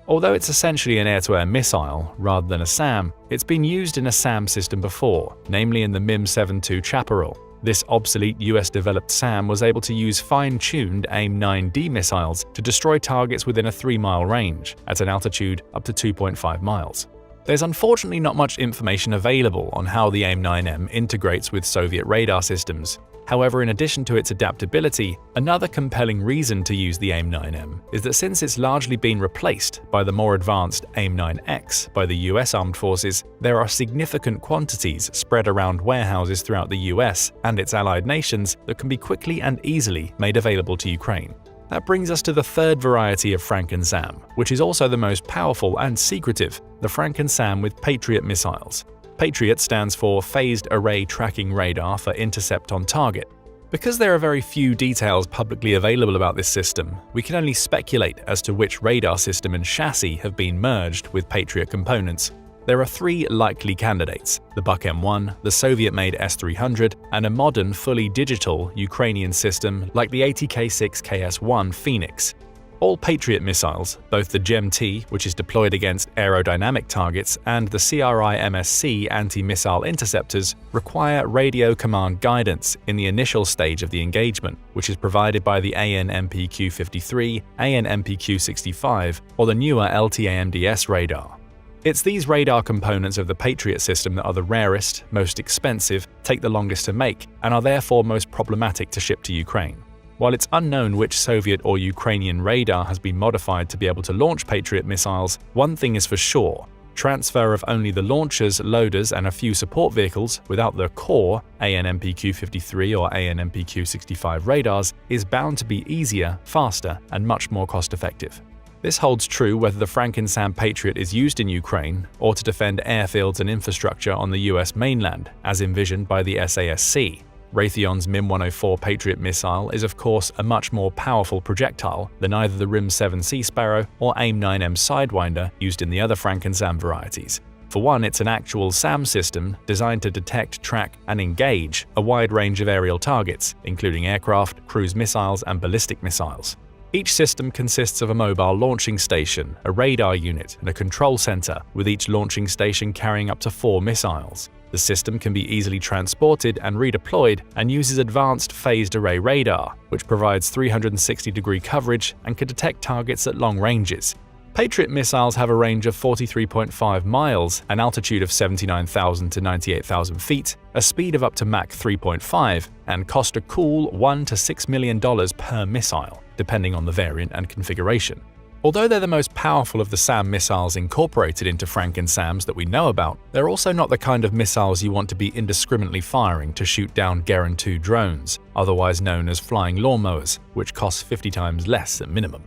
Although it's essentially an air-to-air missile rather than a SAM, it's been used in a SAM system before, namely in the MIM-72 Chaparral. This obsolete US-developed SAM was able to use fine-tuned AIM-9D missiles to destroy targets within a 3-mile range, at an altitude up to 2.5 miles. There's unfortunately not much information available on how the AIM-9M integrates with Soviet radar systems. However, in addition to its adaptability, another compelling reason to use the AIM-9M is that since it's largely been replaced by the more advanced AIM-9X by the US Armed Forces, there are significant quantities spread around warehouses throughout the US and its allied nations that can be quickly and easily made available to Ukraine. That brings us to the third variety of FrankenSAM, which is also the most powerful and secretive, the FrankenSAM with Patriot missiles. Patriot stands for Phased Array Tracking Radar for Intercept on Target. Because there are very few details publicly available about this system, we can only speculate as to which radar system and chassis have been merged with Patriot components. There are 3 likely candidates: the Buk M1, the Soviet-made S-300, and a modern, fully digital Ukrainian system like the ATK-6 KS-1 Phoenix. All Patriot missiles, both the GEM-T, which is deployed against aerodynamic targets, and the CRI-MSC anti-missile interceptors, require radio command guidance in the initial stage of the engagement, which is provided by the AN-MPQ-53, AN-MPQ-65, or the newer LTAMDS radar. It's these radar components of the Patriot system that are the rarest, most expensive, take the longest to make, and are therefore most problematic to ship to Ukraine. While it's unknown which Soviet or Ukrainian radar has been modified to be able to launch Patriot missiles, one thing is for sure: transfer of only the launchers, loaders, and a few support vehicles without the core AN-MPQ-53 or AN-MPQ-65 radars is bound to be easier, faster, and much more cost-effective. This holds true whether the FrankenSAM Patriot is used in Ukraine or to defend airfields and infrastructure on the US mainland, as envisioned by the SASC. Raytheon's MIM-104 Patriot missile is of course a much more powerful projectile than either the RIM-7 Sea Sparrow or AIM-9M Sidewinder used in the other FrankenSAM varieties. For one, it's an actual SAM system designed to detect, track, and engage a wide range of aerial targets, including aircraft, cruise missiles, and ballistic missiles. Each system consists of a mobile launching station, a radar unit, and a control center, with each launching station carrying up to 4 missiles. The system can be easily transported and redeployed and uses advanced phased array radar, which provides 360-degree coverage and can detect targets at long ranges. Patriot missiles have a range of 43.5 miles, an altitude of 79,000 to 98,000 feet, a speed of up to Mach 3.5, and cost a cool $1 to $6 million per missile, depending on the variant and configuration. Although they're the most powerful of the SAM missiles incorporated into FrankenSAMs that we know about, they're also not the kind of missiles you want to be indiscriminately firing to shoot down Geron 2 drones, otherwise known as flying lawnmowers, which cost 50 times less at minimum.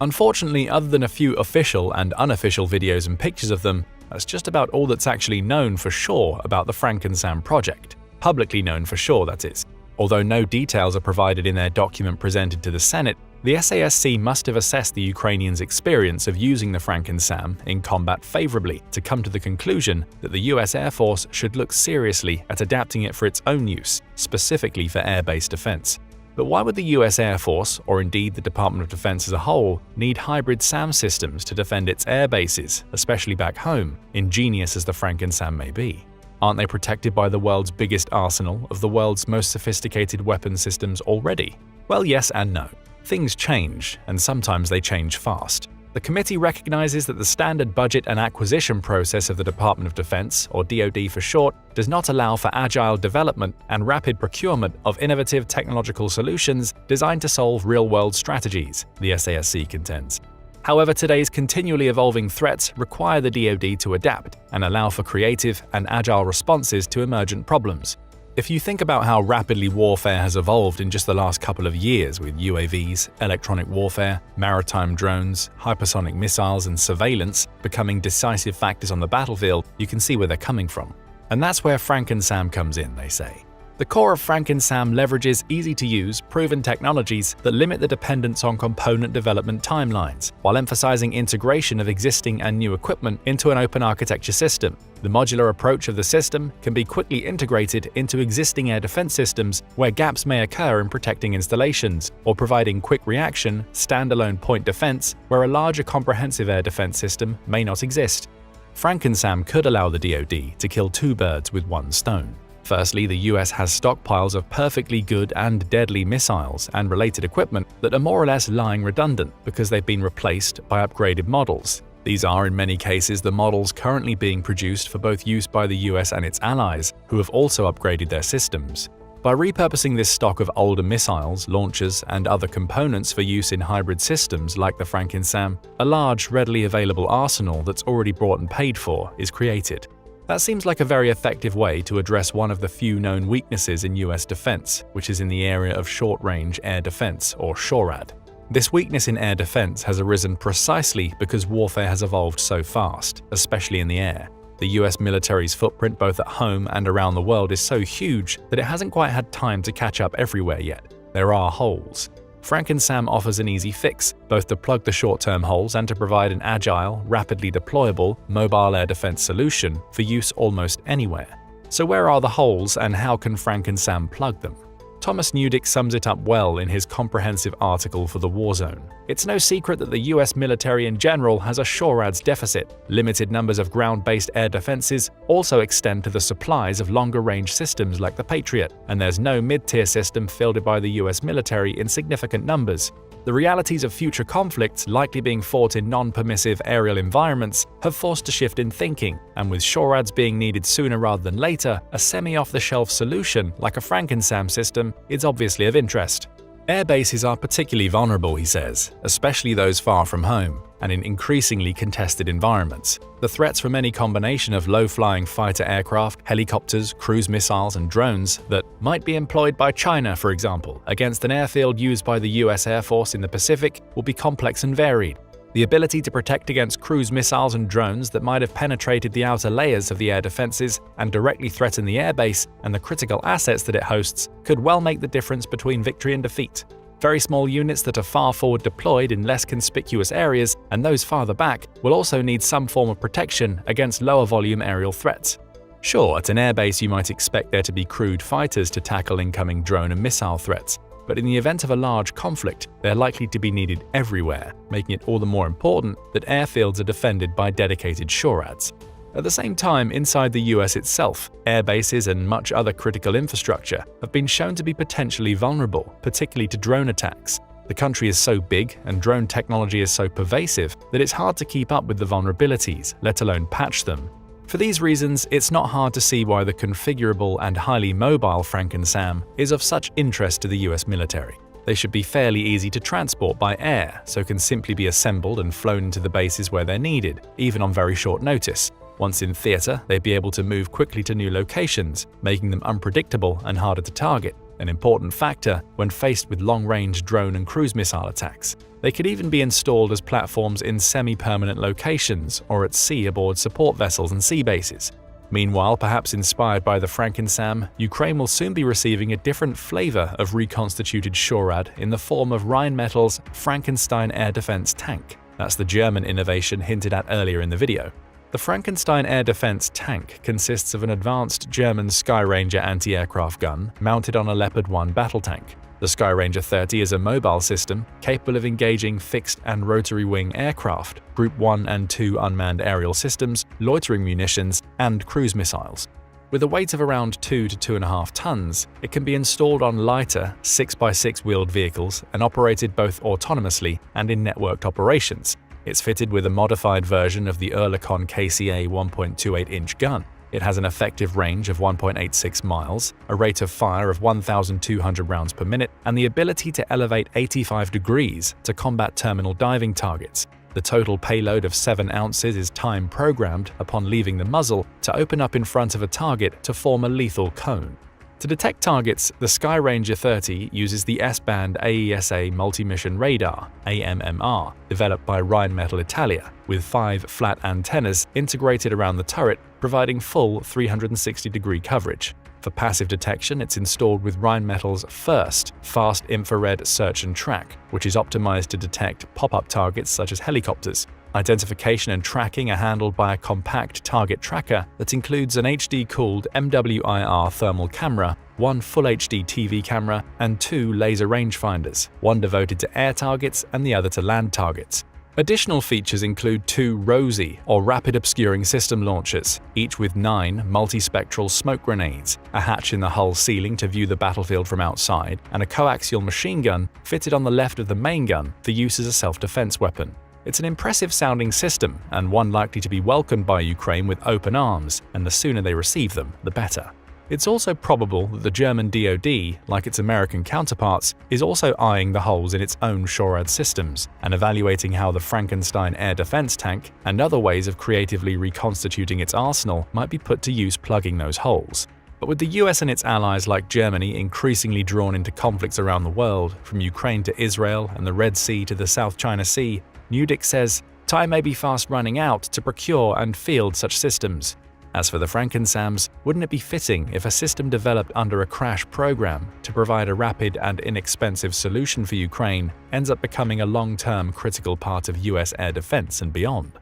Unfortunately, other than a few official and unofficial videos and pictures of them, that's just about all that's actually known for sure about the FrankenSAM project. Publicly known for sure, that is. Although no details are provided in their document presented to the Senate, the SASC must have assessed the Ukrainians' experience of using the FrankenSAM in combat favorably to come to the conclusion that the US Air Force should look seriously at adapting it for its own use, specifically for air-based defense. But why would the US Air Force, or indeed the Department of Defense as a whole, need hybrid SAM systems to defend its air bases, especially back home, ingenious as the FrankenSAM may be? Aren't they protected by the world's biggest arsenal of the world's most sophisticated weapon systems already? Well, yes and no. Things change, and sometimes they change fast. The committee recognizes that the standard budget and acquisition process of the Department of Defense, or DoD for short, does not allow for agile development and rapid procurement of innovative technological solutions designed to solve real-world strategies, the SASC contends. However, today's continually evolving threats require the DoD to adapt and allow for creative and agile responses to emergent problems. If you think about how rapidly warfare has evolved in just the last couple of years with UAVs, electronic warfare, maritime drones, hypersonic missiles, and surveillance becoming decisive factors on the battlefield, you can see where they're coming from. And that's where FrankenSAM comes in, they say. The core of FrankenSAM leverages easy-to-use, proven technologies that limit the dependence on component development timelines, while emphasizing integration of existing and new equipment into an open architecture system. The modular approach of the system can be quickly integrated into existing air defense systems where gaps may occur in protecting installations, or providing quick reaction, standalone point defense where a larger comprehensive air defense system may not exist. FrankenSAM could allow the DoD to kill two birds with one stone. Firstly, the US has stockpiles of perfectly good and deadly missiles and related equipment that are more or less lying redundant because they've been replaced by upgraded models. These are, in many cases, the models currently being produced for both use by the US and its allies, who have also upgraded their systems. By repurposing this stock of older missiles, launchers, and other components for use in hybrid systems like the FrankenSAM, a large, readily available arsenal that's already bought and paid for is created. That seems like a very effective way to address one of the few known weaknesses in US defense, which is in the area of short-range air defense, or SHORAD. This weakness in air defense has arisen precisely because warfare has evolved so fast, especially in the air. The US military's footprint both at home and around the world is so huge that it hasn't quite had time to catch up everywhere yet. There are holes. FrankenSAM offers an easy fix, both to plug the short-term holes and to provide an agile, rapidly deployable, mobile air defense solution for use almost anywhere. So where are the holes and how can FrankenSAM plug them? Thomas Newdick sums it up well in his comprehensive article for the Warzone. It's no secret that the US military in general has a SHORADS deficit. Limited numbers of ground-based air defenses also extend to the supplies of longer-range systems like the Patriot, and there's no mid-tier system fielded by the US military in significant numbers. The realities of future conflicts likely being fought in non-permissive aerial environments have forced a shift in thinking, and with SHORADS being needed sooner rather than later, a semi-off-the-shelf solution like a FrankenSAM system is obviously of interest. Air bases are particularly vulnerable, he says, especially those far from home, and in increasingly contested environments. The threats from any combination of low-flying fighter aircraft, helicopters, cruise missiles, and drones that might be employed by China, for example, against an airfield used by the US Air Force in the Pacific will be complex and varied. The ability to protect against cruise missiles and drones that might have penetrated the outer layers of the air defenses and directly threaten the airbase and the critical assets that it hosts could well make the difference between victory and defeat. Very small units that are far forward deployed in less conspicuous areas and those farther back will also need some form of protection against lower volume aerial threats. Sure, at an airbase you might expect there to be crewed fighters to tackle incoming drone and missile threats, but in the event of a large conflict, they're likely to be needed everywhere, making it all the more important that airfields are defended by dedicated SHORADs. At the same time, inside the US itself, air bases and much other critical infrastructure have been shown to be potentially vulnerable, particularly to drone attacks. The country is so big and drone technology is so pervasive that it's hard to keep up with the vulnerabilities, let alone patch them. For these reasons, it's not hard to see why the configurable and highly mobile FrankenSAM is of such interest to the US military. They should be fairly easy to transport by air, so can simply be assembled and flown into the bases where they're needed, even on very short notice. Once in theater, they'd be able to move quickly to new locations, making them unpredictable and harder to target, an important factor when faced with long-range drone and cruise missile attacks. They could even be installed as platforms in semi-permanent locations or at sea aboard support vessels and sea bases. Meanwhile, perhaps inspired by the FrankenSAM, Ukraine will soon be receiving a different flavor of reconstituted SHORAD in the form of Rheinmetall's Frankenstein air defense tank. That's the German innovation hinted at earlier in the video. The Frankenstein air defense tank consists of an advanced German Skyranger anti-aircraft gun mounted on a Leopard 1 battle tank. The Skyranger 30 is a mobile system capable of engaging fixed and rotary wing aircraft, Group 1 and 2 unmanned aerial systems, loitering munitions, and cruise missiles. With a weight of around 2 to 2.5 tons, it can be installed on lighter 6x6 wheeled vehicles and operated both autonomously and in networked operations. It's fitted with a modified version of the Oerlikon KCA 1.28-inch gun. It has an effective range of 1.86 miles, a rate of fire of 1,200 rounds per minute, and the ability to elevate 85 degrees to combat terminal diving targets. The total payload of 7 ounces is time-programmed upon leaving the muzzle to open up in front of a target to form a lethal cone. To detect targets, the Skyranger 30 uses the S-band AESA multi-mission radar (AMMR) developed by Rheinmetall Italia, with 5 flat antennas integrated around the turret, providing full 360-degree coverage. For passive detection, it's installed with Rheinmetall's first fast infrared search and track, which is optimized to detect pop-up targets such as helicopters. Identification and tracking are handled by a compact target tracker that includes an HD-cooled MWIR thermal camera, 1 Full HD TV camera, and 2 laser rangefinders, one devoted to air targets and the other to land targets. Additional features include 2 ROSI, or Rapid Obscuring System launchers, each with 9 multispectral smoke grenades, a hatch in the hull ceiling to view the battlefield from outside, and a coaxial machine gun fitted on the left of the main gun for use as a self-defense weapon. It's an impressive-sounding system, and one likely to be welcomed by Ukraine with open arms, and the sooner they receive them, the better. It's also probable that the German DoD, like its American counterparts, is also eyeing the holes in its own SHORAD systems and evaluating how the Frankenstein air defense tank and other ways of creatively reconstituting its arsenal might be put to use plugging those holes. But with the US and its allies like Germany increasingly drawn into conflicts around the world, from Ukraine to Israel and the Red Sea to the South China Sea, Newdick says, time may be fast running out to procure and field such systems. As for the FrankenSAMs, wouldn't it be fitting if a system developed under a crash program to provide a rapid and inexpensive solution for Ukraine ends up becoming a long-term critical part of US air defense and beyond?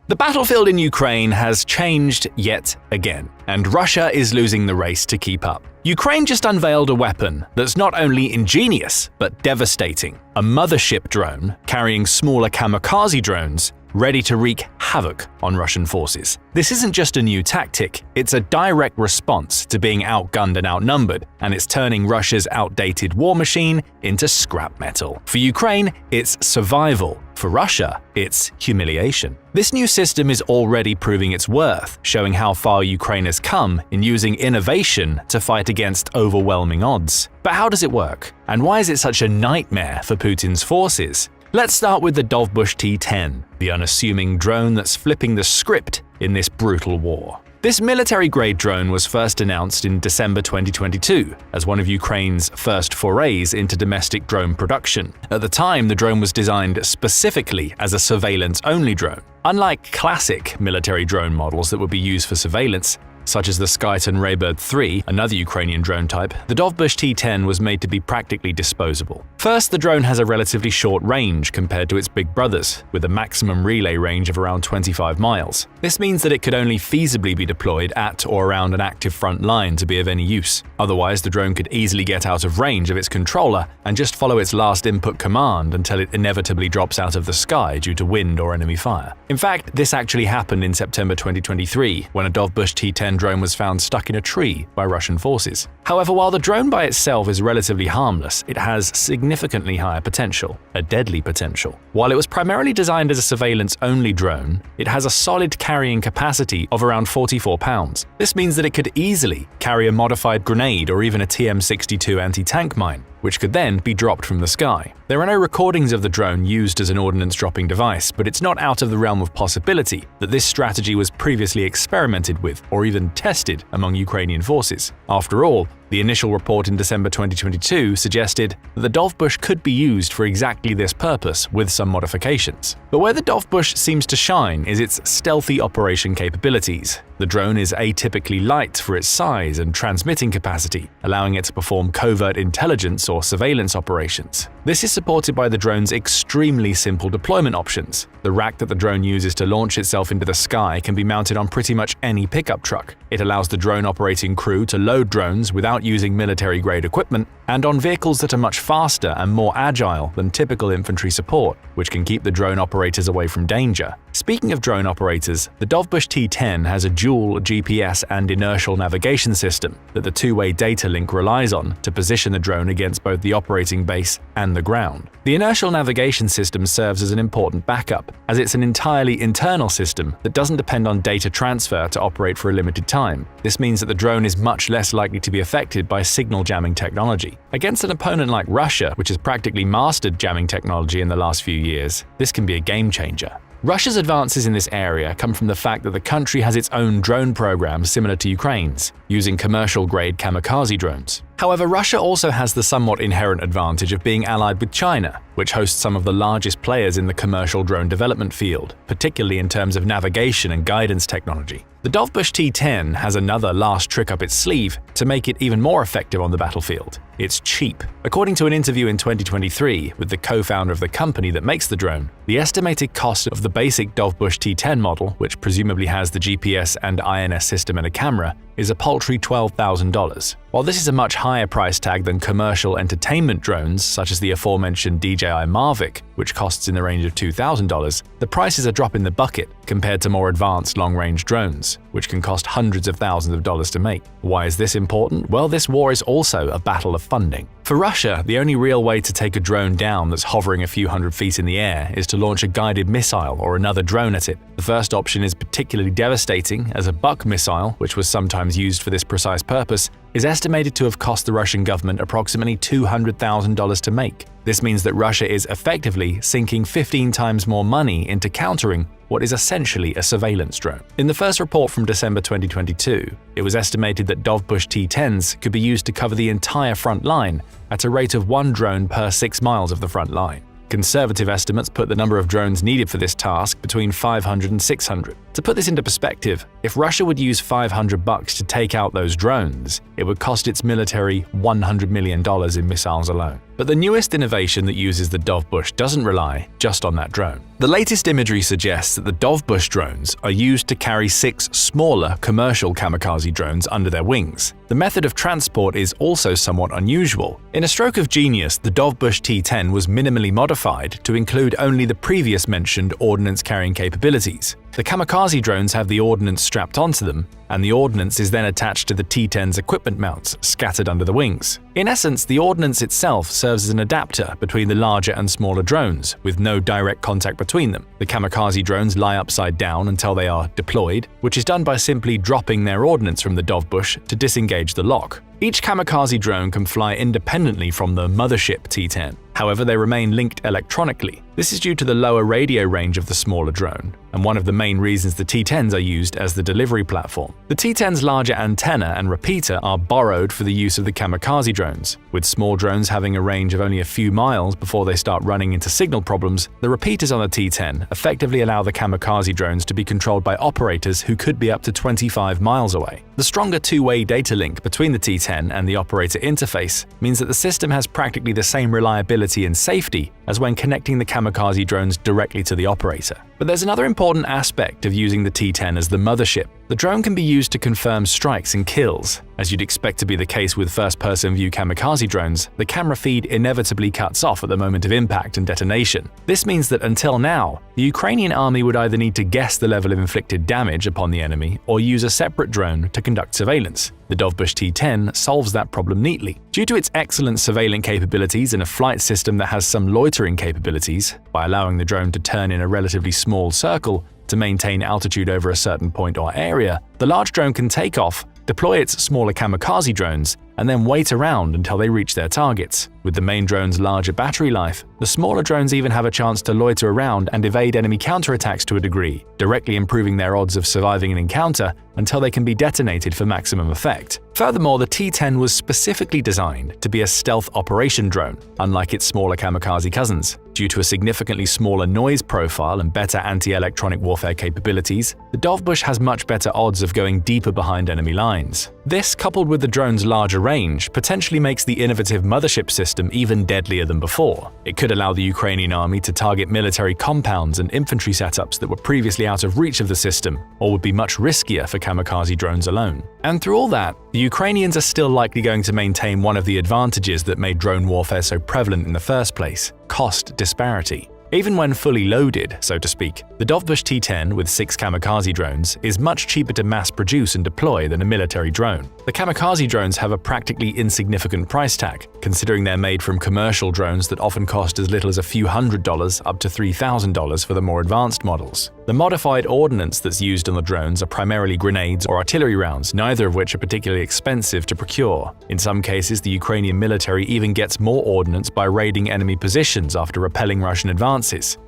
The battlefield in Ukraine has changed yet again, and Russia is losing the race to keep up. Ukraine just unveiled a weapon that's not only ingenious but devastating: a mothership drone carrying smaller kamikaze drones ready to wreak havoc on Russian forces. This isn't just a new tactic, it's a direct response to being outgunned and outnumbered, and it's turning Russia's outdated war machine into scrap metal. For Ukraine, it's survival. For Russia, it's humiliation. This new system is already proving its worth, showing how far Ukraine has come in using innovation to fight against overwhelming odds. But how does it work? And why is it such a nightmare for Putin's forces? Let's start with the Dovbush T-10, the unassuming drone that's flipping the script in this brutal war. This military-grade drone was first announced in December 2022 as one of Ukraine's first forays into domestic drone production. At the time, the drone was designed specifically as a surveillance-only drone. Unlike classic military drone models that would be used for surveillance, such as the Skyton Raybird 3, another Ukrainian drone type, the Dovbush T-10 was made to be practically disposable. First, the drone has a relatively short range compared to its big brothers, with a maximum relay range of around 25 miles. This means that it could only feasibly be deployed at or around an active front line to be of any use. Otherwise, the drone could easily get out of range of its controller and just follow its last input command until it inevitably drops out of the sky due to wind or enemy fire. In fact, this actually happened in September 2023, when a Dovbush T-10 drone was found stuck in a tree by Russian forces. However, while the drone by itself is relatively harmless, it has significantly higher potential, a deadly potential. While it was primarily designed as a surveillance-only drone, it has a solid carrying capacity of around 44 pounds. This means that it could easily carry a modified grenade or even a TM62 anti-tank mine, which could then be dropped from the sky. There are no recordings of the drone used as an ordnance-dropping device, but it's not out of the realm of possibility that this strategy was previously experimented with or even tested among Ukrainian forces. After all, the initial report in December 2022 suggested that the Dovbush could be used for exactly this purpose with some modifications. But where the Dovbush seems to shine is its stealthy operation capabilities. The drone is atypically light for its size and transmitting capacity, allowing it to perform covert intelligence or surveillance operations. This is supported by the drone's extremely simple deployment options. The rack that the drone uses to launch itself into the sky can be mounted on pretty much any pickup truck. It allows the drone operating crew to load drones without using military-grade equipment, and on vehicles that are much faster and more agile than typical infantry support, which can keep the drone operators away from danger. Speaking of drone operators, the Dovbush T10 has a dual GPS and inertial navigation system that the two-way data link relies on to position the drone against both the operating base and the ground. The inertial navigation system serves as an important backup, as it's an entirely internal system that doesn't depend on data transfer to operate for a limited time. This means that the drone is much less likely to be affected by signal jamming technology. Against an opponent like Russia, which has practically mastered jamming technology in the last few years, this can be a game changer. Russia's advances in this area come from the fact that the country has its own drone program similar to Ukraine's, using commercial-grade kamikaze drones. However, Russia also has the somewhat inherent advantage of being allied with China, which hosts some of the largest players in the commercial drone development field, particularly in terms of navigation and guidance technology. The Dovbush T10 has another last trick up its sleeve to make it even more effective on the battlefield. It's cheap. According to an interview in 2023 with the co-founder of the company that makes the drone, the estimated cost of the basic Dovbush T10 model, which presumably has the GPS and INS system and a camera, is a paltry $12,000. While this is a much higher price tag than commercial entertainment drones such as the aforementioned DJI Mavic, which costs in the range of $2,000, the price is a drop in the bucket compared to more advanced long-range drones, which can cost hundreds of thousands of dollars to make. Why is this important? Well, this war is also a battle of funding. For Russia, the only real way to take a drone down that's hovering a few hundred feet in the air is to launch a guided missile or another drone at it. The first option is particularly devastating, as a Buk missile, which was sometimes used for this precise purpose, is estimated to have cost the Russian government approximately $200,000 to make. This means that Russia is effectively sinking 15 times more money into countering what is essentially a surveillance drone. In the first report from December 2022, it was estimated that Dovbush T10s could be used to cover the entire front line at a rate of 1 drone per 6 miles of the front line. Conservative estimates put the number of drones needed for this task between 500 and 600. To put this into perspective, if Russia would use $500 to take out those drones, it would cost its military $100 million in missiles alone. But the newest innovation that uses the Dovbush doesn't rely just on that drone. The latest imagery suggests that the Dovbush drones are used to carry 6 smaller commercial kamikaze drones under their wings. The method of transport is also somewhat unusual. In a stroke of genius, the Dovbush T10 was minimally modified to include only the previous mentioned ordnance-carrying capabilities. The kamikaze drones have the ordnance strapped onto them, and the ordnance is then attached to the T10's equipment mounts scattered under the wings. In essence, the ordnance itself serves as an adapter between the larger and smaller drones, with no direct contact between them. The kamikaze drones lie upside down until they are deployed, which is done by simply dropping their ordnance from the Dovbush to disengage the lock. Each kamikaze drone can fly independently from the mothership T10. However, they remain linked electronically. This is due to the lower radio range of the smaller drone, and one of the main reasons the T10s are used as the delivery platform. The T10's larger antenna and repeater are borrowed for the use of the kamikaze drones. With small drones having a range of only a few miles before they start running into signal problems, the repeaters on the T10 effectively allow the kamikaze drones to be controlled by operators who could be up to 25 miles away. The stronger two-way data link between the T10 and the operator interface means that the system has practically the same reliability and safety as when connecting the kamikaze drones directly to the operator. But there's another important aspect of using the T-10 as the mothership. The drone can be used to confirm strikes and kills. As you'd expect to be the case with first-person view kamikaze drones, the camera feed inevitably cuts off at the moment of impact and detonation. This means that until now, the Ukrainian army would either need to guess the level of inflicted damage upon the enemy or use a separate drone to conduct surveillance. The Dovbush T-10 solves that problem neatly. Due to its excellent surveillance capabilities and a flight system that has some loitering capabilities, by allowing the drone to turn in a relatively small circle to maintain altitude over a certain point or area, the large drone can take off, deploy its smaller kamikaze drones, and then wait around until they reach their targets. With the main drone's larger battery life, the smaller drones even have a chance to loiter around and evade enemy counterattacks to a degree, directly improving their odds of surviving an encounter until they can be detonated for maximum effect. Furthermore, the T-10 was specifically designed to be a stealth operation drone, unlike its smaller kamikaze cousins. Due to a significantly smaller noise profile and better anti-electronic warfare capabilities, the Dovbush has much better odds of going deeper behind enemy lines. This, coupled with the drone's larger range, potentially makes the innovative mothership system even deadlier than before. It could allow the Ukrainian army to target military compounds and infantry setups that were previously out of reach of the system, or would be much riskier for kamikaze drones alone. And through all that, the Ukrainians are still likely going to maintain one of the advantages that made drone warfare so prevalent in the first place: cost disparity. Even when fully loaded, so to speak, the Dovbush T-10 with 6 kamikaze drones is much cheaper to mass produce and deploy than a military drone. The kamikaze drones have a practically insignificant price tag, considering they're made from commercial drones that often cost as little as a few $100s up to $3,000 for the more advanced models. The modified ordnance that's used on the drones are primarily grenades or artillery rounds, neither of which are particularly expensive to procure. In some cases, the Ukrainian military even gets more ordnance by raiding enemy positions after repelling Russian advances.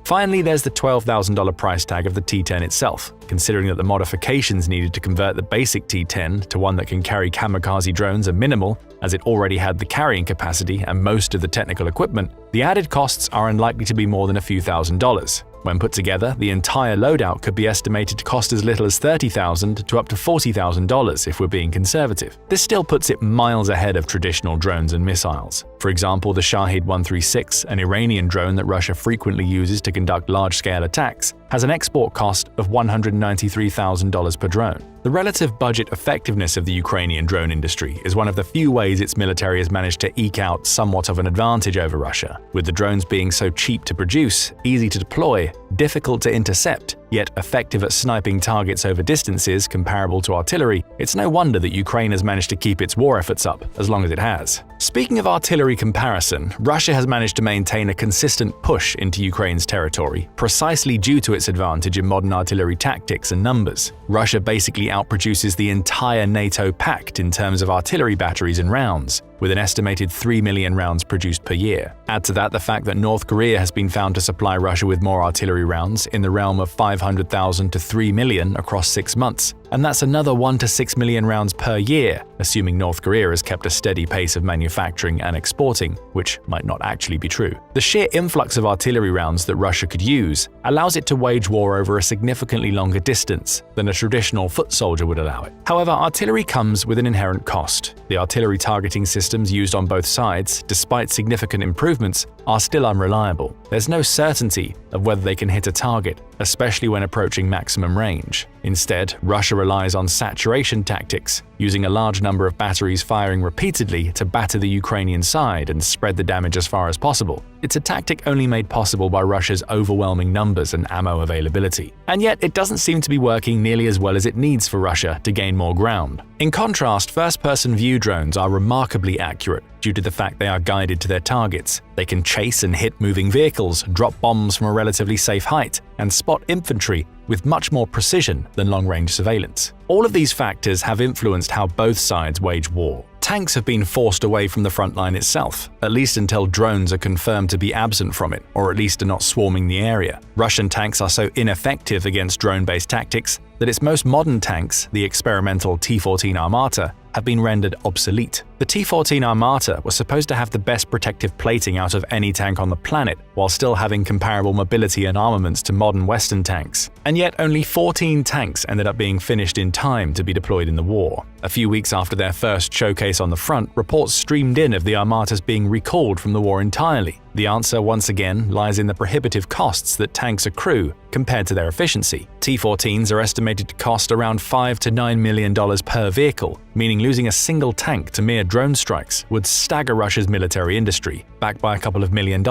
Finally, there's the $12,000 price tag of the T-10 itself. Considering that the modifications needed to convert the basic T-10 to one that can carry kamikaze drones are minimal, as it already had the carrying capacity and most of the technical equipment, the added costs are unlikely to be more than a few $1,000s. When put together, the entire loadout could be estimated to cost as little as $30,000 to up to $40,000 if we're being conservative. This still puts it miles ahead of traditional drones and missiles. For example, the Shahid 136, an Iranian drone that Russia frequently uses to conduct large-scale attacks, has an export cost of $193,000 per drone. The relative budget effectiveness of the Ukrainian drone industry is one of the few ways its military has managed to eke out somewhat of an advantage over Russia. With the drones being so cheap to produce, easy to deploy, difficult to intercept, yet effective at sniping targets over distances comparable to artillery, it's no wonder that Ukraine has managed to keep its war efforts up as long as it has. Speaking of artillery comparison, Russia has managed to maintain a consistent push into Ukraine's territory, precisely due to its advantage in modern artillery tactics and numbers. Russia basically outproduces the entire NATO pact in terms of artillery batteries and rounds, with an estimated 3 million rounds produced per year. Add to that the fact that North Korea has been found to supply Russia with more artillery rounds in the realm of 500,000 to 3 million across 6 months, and that's another 1 to 6 million rounds per year, assuming North Korea has kept a steady pace of manufacturing and exporting, which might not actually be true. The sheer influx of artillery rounds that Russia could use allows it to wage war over a significantly longer distance than a traditional foot soldier would allow it. However, artillery comes with an inherent cost. The artillery targeting systems used on both sides, despite significant improvements, are still unreliable. There's no certainty of whether they can hit a target, especially when approaching maximum range. Instead, Russia relies on saturation tactics, using a large number of batteries firing repeatedly to batter the Ukrainian side and spread the damage as far as possible. It's a tactic only made possible by Russia's overwhelming numbers and ammo availability. And yet, it doesn't seem to be working nearly as well as it needs for Russia to gain more ground. In contrast, first-person view drones are remarkably accurate due to the fact they are guided to their targets. They can chase and hit moving vehicles, drop bombs from a relatively safe height, and spot infantry with much more precision than long-range surveillance. All of these factors have influenced how both sides wage war. Tanks have been forced away from the front line itself, at least until drones are confirmed to be absent from it, or at least are not swarming the area. Russian tanks are so ineffective against drone-based tactics that its most modern tanks, the experimental T-14 Armata, have been rendered obsolete. The T-14 Armata was supposed to have the best protective plating out of any tank on the planet, while still having comparable mobility and armaments to modern Western tanks. And yet only 14 tanks ended up being finished in time to be deployed in the war. A few weeks after their first showcase on the front, reports streamed in of the Armatas being recalled from the war entirely. The answer, once again, lies in the prohibitive costs that tanks accrue compared to their efficiency. T-14s are estimated to cost around $5 to $9 million per vehicle, meaning losing a single tank to mere drone strikes would stagger Russia's military industry, backed by a couple of $1 million.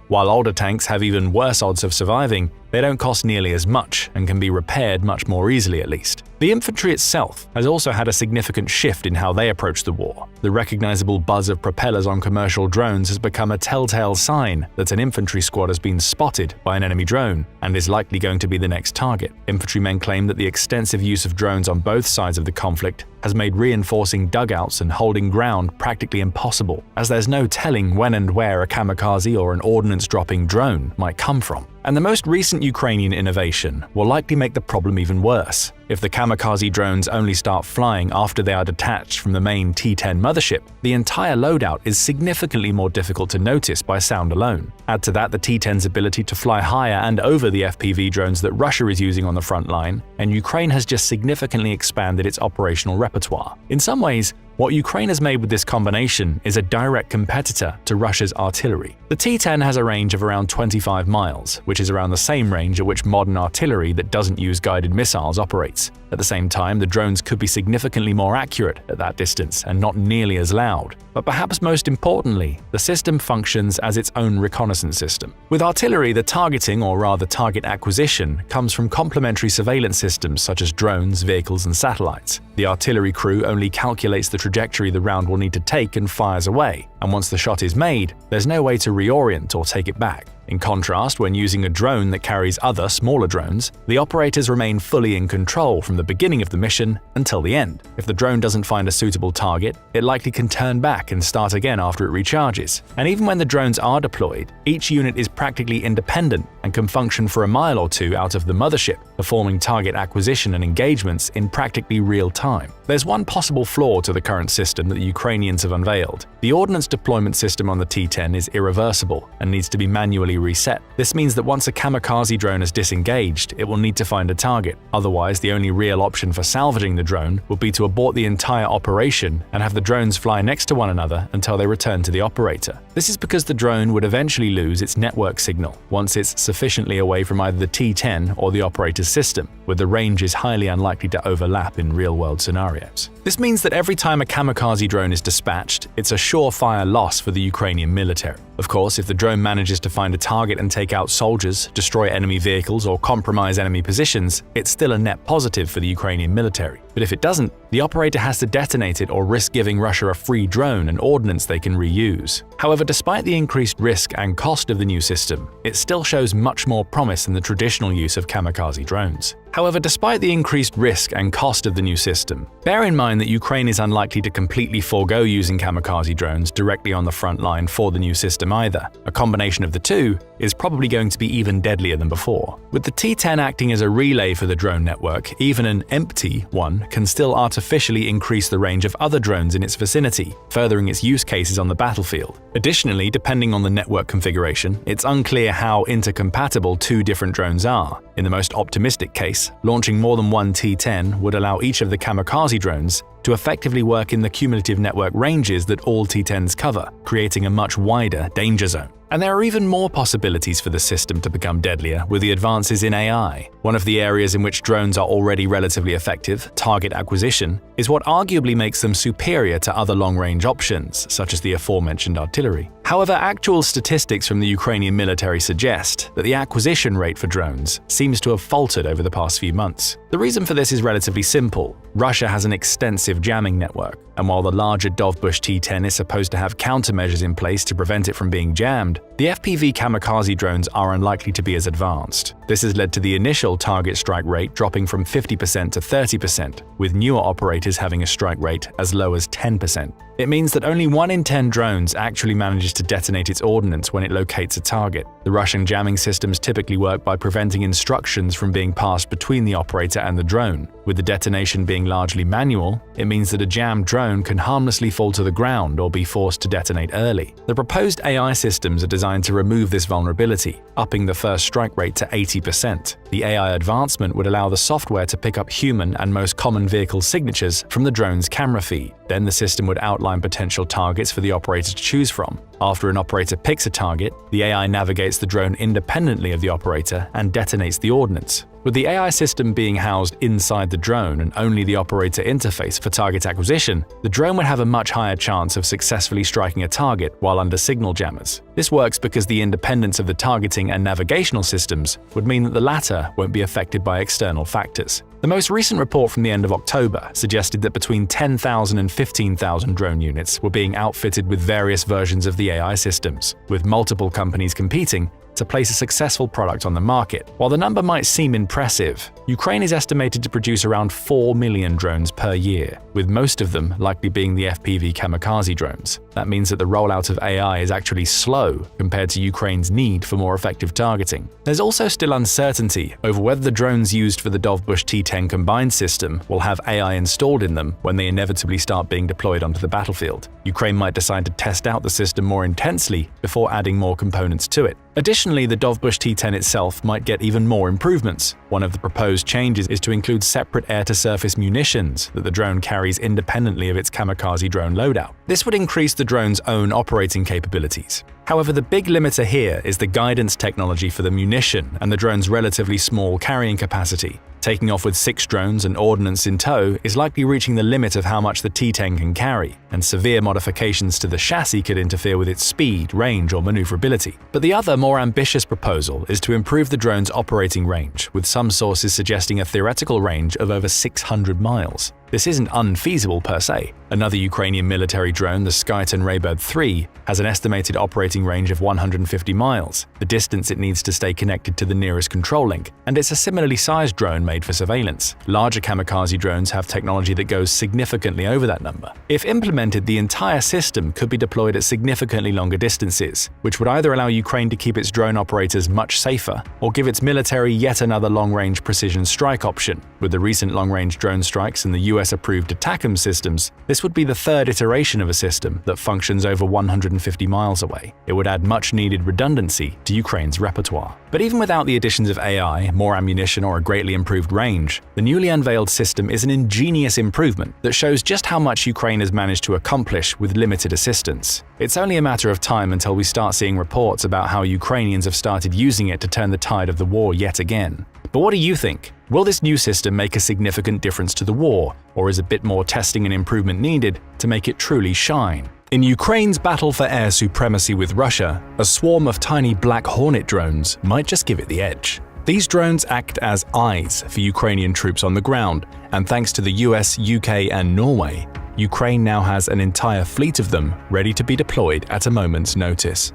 While older tanks have even worse odds of surviving, they don't cost nearly as much and can be repaired much more easily at least. The infantry itself has also had a significant shift in how they approach the war. The recognizable buzz of propellers on commercial drones has become a telltale sign that an infantry squad has been spotted by an enemy drone and is likely going to be the next target. Infantrymen claim that the extensive use of drones on both sides of the conflict has made reinforcing dugouts and holding ground practically impossible, as there's no telling when and where a kamikaze or an ordnance-dropping drone might come from. And the most recent Ukrainian innovation will likely make the problem even worse. If the kamikaze drones only start flying after they are detached from the main T-10 mothership, the entire loadout is significantly more difficult to notice by sound alone. Add to that the T-10's ability to fly higher and over the FPV drones that Russia is using on the front line, and Ukraine has just significantly expanded its operational repertoire. In some ways, what Ukraine has made with this combination is a direct competitor to Russia's artillery. The T-10 has a range of around 25 miles, which is around the same range at which modern artillery that doesn't use guided missiles operates. At the same time, the drones could be significantly more accurate at that distance and not nearly as loud. But perhaps most importantly, the system functions as its own reconnaissance system. With artillery, the targeting, or rather target acquisition, comes from complementary surveillance systems such as drones, vehicles, and satellites. The artillery crew only calculates the trajectory the round will need to take and fires away, and once the shot is made, there's no way to reorient or take it back. In contrast, when using a drone that carries other, smaller drones, the operators remain fully in control from the beginning of the mission until the end. If the drone doesn't find a suitable target, it likely can turn back and start again after it recharges. And even when the drones are deployed, each unit is practically independent and can function for a mile or two out of the mothership, performing target acquisition and engagements in practically real time. There's one possible flaw to the current system that the Ukrainians have unveiled. The ordnance deployment system on the T-10 is irreversible and needs to be manually reset. This means that once a kamikaze drone is disengaged, it will need to find a target. Otherwise, the only real option for salvaging the drone would be to abort the entire operation and have the drones fly next to one another until they return to the operator. This is because the drone would eventually lose its network signal once it's sufficiently away from either the T-10 or the operator's system, where the range is highly unlikely to overlap in real-world scenarios. This means that every time a kamikaze drone is dispatched, it's a surefire loss for the Ukrainian military. Of course, if the drone manages to find a target and take out soldiers, destroy enemy vehicles, or compromise enemy positions, it's still a net positive for the Ukrainian military. But if it doesn't, the operator has to detonate it or risk giving Russia a free drone and ordnance they can reuse. However, despite the increased risk and cost of the new system, it still shows much more promise than the traditional use of kamikaze drones. However, despite the increased risk and cost of the new system, bear in mind that Ukraine is unlikely to completely forego using kamikaze drones directly on the front line for the new system either. A combination of the two is probably going to be even deadlier than before. With the T-10 acting as a relay for the drone network, even an empty one can still artificially increase the range of other drones in its vicinity, furthering its use cases on the battlefield. Additionally, depending on the network configuration, it's unclear how intercompatible two different drones are. In the most optimistic case, launching more than one T-10 would allow each of the kamikaze drones to effectively work in the cumulative network ranges that all T-10s cover, creating a much wider danger zone. And there are even more possibilities for the system to become deadlier with the advances in AI. One of the areas in which drones are already relatively effective, target acquisition, is what arguably makes them superior to other long-range options, such as the aforementioned artillery. However, actual statistics from the Ukrainian military suggest that the acquisition rate for drones seems to have faltered over the past few months. The reason for this is relatively simple. Russia has an extensive jamming network, and while the larger Dovbush T-10 is supposed to have countermeasures in place to prevent it from being jammed, the FPV kamikaze drones are unlikely to be as advanced. This has led to the initial target strike rate dropping from 50% to 30%, with newer operators having a strike rate as low as 10%. It means that only 1 in 10 drones actually manages to detonate its ordnance when it locates a target. The Russian jamming systems typically work by preventing instructions from being passed between the operator and the drone. With the detonation being largely manual, it means that a jammed drone can harmlessly fall to the ground or be forced to detonate early. The proposed AI systems are designed to remove this vulnerability, upping the first strike rate to 80%. The AI advancement would allow the software to pick up human and most common vehicle signatures from the drone's camera feed. Then the system would outline potential targets for the operator to choose from. After an operator picks a target, the AI navigates the drone independently of the operator and detonates the ordnance. With the AI system being housed inside the drone and only the operator interface for target acquisition, the drone would have a much higher chance of successfully striking a target while under signal jammers. This works because the independence of the targeting and navigational systems would mean that the latter won't be affected by external factors. The most recent report from the end of October suggested that between 10,000 and 15,000 drone units were being outfitted with various versions of the AI systems, with multiple companies competing to place a successful product on the market. While the number might seem impressive, Ukraine is estimated to produce around 4 million drones per year, with most of them likely being the FPV kamikaze drones. That means that the rollout of AI is actually slow compared to Ukraine's need for more effective targeting. There's also still uncertainty over whether the drones used for the Dovbush T-10 combined system will have AI installed in them when they inevitably start being deployed onto the battlefield. Ukraine might decide to test out the system more intensely before adding more components to it. Additionally, the Dovbush T-10 itself might get even more improvements. One of the proposed changes is to include separate air-to-surface munitions that the drone carries independently of its kamikaze drone loadout. This would increase the drone's own operating capabilities. However, the big limiter here is the guidance technology for the munition and the drone's relatively small carrying capacity. Taking off with 6 drones and ordnance in tow is likely reaching the limit of how much the T-10 can carry, and severe modifications to the chassis could interfere with its speed, range, or maneuverability. But the other, more ambitious proposal is to improve the drone's operating range, with some sources suggesting a theoretical range of over 600 miles. This isn't unfeasible per se. Another Ukrainian military drone, the Skyton Raybird 3, has an estimated operating range of 150 miles, the distance it needs to stay connected to the nearest control link, and it's a similarly sized drone made for surveillance. Larger kamikaze drones have technology that goes significantly over that number. If implemented, the entire system could be deployed at significantly longer distances, which would either allow Ukraine to keep its drone operators much safer, or give its military yet another long-range precision strike option. With the recent long-range drone strikes and the US-approved ATTACMS systems, this would be the third iteration of a system that functions over 150 miles away. It would add much-needed redundancy to Ukraine's repertoire. But even without the additions of AI, more ammunition, or a greatly improved range, the newly unveiled system is an ingenious improvement that shows just how much Ukraine has managed to accomplish with limited assistance. It's only a matter of time until we start seeing reports about how Ukrainians have started using it to turn the tide of the war yet again. But what do you think? Will this new system make a significant difference to the war, or is a bit more testing and improvement needed to make it truly shine? In Ukraine's battle for air supremacy with Russia, a swarm of tiny Black Hornet drones might just give it the edge. These drones act as eyes for Ukrainian troops on the ground, and thanks to the US, UK, and Norway, Ukraine now has an entire fleet of them ready to be deployed at a moment's notice.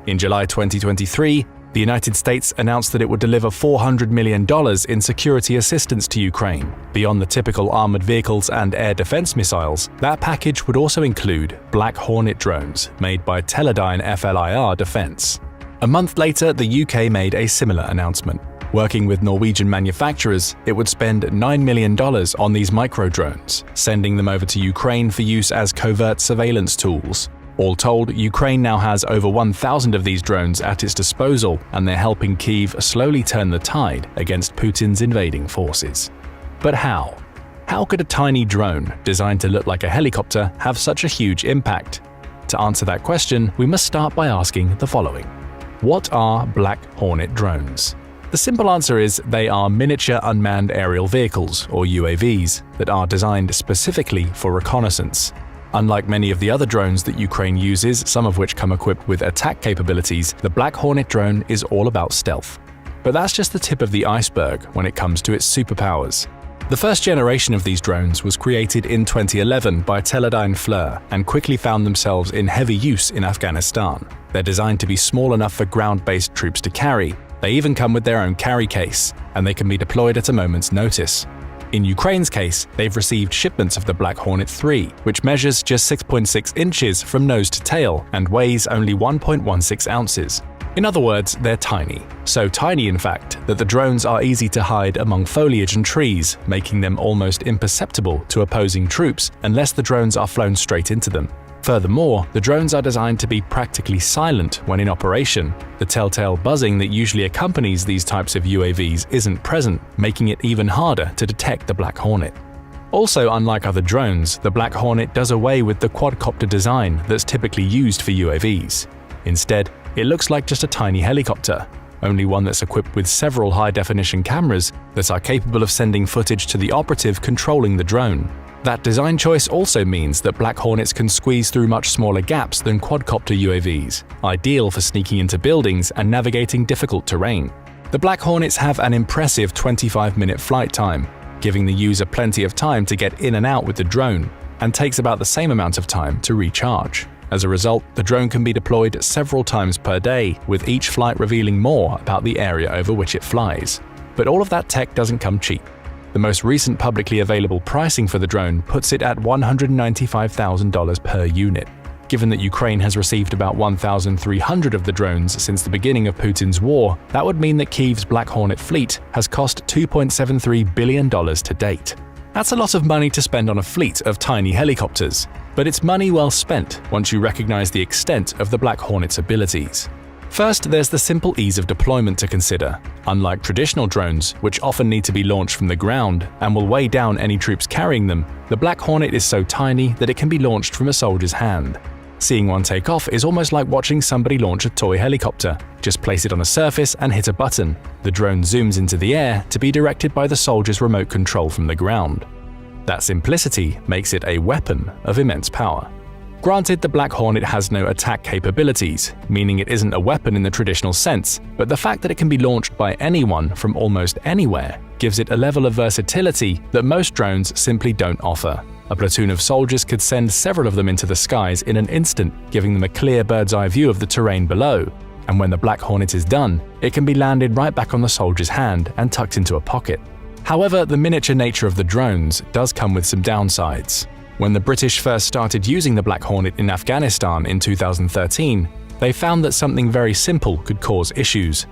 In July 2023, the United States announced that it would deliver $400 million in security assistance to Ukraine. Beyond the typical armored vehicles and air defense missiles, that package would also include Black Hornet drones made by Teledyne FLIR Defense. A month later, the UK made a similar announcement. Working with Norwegian manufacturers, it would spend $9 million on these micro-drones, sending them over to Ukraine for use as covert surveillance tools. All told, Ukraine now has over 1,000 of these drones at its disposal, and they're helping Kyiv slowly turn the tide against Putin's invading forces. But how? How could a tiny drone, designed to look like a helicopter, have such a huge impact? To answer that question, we must start by asking the following. What are Black Hornet drones? The simple answer is they are miniature unmanned aerial vehicles, or UAVs, that are designed specifically for reconnaissance. Unlike many of the other drones that Ukraine uses, some of which come equipped with attack capabilities, the Black Hornet drone is all about stealth. But that's just the tip of the iceberg when it comes to its superpowers. The first generation of these drones was created in 2011 by Teledyne FLIR and quickly found themselves in heavy use in Afghanistan. They're designed to be small enough for ground-based troops to carry. They even come with their own carry case, and they can be deployed at a moment's notice. In Ukraine's case, they've received shipments of the Black Hornet 3, which measures just 6.6 inches from nose to tail and weighs only 1.16 ounces. In other words, they're tiny. So tiny, in fact, that the drones are easy to hide among foliage and trees, making them almost imperceptible to opposing troops unless the drones are flown straight into them. Furthermore, the drones are designed to be practically silent when in operation. The telltale buzzing that usually accompanies these types of UAVs isn't present, making it even harder to detect the Black Hornet. Also, unlike other drones, the Black Hornet does away with the quadcopter design that's typically used for UAVs. Instead, it looks like just a tiny helicopter, only one that's equipped with several high-definition cameras that are capable of sending footage to the operative controlling the drone. That design choice also means that Black Hornets can squeeze through much smaller gaps than quadcopter UAVs, ideal for sneaking into buildings and navigating difficult terrain. The Black Hornets have an impressive 25-minute flight time, giving the user plenty of time to get in and out with the drone, and takes about the same amount of time to recharge. As a result, the drone can be deployed several times per day, with each flight revealing more about the area over which it flies. But all of that tech doesn't come cheap. The most recent publicly available pricing for the drone puts it at $195,000 per unit. Given that Ukraine has received about 1,300 of the drones since the beginning of Putin's war, that would mean that Kyiv's Black Hornet fleet has cost $2.73 billion to date. That's a lot of money to spend on a fleet of tiny helicopters, but it's money well spent once you recognize the extent of the Black Hornet's abilities. First, there's the simple ease of deployment to consider. Unlike traditional drones, which often need to be launched from the ground and will weigh down any troops carrying them, the Black Hornet is so tiny that it can be launched from a soldier's hand. Seeing one take off is almost like watching somebody launch a toy helicopter. Just place it on a surface and hit a button. The drone zooms into the air to be directed by the soldier's remote control from the ground. That simplicity makes it a weapon of immense power. Granted, the Black Hornet has no attack capabilities, meaning it isn't a weapon in the traditional sense, but the fact that it can be launched by anyone from almost anywhere gives it a level of versatility that most drones simply don't offer. A platoon of soldiers could send several of them into the skies in an instant, giving them a clear bird's-eye view of the terrain below. And when the Black Hornet is done, it can be landed right back on the soldier's hand and tucked into a pocket. However, the miniature nature of the drones does come with some downsides. When the British first started using the Black Hornet in Afghanistan in 2013, they found that something very simple could cause issues: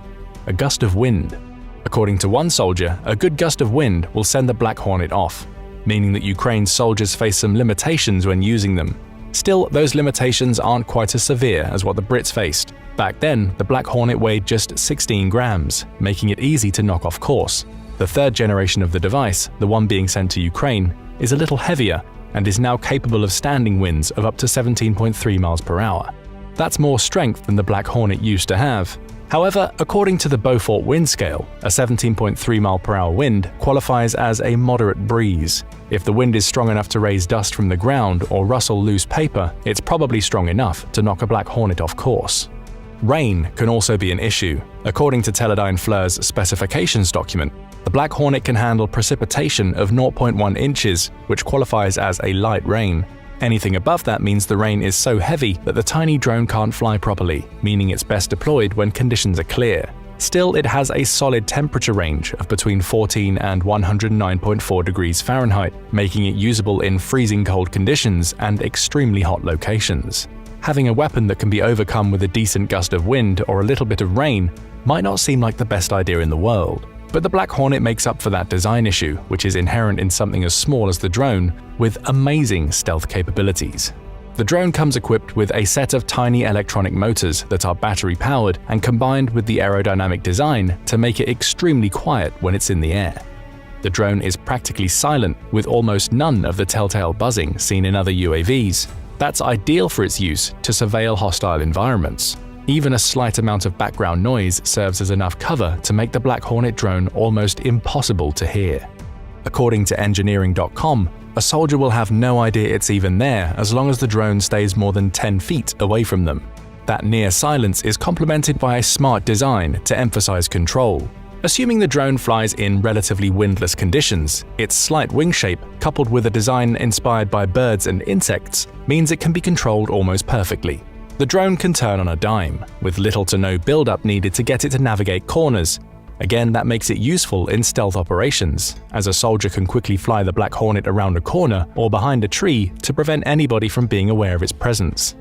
a gust of wind. According to one soldier, a good gust of wind will send the Black Hornet off, meaning that Ukraine's soldiers face some limitations when using them. Still, those limitations aren't quite as severe as what the Brits faced. Back then, the Black Hornet weighed just 16 grams, making it easy to knock off course. The third generation of the device, the one being sent to Ukraine, is a little heavier and is now capable of standing winds of up to 17.3 miles per hour. That's more strength than the Black Hornet used to have. However, according to the Beaufort wind scale, a 17.3 mile per hour wind qualifies as a moderate breeze. If the wind is strong enough to raise dust from the ground or rustle loose paper, it's probably strong enough to knock a Black Hornet off course. Rain can also be an issue. According to Teledyne FLIR's specifications document, the Black Hornet can handle precipitation of 0.1 inches, which qualifies as a light rain. Anything above that means the rain is so heavy that the tiny drone can't fly properly, meaning it's best deployed when conditions are clear. Still, it has a solid temperature range of between 14 and 109.4 degrees Fahrenheit, making it usable in freezing cold conditions and extremely hot locations. Having a weapon that can be overcome with a decent gust of wind or a little bit of rain might not seem like the best idea in the world. But the Black Hornet makes up for that design issue, which is inherent in something as small as the drone, with amazing stealth capabilities. The drone comes equipped with a set of tiny electronic motors that are battery-powered and combined with the aerodynamic design to make it extremely quiet when it's in the air. The drone is practically silent, with almost none of the telltale buzzing seen in other UAVs. That's ideal for its use to surveil hostile environments. Even a slight amount of background noise serves as enough cover to make the Black Hornet drone almost impossible to hear. According to engineering.com, a soldier will have no idea it's even there as long as the drone stays more than 10 feet away from them. That near silence is complemented by a smart design to emphasize control. Assuming the drone flies in relatively windless conditions, its slight wing shape, coupled with a design inspired by birds and insects, means it can be controlled almost perfectly. The drone can turn on a dime, with little to no build-up needed to get it to navigate corners. Again, that makes it useful in stealth operations, as a soldier can quickly fly the Black Hornet around a corner or behind a tree to prevent anybody from being aware of its presence.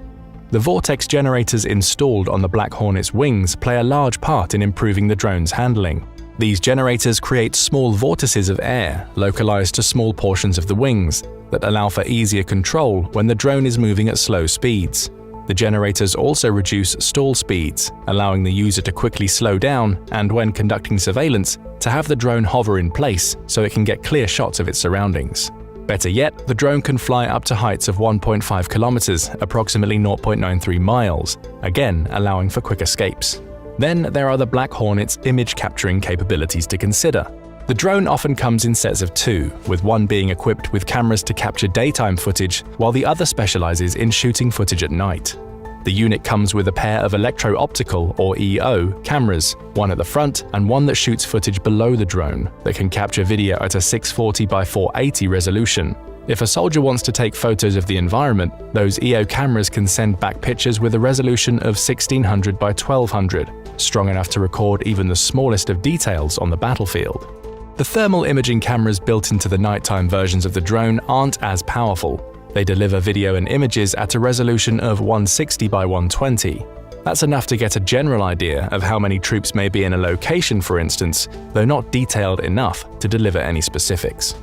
The vortex generators installed on the Black Hornet's wings play a large part in improving the drone's handling. These generators create small vortices of air localized to small portions of the wings that allow for easier control when the drone is moving at slow speeds. The generators also reduce stall speeds, allowing the user to quickly slow down and, when conducting surveillance, to have the drone hover in place so it can get clear shots of its surroundings. Better yet, the drone can fly up to heights of 1.5 kilometers, approximately 0.93 miles, again allowing for quick escapes. Then there are the Black Hornet's image capturing capabilities to consider. The drone often comes in sets of two, with one being equipped with cameras to capture daytime footage while the other specializes in shooting footage at night. The unit comes with a pair of electro-optical, or EO, cameras, one at the front and one that shoots footage below the drone that can capture video at a 640 by 480 resolution. If a soldier wants to take photos of the environment, those EO cameras can send back pictures with a resolution of 1600 by 1200, strong enough to record even the smallest of details on the battlefield. The thermal imaging cameras built into the nighttime versions of the drone aren't as powerful. They deliver video and images at a resolution of 160 by 120. That's enough to get a general idea of how many troops may be in a location, for instance, though not detailed enough to deliver any specifics.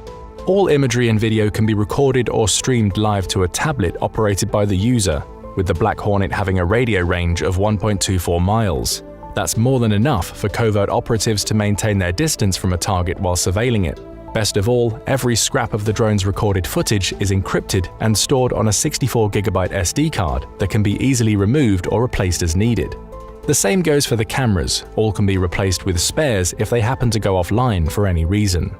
All imagery and video can be recorded or streamed live to a tablet operated by the user, with the Black Hornet having a radio range of 1.24 miles. That's more than enough for covert operatives to maintain their distance from a target while surveilling it. Best of all, every scrap of the drone's recorded footage is encrypted and stored on a 64GB SD card that can be easily removed or replaced as needed. The same goes for the cameras, all can be replaced with spares if they happen to go offline for any reason.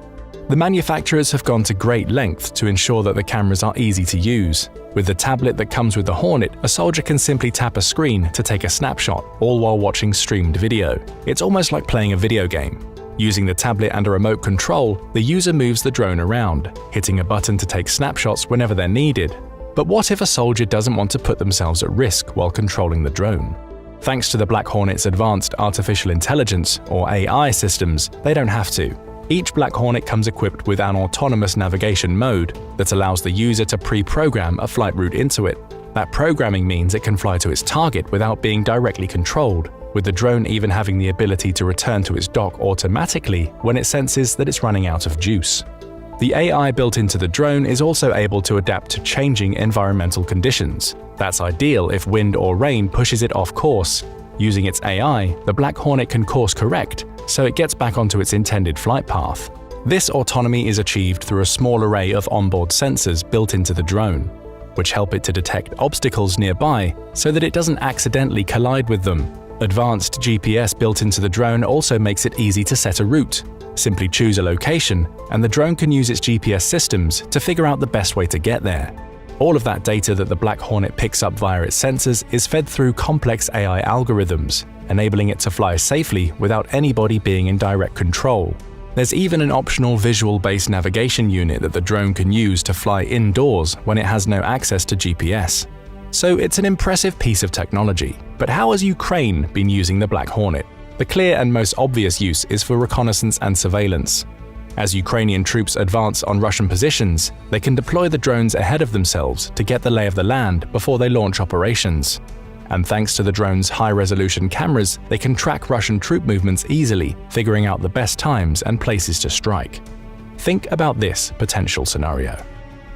The manufacturers have gone to great lengths to ensure that the cameras are easy to use. With the tablet that comes with the Hornet, a soldier can simply tap a screen to take a snapshot, all while watching streamed video. It's almost like playing a video game. Using the tablet and a remote control, the user moves the drone around, hitting a button to take snapshots whenever they're needed. But what if a soldier doesn't want to put themselves at risk while controlling the drone? Thanks to the Black Hornet's advanced artificial intelligence, or AI systems, they don't have to. Each Black Hornet comes equipped with an autonomous navigation mode that allows the user to pre-program a flight route into it. That programming means it can fly to its target without being directly controlled, with the drone even having the ability to return to its dock automatically when it senses that it's running out of juice. The AI built into the drone is also able to adapt to changing environmental conditions. That's ideal if wind or rain pushes it off course. Using its AI, the Black Hornet can course correct, so it gets back onto its intended flight path. This autonomy is achieved through a small array of onboard sensors built into the drone, which help it to detect obstacles nearby so that it doesn't accidentally collide with them. Advanced GPS built into the drone also makes it easy to set a route. Simply choose a location, and the drone can use its GPS systems to figure out the best way to get there. All of that data that the Black Hornet picks up via its sensors is fed through complex AI algorithms, enabling it to fly safely without anybody being in direct control. There's even an optional visual-based navigation unit that the drone can use to fly indoors when it has no access to GPS. So it's an impressive piece of technology. But how has Ukraine been using the Black Hornet? The clear and most obvious use is for reconnaissance and surveillance. As Ukrainian troops advance on Russian positions, they can deploy the drones ahead of themselves to get the lay of the land before they launch operations. And thanks to the drone's high-resolution cameras, they can track Russian troop movements easily, figuring out the best times and places to strike. Think about this potential scenario.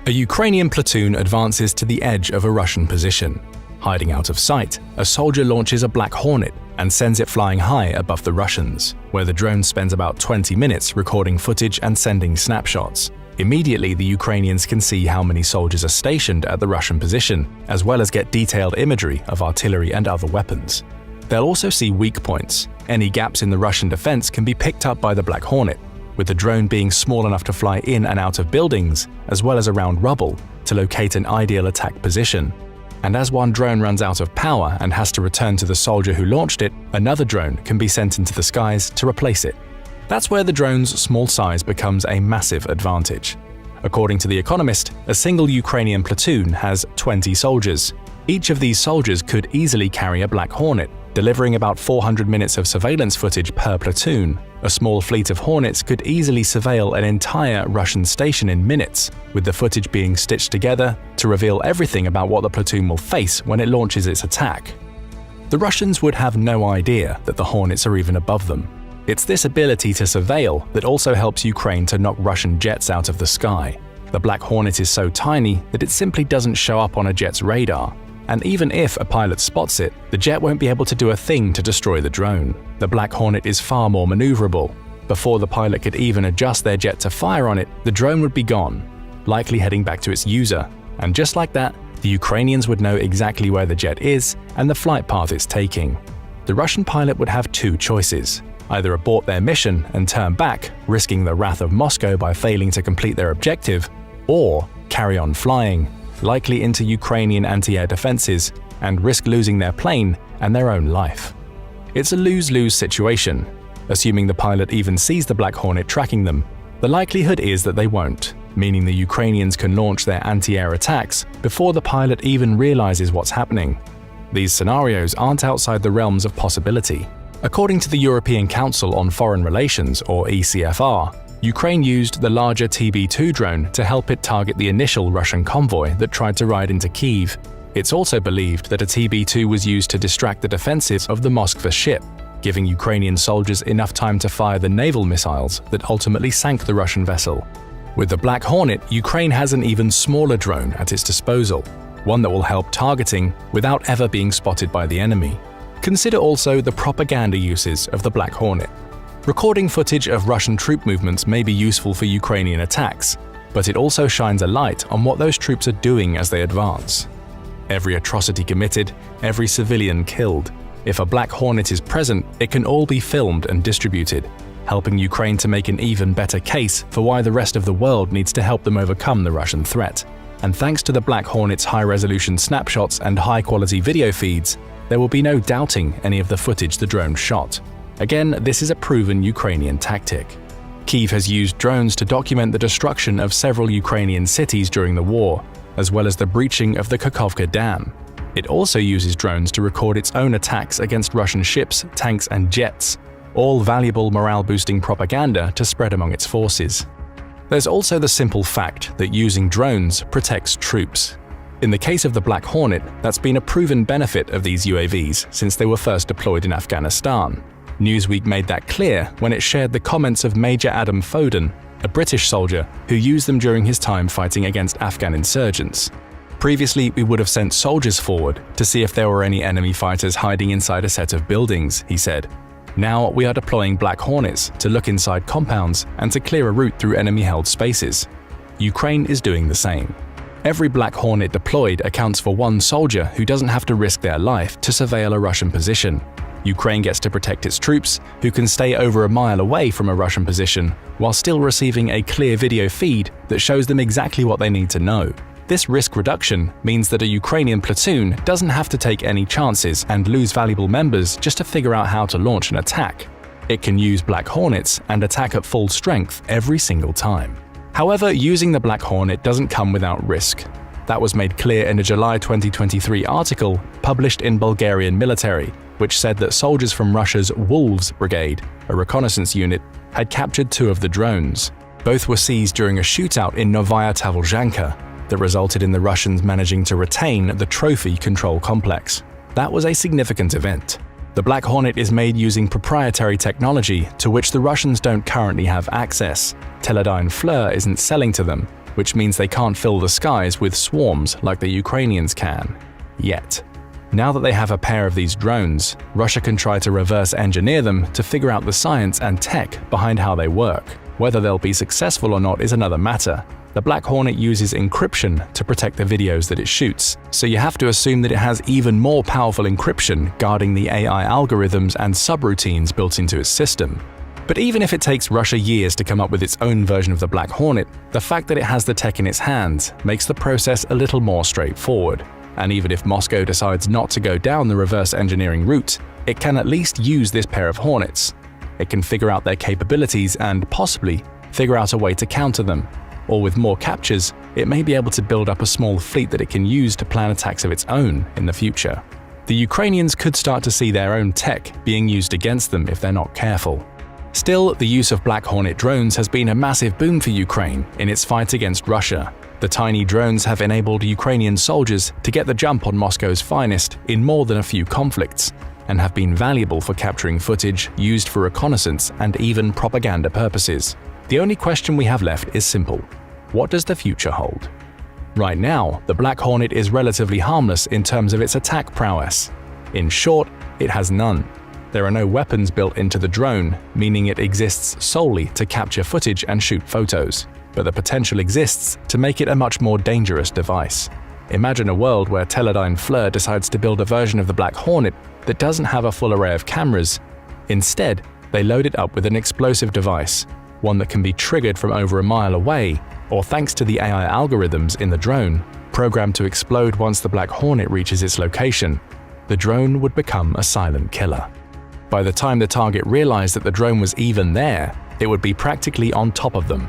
A Ukrainian platoon advances to the edge of a Russian position. Hiding out of sight, a soldier launches a Black Hornet and sends it flying high above the Russians, where the drone spends about 20 minutes recording footage and sending snapshots. Immediately, the Ukrainians can see how many soldiers are stationed at the Russian position, as well as get detailed imagery of artillery and other weapons. They'll also see weak points. Any gaps in the Russian defense can be picked up by the Black Hornet, with the drone being small enough to fly in and out of buildings, as well as around rubble, to locate an ideal attack position. And as one drone runs out of power and has to return to the soldier who launched it, another drone can be sent into the skies to replace it. That's where the drone's small size becomes a massive advantage. According to The Economist, a single Ukrainian platoon has 20 soldiers. Each of these soldiers could easily carry a Black Hornet, delivering about 400 minutes of surveillance footage per platoon. A small fleet of Hornets could easily surveil an entire Russian station in minutes, with the footage being stitched together to reveal everything about what the platoon will face when it launches its attack. The Russians would have no idea that the Hornets are even above them. It's this ability to surveil that also helps Ukraine to knock Russian jets out of the sky. The Black Hornet is so tiny that it simply doesn't show up on a jet's radar, and even if a pilot spots it, the jet won't be able to do a thing to destroy the drone. The Black Hornet is far more maneuverable. Before the pilot could even adjust their jet to fire on it, the drone would be gone, likely heading back to its user. And just like that, the Ukrainians would know exactly where the jet is and the flight path it's taking. The Russian pilot would have two choices: either abort their mission and turn back, risking the wrath of Moscow by failing to complete their objective, or carry on flying, likely into Ukrainian anti-air defenses, and risk losing their plane and their own life. It's a lose-lose situation. Assuming the pilot even sees the Black Hornet tracking them, the likelihood is that they won't, meaning the Ukrainians can launch their anti-air attacks before the pilot even realizes what's happening. These scenarios aren't outside the realms of possibility. According to the European Council on Foreign Relations, or ECFR, Ukraine used the larger TB2 drone to help it target the initial Russian convoy that tried to ride into Kyiv. It's also believed that a TB2 was used to distract the defenses of the MOTHERSHIP, giving Ukrainian soldiers enough time to fire the naval missiles that ultimately sank the Russian vessel. With the Black Hornet, Ukraine has an even smaller drone at its disposal, one that will help targeting without ever being spotted by the enemy. Consider also the propaganda uses of the Black Hornet. Recording footage of Russian troop movements may be useful for Ukrainian attacks, but it also shines a light on what those troops are doing as they advance. Every atrocity committed, every civilian killed. If a Black Hornet is present, it can all be filmed and distributed, helping Ukraine to make an even better case for why the rest of the world needs to help them overcome the Russian threat. And thanks to the Black Hornet's high-resolution snapshots and high-quality video feeds, there will be no doubting any of the footage the drone shot. Again, this is a proven Ukrainian tactic. Kyiv has used drones to document the destruction of several Ukrainian cities during the war, as well as the breaching of the Kakhovka Dam. It also uses drones to record its own attacks against Russian ships, tanks, and jets, all valuable morale-boosting propaganda to spread among its forces. There's also the simple fact that using drones protects troops. In the case of the Black Hornet, that's been a proven benefit of these UAVs since they were first deployed in Afghanistan. Newsweek made that clear when it shared the comments of Major Adam Foden, a British soldier who used them during his time fighting against Afghan insurgents. Previously, we would have sent soldiers forward to see if there were any enemy fighters hiding inside a set of buildings, he said. Now we are deploying Black Hornets to look inside compounds and to clear a route through enemy-held spaces. Ukraine is doing the same. Every Black Hornet deployed accounts for one soldier who doesn't have to risk their life to surveil a Russian position. Ukraine gets to protect its troops, who can stay over a mile away from a Russian position, while still receiving a clear video feed that shows them exactly what they need to know. This risk reduction means that a Ukrainian platoon doesn't have to take any chances and lose valuable members just to figure out how to launch an attack. It can use Black Hornets and attack at full strength every single time. However, using the Black Hornet doesn't come without risk. That was made clear in a July 2023 article published in Bulgarian Military, which said that soldiers from Russia's Wolves Brigade, a reconnaissance unit, had captured two of the drones. Both were seized during a shootout in Novaya Tavlzhanka that resulted in the Russians managing to retain the trophy control complex. That was a significant event. The Black Hornet is made using proprietary technology to which the Russians don't currently have access. Teledyne FLIR isn't selling to them, which means they can't fill the skies with swarms like the Ukrainians can. Yet. Now that they have a pair of these drones, Russia can try to reverse engineer them to figure out the science and tech behind how they work. Whether they'll be successful or not is another matter. The Black Hornet uses encryption to protect the videos that it shoots, so you have to assume that it has even more powerful encryption guarding the AI algorithms and subroutines built into its system. But even if it takes Russia years to come up with its own version of the Black Hornet, the fact that it has the tech in its hands makes the process a little more straightforward. And even if Moscow decides not to go down the reverse engineering route, it can at least use this pair of Hornets. It can figure out their capabilities and, possibly, figure out a way to counter them. Or with more captures, it may be able to build up a small fleet that it can use to plan attacks of its own in the future. The Ukrainians could start to see their own tech being used against them if they're not careful. Still, the use of Black Hornet drones has been a massive boom for Ukraine in its fight against Russia. The tiny drones have enabled Ukrainian soldiers to get the jump on Moscow's finest in more than a few conflicts, and have been valuable for capturing footage used for reconnaissance and even propaganda purposes. The only question we have left is simple: what does the future hold? Right now, the Black Hornet is relatively harmless in terms of its attack prowess. In short, it has none. There are no weapons built into the drone, meaning it exists solely to capture footage and shoot photos. But the potential exists to make it a much more dangerous device. Imagine a world where Teledyne FLIR decides to build a version of the Black Hornet that doesn't have a full array of cameras. Instead, they load it up with an explosive device, one that can be triggered from over a mile away, or thanks to the AI algorithms in the drone, programmed to explode once the Black Hornet reaches its location. The drone would become a silent killer. By the time the target realized that the drone was even there, it would be practically on top of them.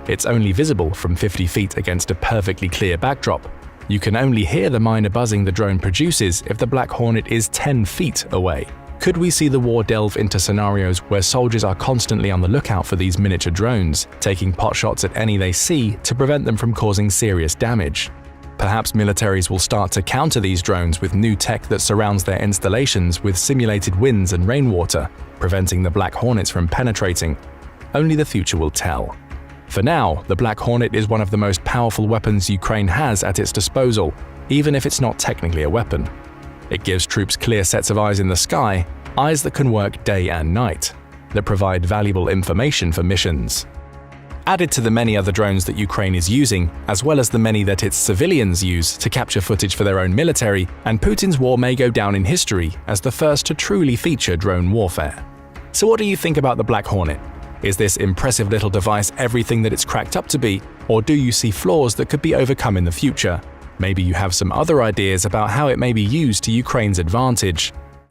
It's only visible from 50 feet against a perfectly clear backdrop. You can only hear the minor buzzing the drone produces if the Black Hornet is 10 feet away. Could we see the war delve into scenarios where soldiers are constantly on the lookout for these miniature drones, taking potshots at any they see to prevent them from causing serious damage? Perhaps militaries will start to counter these drones with new tech that surrounds their installations with simulated winds and rainwater, preventing the Black Hornets from penetrating. Only the future will tell. For now, the Black Hornet is one of the most powerful weapons Ukraine has at its disposal, even if it's not technically a weapon. It gives troops clear sets of eyes in the sky, eyes that can work day and night, that provide valuable information for missions. Added to the many other drones that Ukraine is using, as well as the many that its civilians use to capture footage for their own military, and Putin's war may go down in history as the first to truly feature drone warfare. So what do you think about the Black Hornet? Is this impressive little device everything that it's cracked up to be, or do you see flaws that could be overcome in the future? Maybe you have some other ideas about how it may be used to Ukraine's advantage.